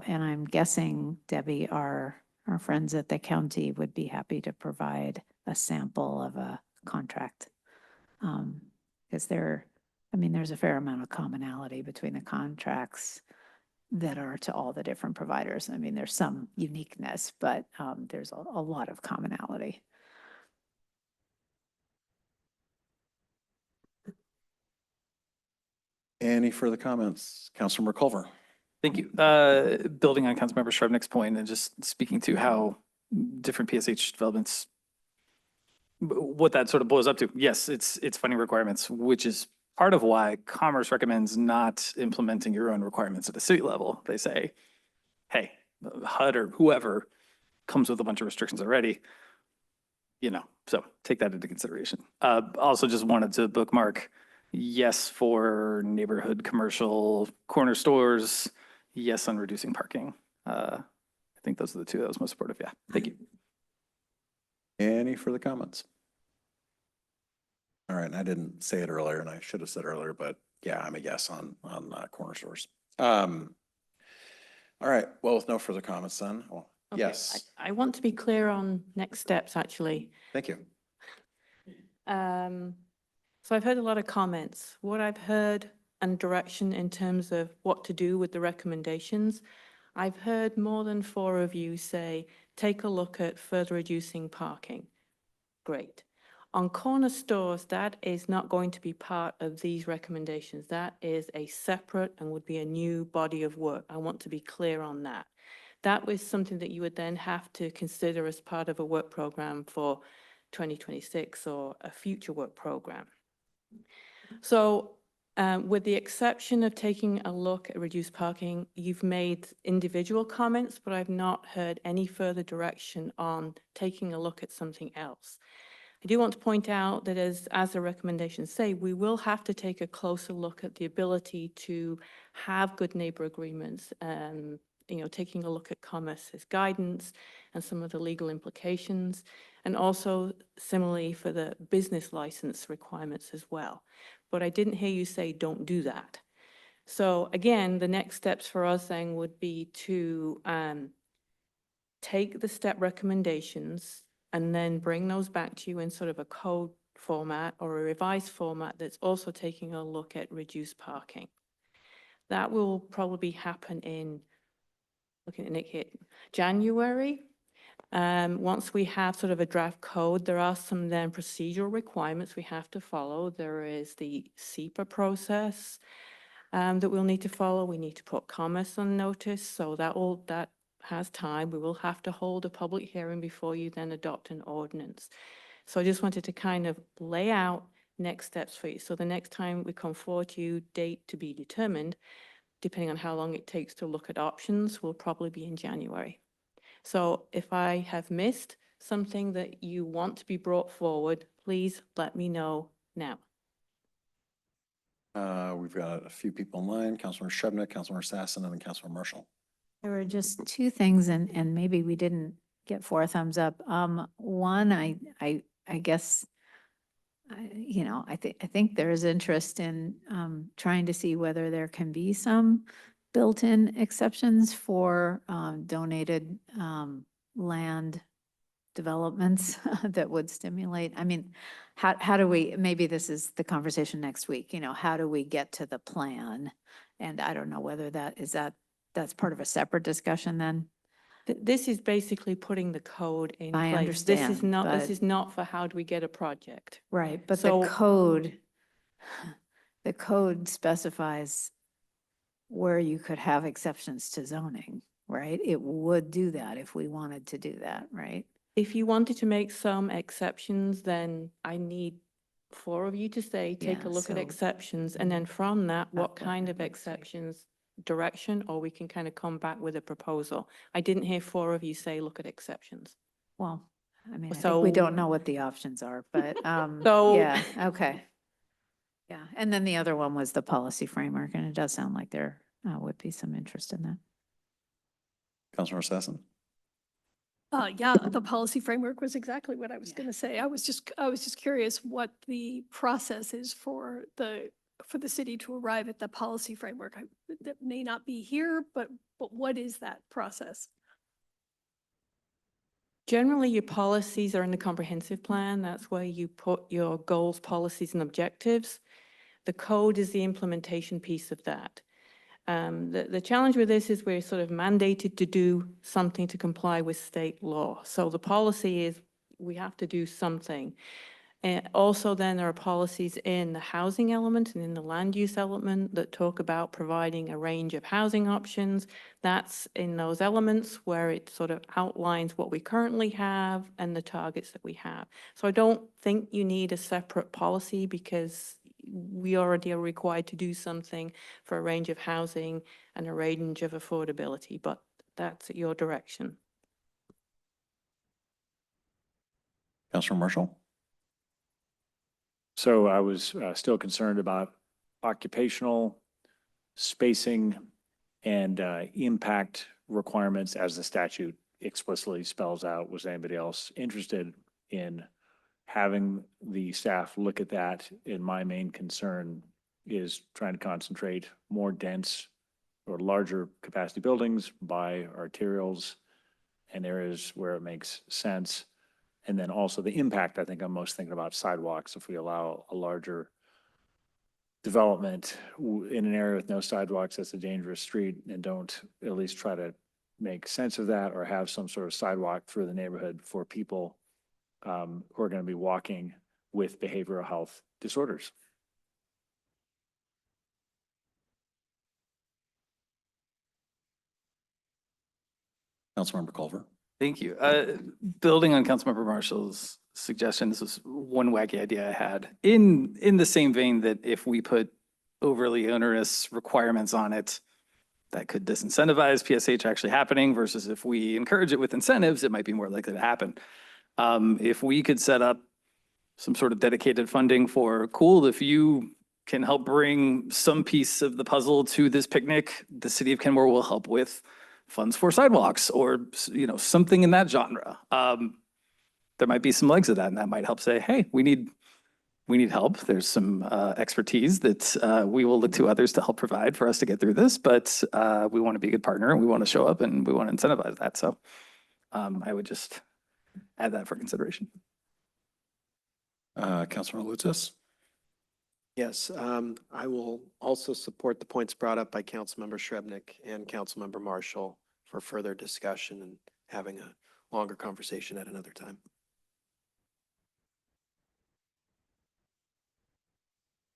I'm guessing, Debbie, our friends at the county would be happy to provide a sample of a contract. Because there's a fair amount of commonality between the contracts that are to all the different providers. I mean, there's some uniqueness, but there's a lot of commonality. Any further comments? Councilmember Culver? Thank you. Building on Councilmember Shrubnik's point and just speaking to how different PSH developments, what that sort of blows up to. Yes, it's funding requirements, which is part of why Commerce recommends not implementing your own requirements at a city level. They say, hey, HUD or whoever comes with a bunch of restrictions already, you know, so take that into consideration. Also just wanted to bookmark, yes, for neighborhood commercial corner stores, yes on reducing parking. I think those are the two that was most supportive. Yeah, thank you. Any further comments? All right, and I didn't say it earlier, and I should have said earlier, but yeah, I'm a yes on corner stores. All right, well, with no further comments then, well, Okay, yes. I want to be clear on next steps, actually. Thank you. So I've heard a lot of comments. What I've heard and direction in terms of what to do with the recommendations, I've heard more than 4 of you say, take a look at further reducing parking. Great. On corner stores, that is not going to be part of these recommendations. That is a separate and would be a new body of work. I want to be clear on that. That was something that you would then have to consider as part of a work program for 2026 or a future work program. So With the exception of taking a look at reduced parking, you've made individual comments, but I've not heard any further direction on taking a look at something else. I do want to point out that as the recommendations say, we will have to take a closer look at the ability to have good neighbor agreements, taking a look at Commerce's guidance and some of the legal implications, and also similarly for the business license requirements as well. But I didn't hear you say don't do that. So again, the next steps for us then would be to take the step recommendations and then bring those back to you in sort of a code format or a revised format that's also taking a look at reduced parking. That will probably happen in, looking at Nick here, January. Once we have sort of a draft code, there are some then procedural requirements we have to follow. There is the SEPA process that we'll need to follow. We need to put Commerce on notice, so that has time. We will have to hold a public hearing before you then adopt an ordinance. So I just wanted to kind of lay out next steps for you. So the next time we come forward to you, date to be determined, depending on how long it takes to look at options, will probably be in January. So if I have missed something that you want to be brought forward, please let me know now. We've got a few people in line, Councilmember Shrubnik, Councilmember Sassen, and then Councilmember Marshall. There were just two things, and maybe we didn't get 4 thumbs up. One, I guess, I think there is interest in trying to see whether there can be some built-in exceptions for donated land developments that would stimulate. I mean, how do we, maybe this is the conversation next week, how do we get to the plan? And I don't know whether that's part of a separate discussion then. This is basically putting the code in I place. understand, This but- is not for how do we get a project. Right, but So- the code specifies where you could have exceptions to zoning, right? It would do that if we wanted to do that, right? If you wanted to make some exceptions, then I need 4 of you to say, take Yeah, a look at so- exceptions, and then from that, what what kind of happens, right? exceptions, direction, or we can kind of come back with a proposal. I didn't hear 4 of you say, look at exceptions. Well, I mean, I So- think we don't know what the options are, but, So- yeah, okay. Yeah, and then the other one was the policy framework, and it does sound like there would be some interest in that. Councilmember Sassen. Yeah, the policy framework was exactly what I was going to say. I was just curious what the process is for the city to arrive at the policy framework. That may not be here, but what is that process? Generally, your policies are in the comprehensive plan. That's where you put your goals, policies, and objectives. The code is the implementation piece of that. The challenge with this is we're sort of mandated to do something to comply with state law. So the policy is we have to do something. And also then there are policies in the housing element and in the land use element that talk about providing a range of housing options. That's in those elements where it sort of outlines what we currently have and the targets that we have. So I don't think you need a separate policy because we already are required to do something for a range of housing and a range of affordability, but that's at your direction. Councilmember Marshall. So I was still concerned about occupational spacing and impact requirements as the statute explicitly spells out. Was anybody else interested in having the staff look at that? And my main concern is trying to concentrate more dense or larger capacity buildings by arterials and areas where it makes sense. And then also the impact, I think I'm most thinking about sidewalks. If we allow a larger development in an area with no sidewalks, that's a dangerous street, and don't at least try to make sense of that or have some sort of sidewalk through the neighborhood for people who are going to be walking with behavioral health disorders. Councilmember Culver. Thank you. Building on Councilmember Marshall's suggestion, this was one wacky idea I had. In the same vein that if we put overly onerous requirements on it that could disincentivize PSH actually happening versus if we encourage it with incentives, it might be more likely to happen. If we could set up some sort of dedicated funding for, cool, if you can help bring some piece of the puzzle to this picnic, the city of Kenmore will help with funds for sidewalks or, something in that genre. There might be some legs of that, and that might help say, hey, we need help. There's some expertise that we will look to others to help provide for us to get through this, but we want to be a good partner and we want to show up and we want to incentivize that. So I would just add that for consideration. Councilor Lutzis? Yes, I will also support the points brought up by Councilmember Srebnick and Councilmember Marshall for further discussion and having a longer conversation at another time.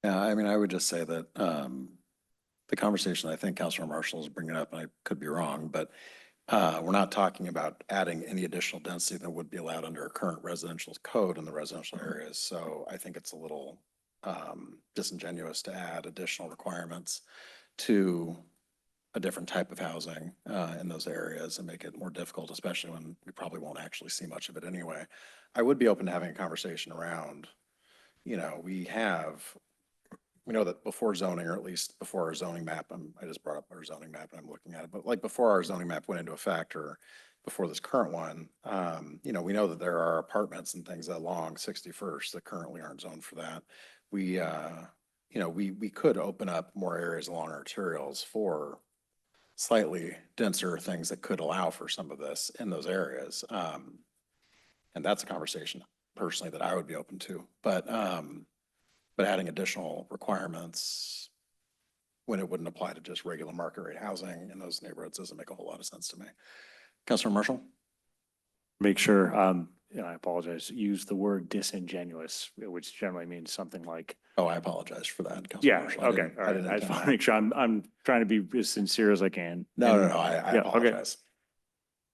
Yeah, I mean, I would just say that the conversation I think Councilor Marshall is bringing up, and I could be wrong, but we're not talking about adding any additional density that would be allowed under a current residential code in the residential areas. So I think it's a little disingenuous to add additional requirements to a different type of housing in those areas and make it more difficult, especially when we probably won't actually see much of it anyway. I would be open to having a conversation around, we know that before zoning, or at least before our zoning map, I just brought up our zoning map and I'm looking at it, but like before our zoning map went into effect or before this current one, we know that there are apartments and things along 61st that currently aren't zoned for that. We could open up more areas along arterials for slightly denser things that could allow for some of this in those areas. And that's a conversation personally that I would be open to, but adding additional requirements when it wouldn't apply to just regular market rate housing in those neighborhoods doesn't make a whole lot of sense to me. Councilor Marshall? Make sure, I apologize, use the word disingenuous, which generally means something like. Oh, I apologize for that, Councilor Yeah, Marshall. okay, all right. I just want to make sure I'm trying to be as sincere as I can. No, And- I yeah, apologize.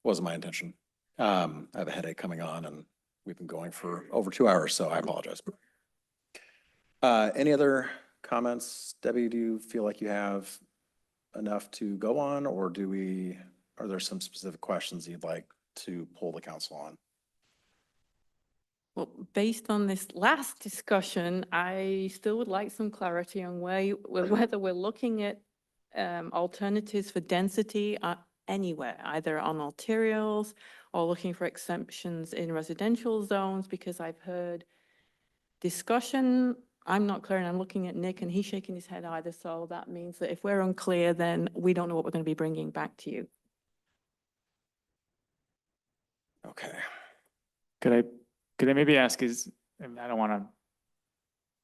Wasn't my intention. I have a headache coming on and we've been going for over 2 hours, so I apologize. Any other comments? Debbie, do you feel like you have enough to go on, or are there some specific questions you'd like to pull the council on? Well, based on this last discussion, I still would like some clarity on whether we're looking at alternatives for density anywhere, either on arterials or looking for exemptions in residential zones, because I've heard discussion. I'm not clear, and I'm looking at Nick and he's shaking his head either. So that means that if we're unclear, then we don't know what we're going to be bringing back to you. Okay. Could I maybe ask and I don't want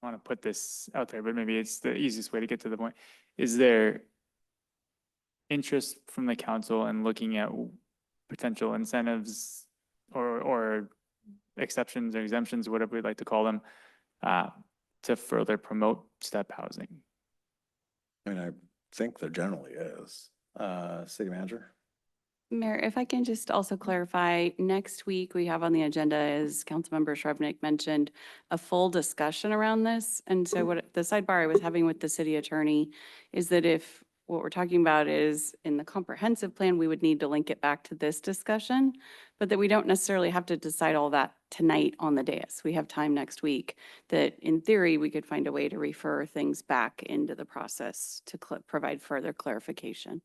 to put this out there, but maybe it's the easiest way to get to the point. Is there interest from the council in looking at potential incentives or exceptions or exemptions, whatever we'd like to call them, to further promote step housing? I mean, I think there generally is. City Manager? Mayor, if I can just also clarify, next week we have on the agenda, as Councilmember Shrevenick mentioned, a full discussion around this. And so what the sidebar I was having with the city attorney is that if what we're talking about is in the comprehensive plan, we would need to link it back to this discussion, but that we don't necessarily have to decide all that tonight on the dais. We have time next week that in theory, we could find a way to refer things back into the process to provide further clarification.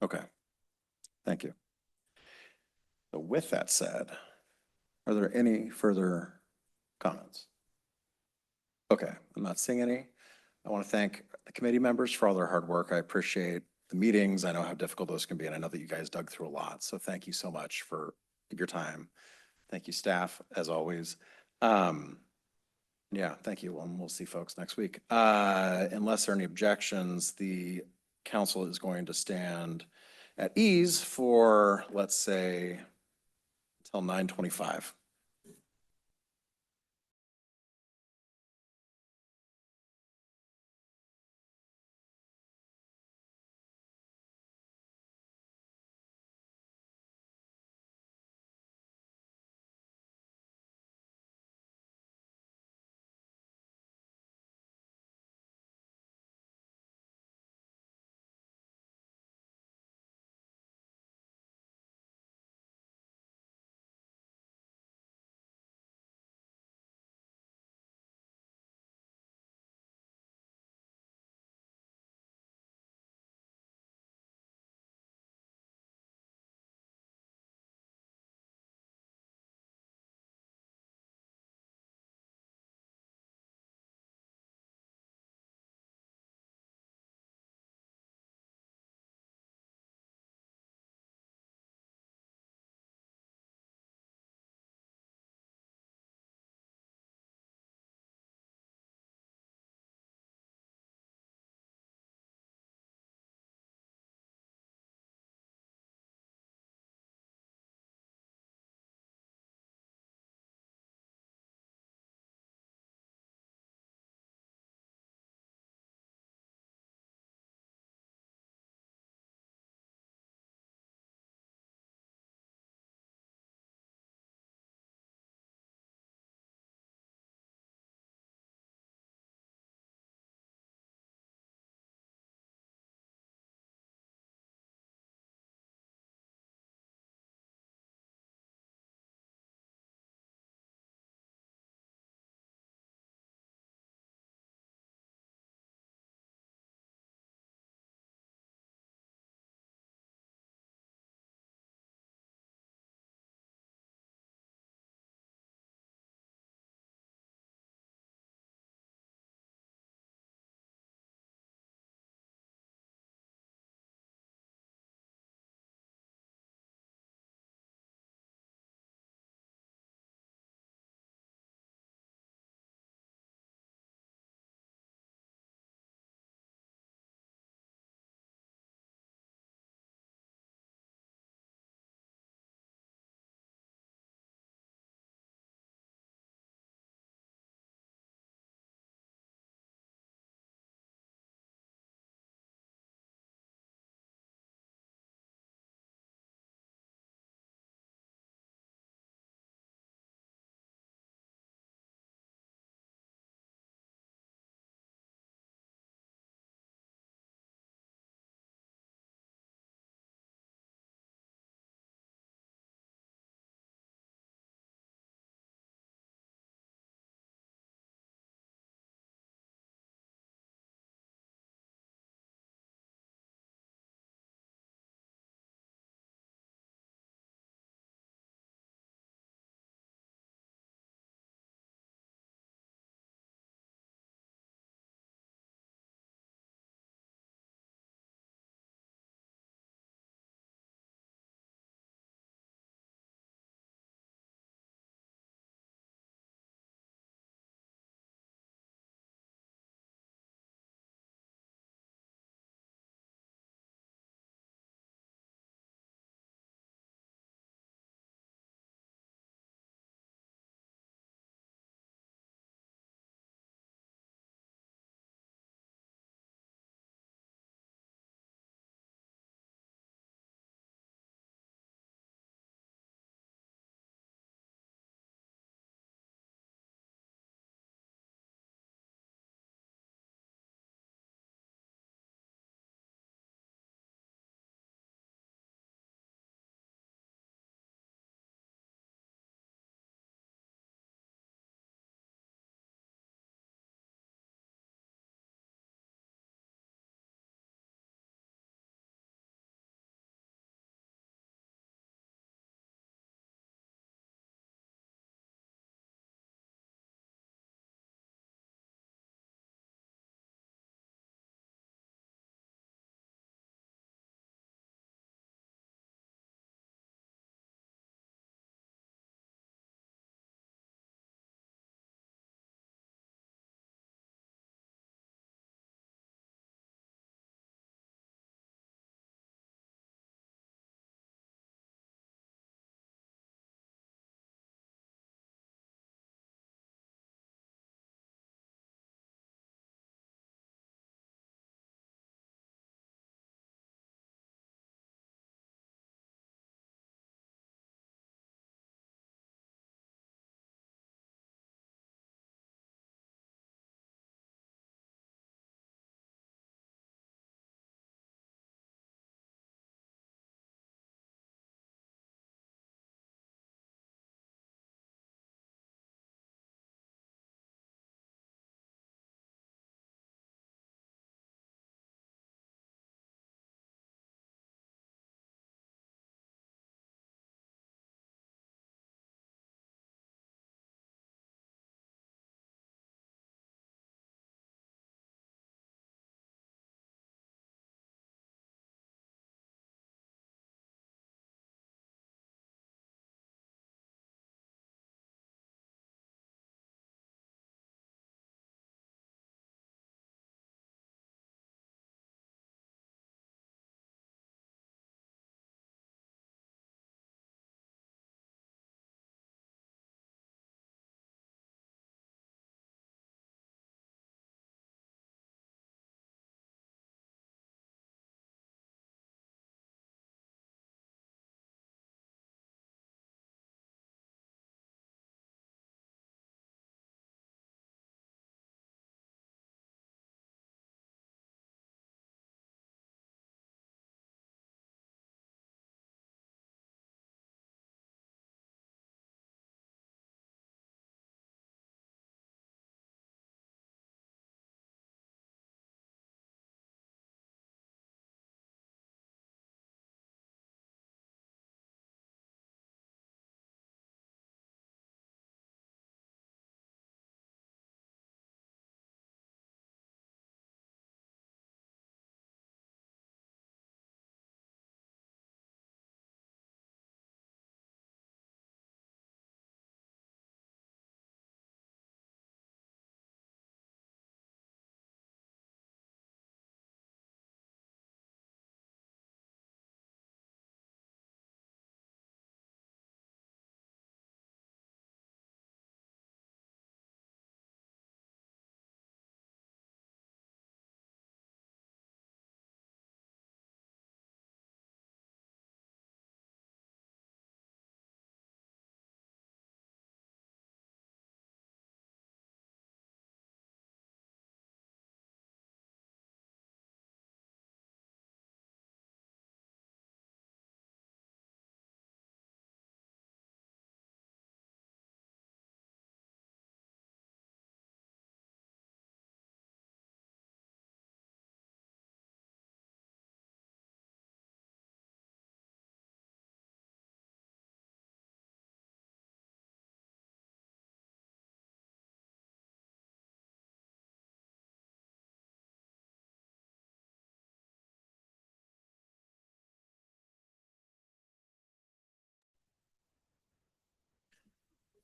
Okay. Thank you. So with that said, are there any further comments? Okay, I'm not seeing any. I want to thank the committee members for all their hard work. I appreciate the meetings. I know how difficult those can be, and I know that you guys dug through a lot. So thank you so much for your time. Thank you, staff, as always. Yeah, thank you. We'll see folks next week. Unless there are any objections, the council is going to stand at ease for, let's say, until 9:25.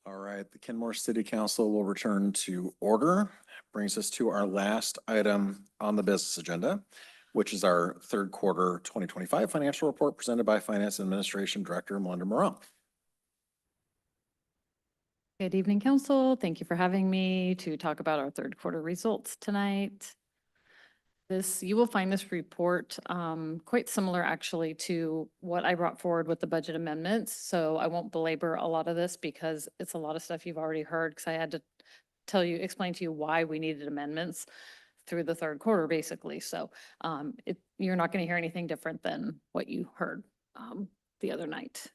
All right, the Kenmore City Council will return to order. Brings us to our last item on the business agenda, which is our third quarter 2025 financial report presented by Finance Administration Director Melinda Moreau. Good evening, Council. Thank you for having me to talk about our third quarter results tonight. You will find this report quite similar actually to what I brought forward with the budget amendments. So I won't belabor a lot of this because it's a lot of stuff you've already heard because I had to explain to you why we needed amendments through the third quarter, basically. So you're not going to hear anything different than what you heard the other night.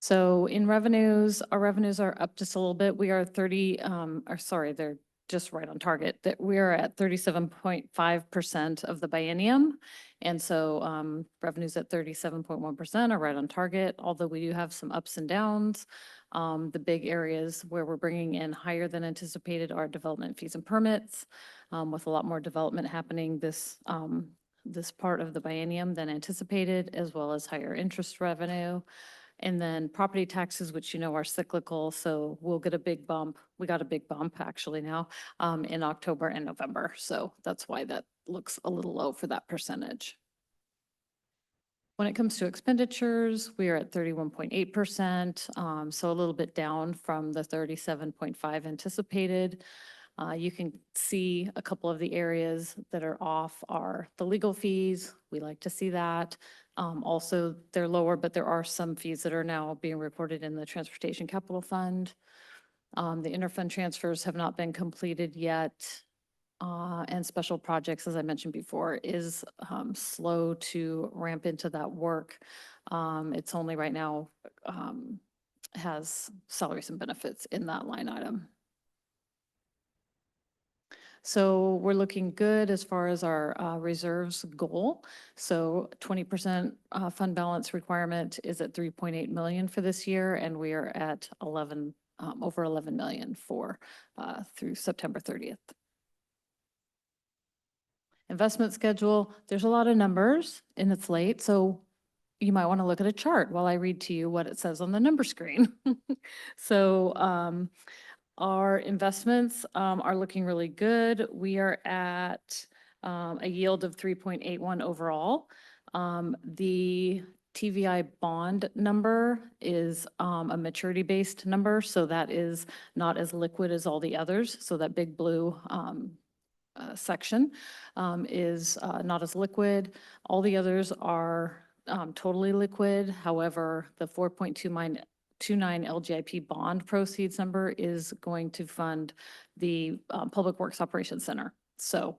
So in revenues, our revenues are up just a little bit. We are they're just right on target, that we're at 37.5% of the biennium. And so revenues at 37.1% are right on target, although we do have some ups and downs. The big areas where we're bringing in higher than anticipated are development fees and permits, with a lot more development happening this part of the biennium than anticipated, as well as higher interest revenue. And then property taxes, which are cyclical, so we'll get a big bump. We got a big bump actually now in October and November. So that's why that looks a little low for that percentage. When it comes to expenditures, we are at 31.8%, so a little bit down from the 37.5 anticipated. You can see a couple of the areas that are off are the legal fees. We like to see that. Also, they're lower, but there are some fees that are now being reported in the Transportation Capital Fund. The interfund transfers have not been completed yet. And special projects, as I mentioned before, is slow to ramp into that work. It's only right now has salaries and benefits in that line item. So we're looking good as far as our reserves goal. So 20% fund balance requirement is at 3.8 million for this year, and we are at over 11 million through September 30th. Investment schedule, there's a lot of numbers and it's late, so you might want to look at a chart while I read to you what it says on the number screen. So our investments are looking really good. We are at a yield of 3.81 overall. The TVI bond number is a maturity-based number, so that is not as liquid as all the others. So that big blue section is not as liquid. All the others are totally liquid. However, the 4.29 LGIP bond proceeds number is going to fund the Public Works Operations Center. So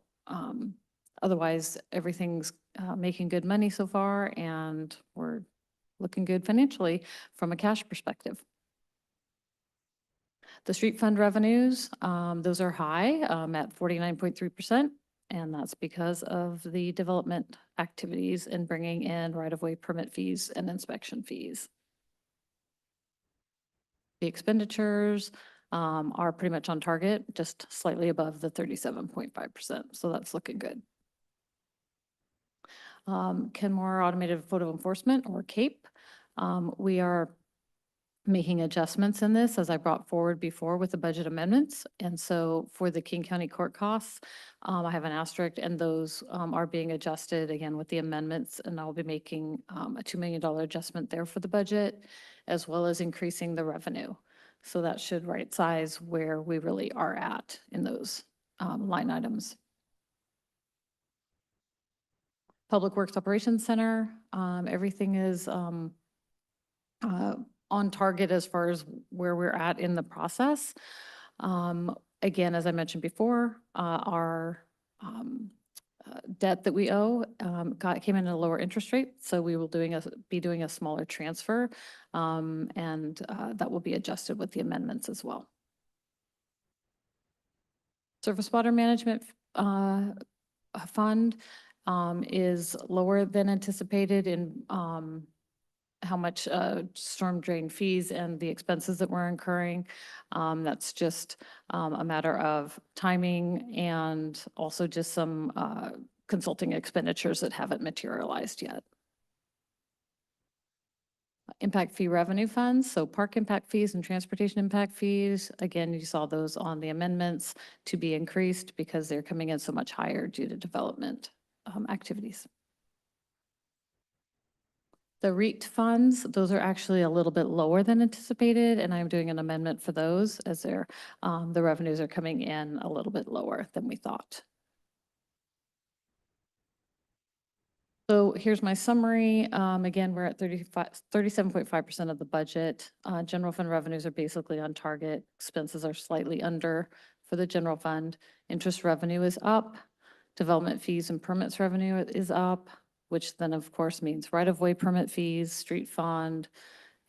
otherwise, everything's making good money so far, and we're looking good financially from a cash perspective. The street fund revenues, those are high at 49.3%, and that's because of the development activities and bringing in right-of-way permit fees and inspection fees. The expenditures are pretty much on target, just slightly above the 37.5%, so that's looking good. Kenmore Automated Photo Enforcement, or CAPE, we are making adjustments in this, as I brought forward before with the budget amendments. And so for the King County court costs, I have an asterisk, and those are being adjusted again with the amendments, and I'll be making a $2 million adjustment there for the budget, as well as increasing the revenue. So that should right size where we really are at in those line items. Public Works Operations Center, everything is on target as far as where we're at in the process. Again, as I mentioned before, our debt that we owe came in at a lower interest rate, so we will be doing a smaller transfer, and that will be adjusted with the amendments as well. Surface Water Management Fund is lower than anticipated in how much storm drain fees and the expenses that we're incurring. That's just a matter of timing and also just some consulting expenditures that haven't materialized yet. impact fee revenue funds, so park impact fees and transportation impact fees. Again, you saw those on the amendments to be increased because they're coming in so much higher due to development activities. The REIT funds, those are actually a little bit lower than anticipated, and I'm doing an amendment for those as they're, the revenues are coming in a little bit lower than we thought. So here's my summary. Again, we're at 37.5% of the budget. General fund revenues are basically on target. Expenses are slightly under for the general fund. Interest revenue is up. Development fees and permits revenue is up, which then of course means right-of-way permit fees, street fund,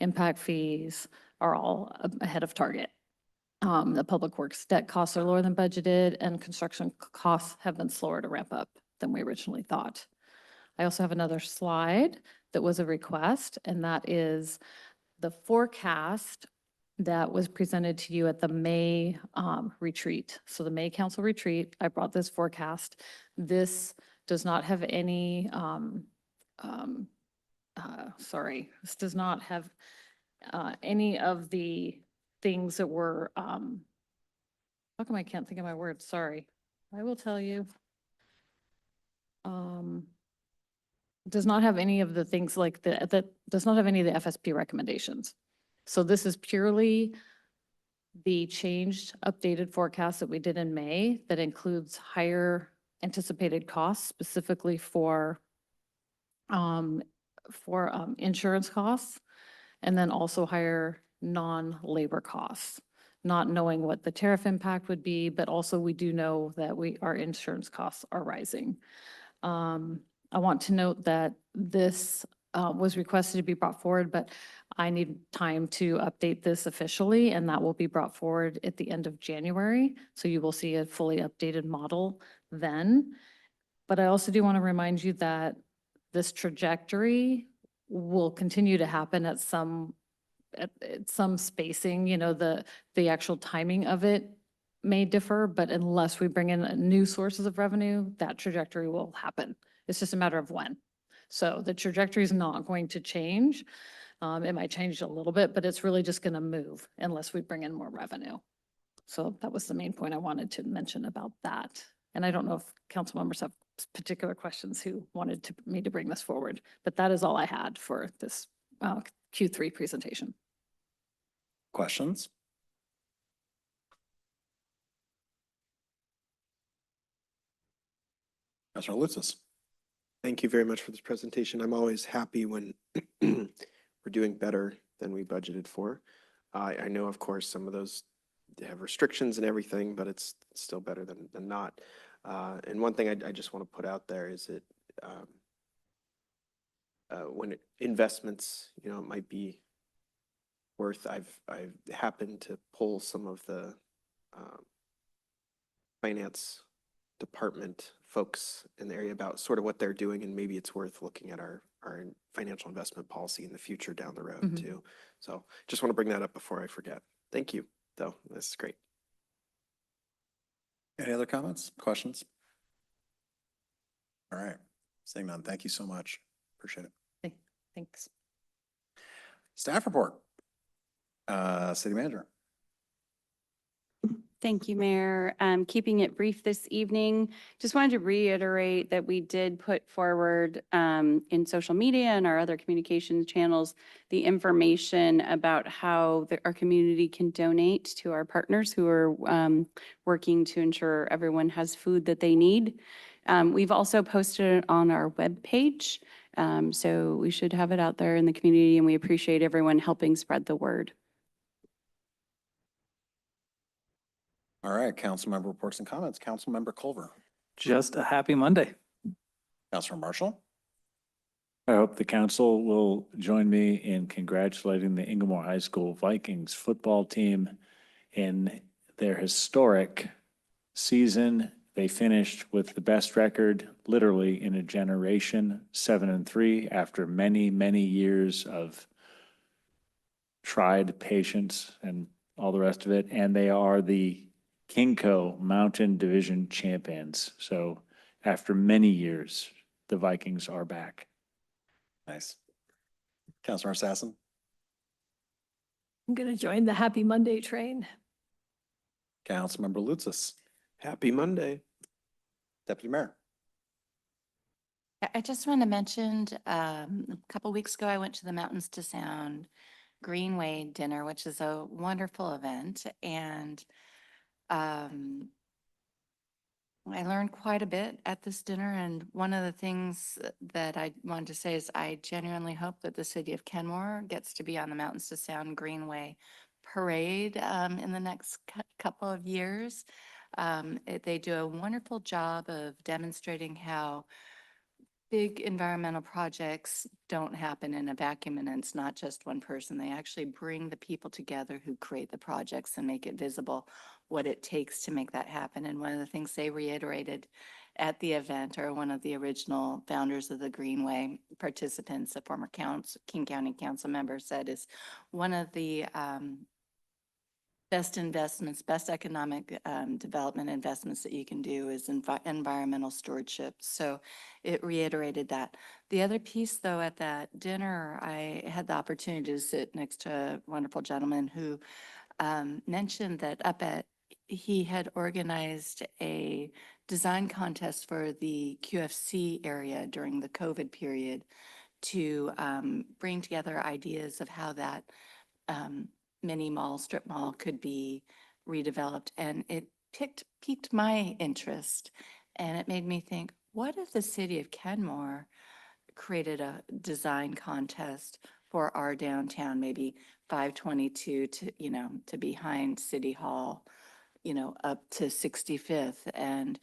impact fees are all ahead of target. The public works debt costs are lower than budgeted, and construction costs have been slower to ramp up than we originally thought. I also have another slide that was a request, and that is the forecast that was presented to you at the May retreat. So the May council retreat, I brought this forecast. This does not have any, this does not have any of the things that were, how come I can't think of my words? Sorry. I will tell you. Does not have any of the things like that does not have any of the FSP recommendations. So this is purely the changed updated forecast that we did in May that includes higher anticipated costs specifically for insurance costs, and then also higher non-labor costs, not knowing what the tariff impact would be, but also we do know that our insurance costs are rising. I want to note that this was requested to be brought forward, but I need time to update this officially, and that will be brought forward at the end of January. So you will see a fully updated model then. But I also do want to remind you that this trajectory will continue to happen at some spacing. You know, the actual timing of it may differ, but unless we bring in new sources of revenue, that trajectory will happen. It's just a matter of when. So the trajectory is not going to change. It might change a little bit, but it's really just going to move unless we bring in more revenue. So that was the main point I wanted to mention about that. And I don't know if council members have particular questions who wanted me to bring this forward, but that is all I had for this Q3 presentation. Questions? Councilor Lutzis. Thank you very much for this presentation. I'm always happy when we're doing better than we budgeted for. I know, of course, some of those have restrictions and everything, but it's still better than not. And one thing I just want to put out there is that when investments, you know, it might be worth, I've happened to pull some of the finance department folks in the area about sort of what they're doing, and maybe it's worth looking at our financial investment policy in the future down the road too. So just want to bring that up before I forget. Thank you, though. This is great. Any other comments, questions? All right, seeing none, thank you so much. Appreciate it. Thanks. Staff report. City Manager. Thank you, Mayor. Keeping it brief this evening, just wanted to reiterate that we did put forward in social media and our other communications channels the information about how our community can donate to our partners who are working to ensure everyone has food that they need. We've also posted it on our webpage, so we should have it out there in the community, and we appreciate everyone helping spread the word. All right, council member reports and comments. Council member Culver. Just a happy Monday. Councilor Marshall. I hope the council will join me in congratulating the Kenmore High School Vikings football team in their historic season. They finished with the best record literally in a generation, 7-3, after many, many years of tried patience and all the rest of it. And they are the Kingco Mountain Division champions. So after many years, the Vikings are back. Nice. Councilor Assassin. I'm going to join the Happy Monday train. Councilmember Lutzis, Happy Monday. Deputy Mayor. I just want to mention, a couple weeks ago, I went to the Mountains to Sound Greenway dinner, which is a wonderful event. And I learned quite a bit at this dinner. And one of the things that I wanted to say is I genuinely hope that the city of Kenmore gets to be on the Mountains to Sound Greenway parade in the next couple of years. They do a wonderful job of demonstrating how big environmental projects don't happen in a vacuum, and it's not just one person. They actually bring the people together who create the projects and make it visible what it takes to make that happen. And one of the things they reiterated at the event, or one of the original founders of the Greenway participants, a former King County Council member, said is one of the best investments, best economic development investments that you can do is environmental stewardship. So it reiterated that. The other piece, though, at that dinner, I had the opportunity to sit next to a wonderful gentleman who mentioned that he had organized a design contest for the QFC area during the COVID period to bring together ideas of how that mini mall, strip mall could be redeveloped. And it piqued my interest. And it made me think, what if the city of Kenmore created a design contest for our downtown, maybe 522 to behind City Hall, up to 65th. And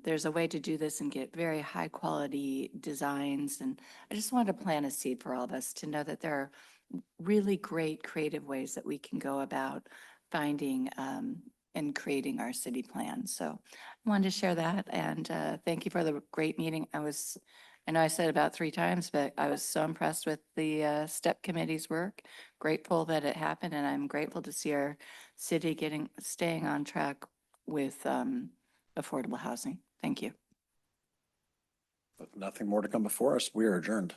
there's a way to do this and get very high quality designs. And I just wanted to plant a seed for all of us to know that there are really great creative ways that we can go about finding and creating our city plan. So I wanted to share that, and thank you for the great meeting. I know I said about 3 times, but I was so impressed with the STEP committee's work, grateful that it happened, and I'm grateful to see our city staying on track with affordable housing. Thank you. With nothing more to come before us, we are adjourned.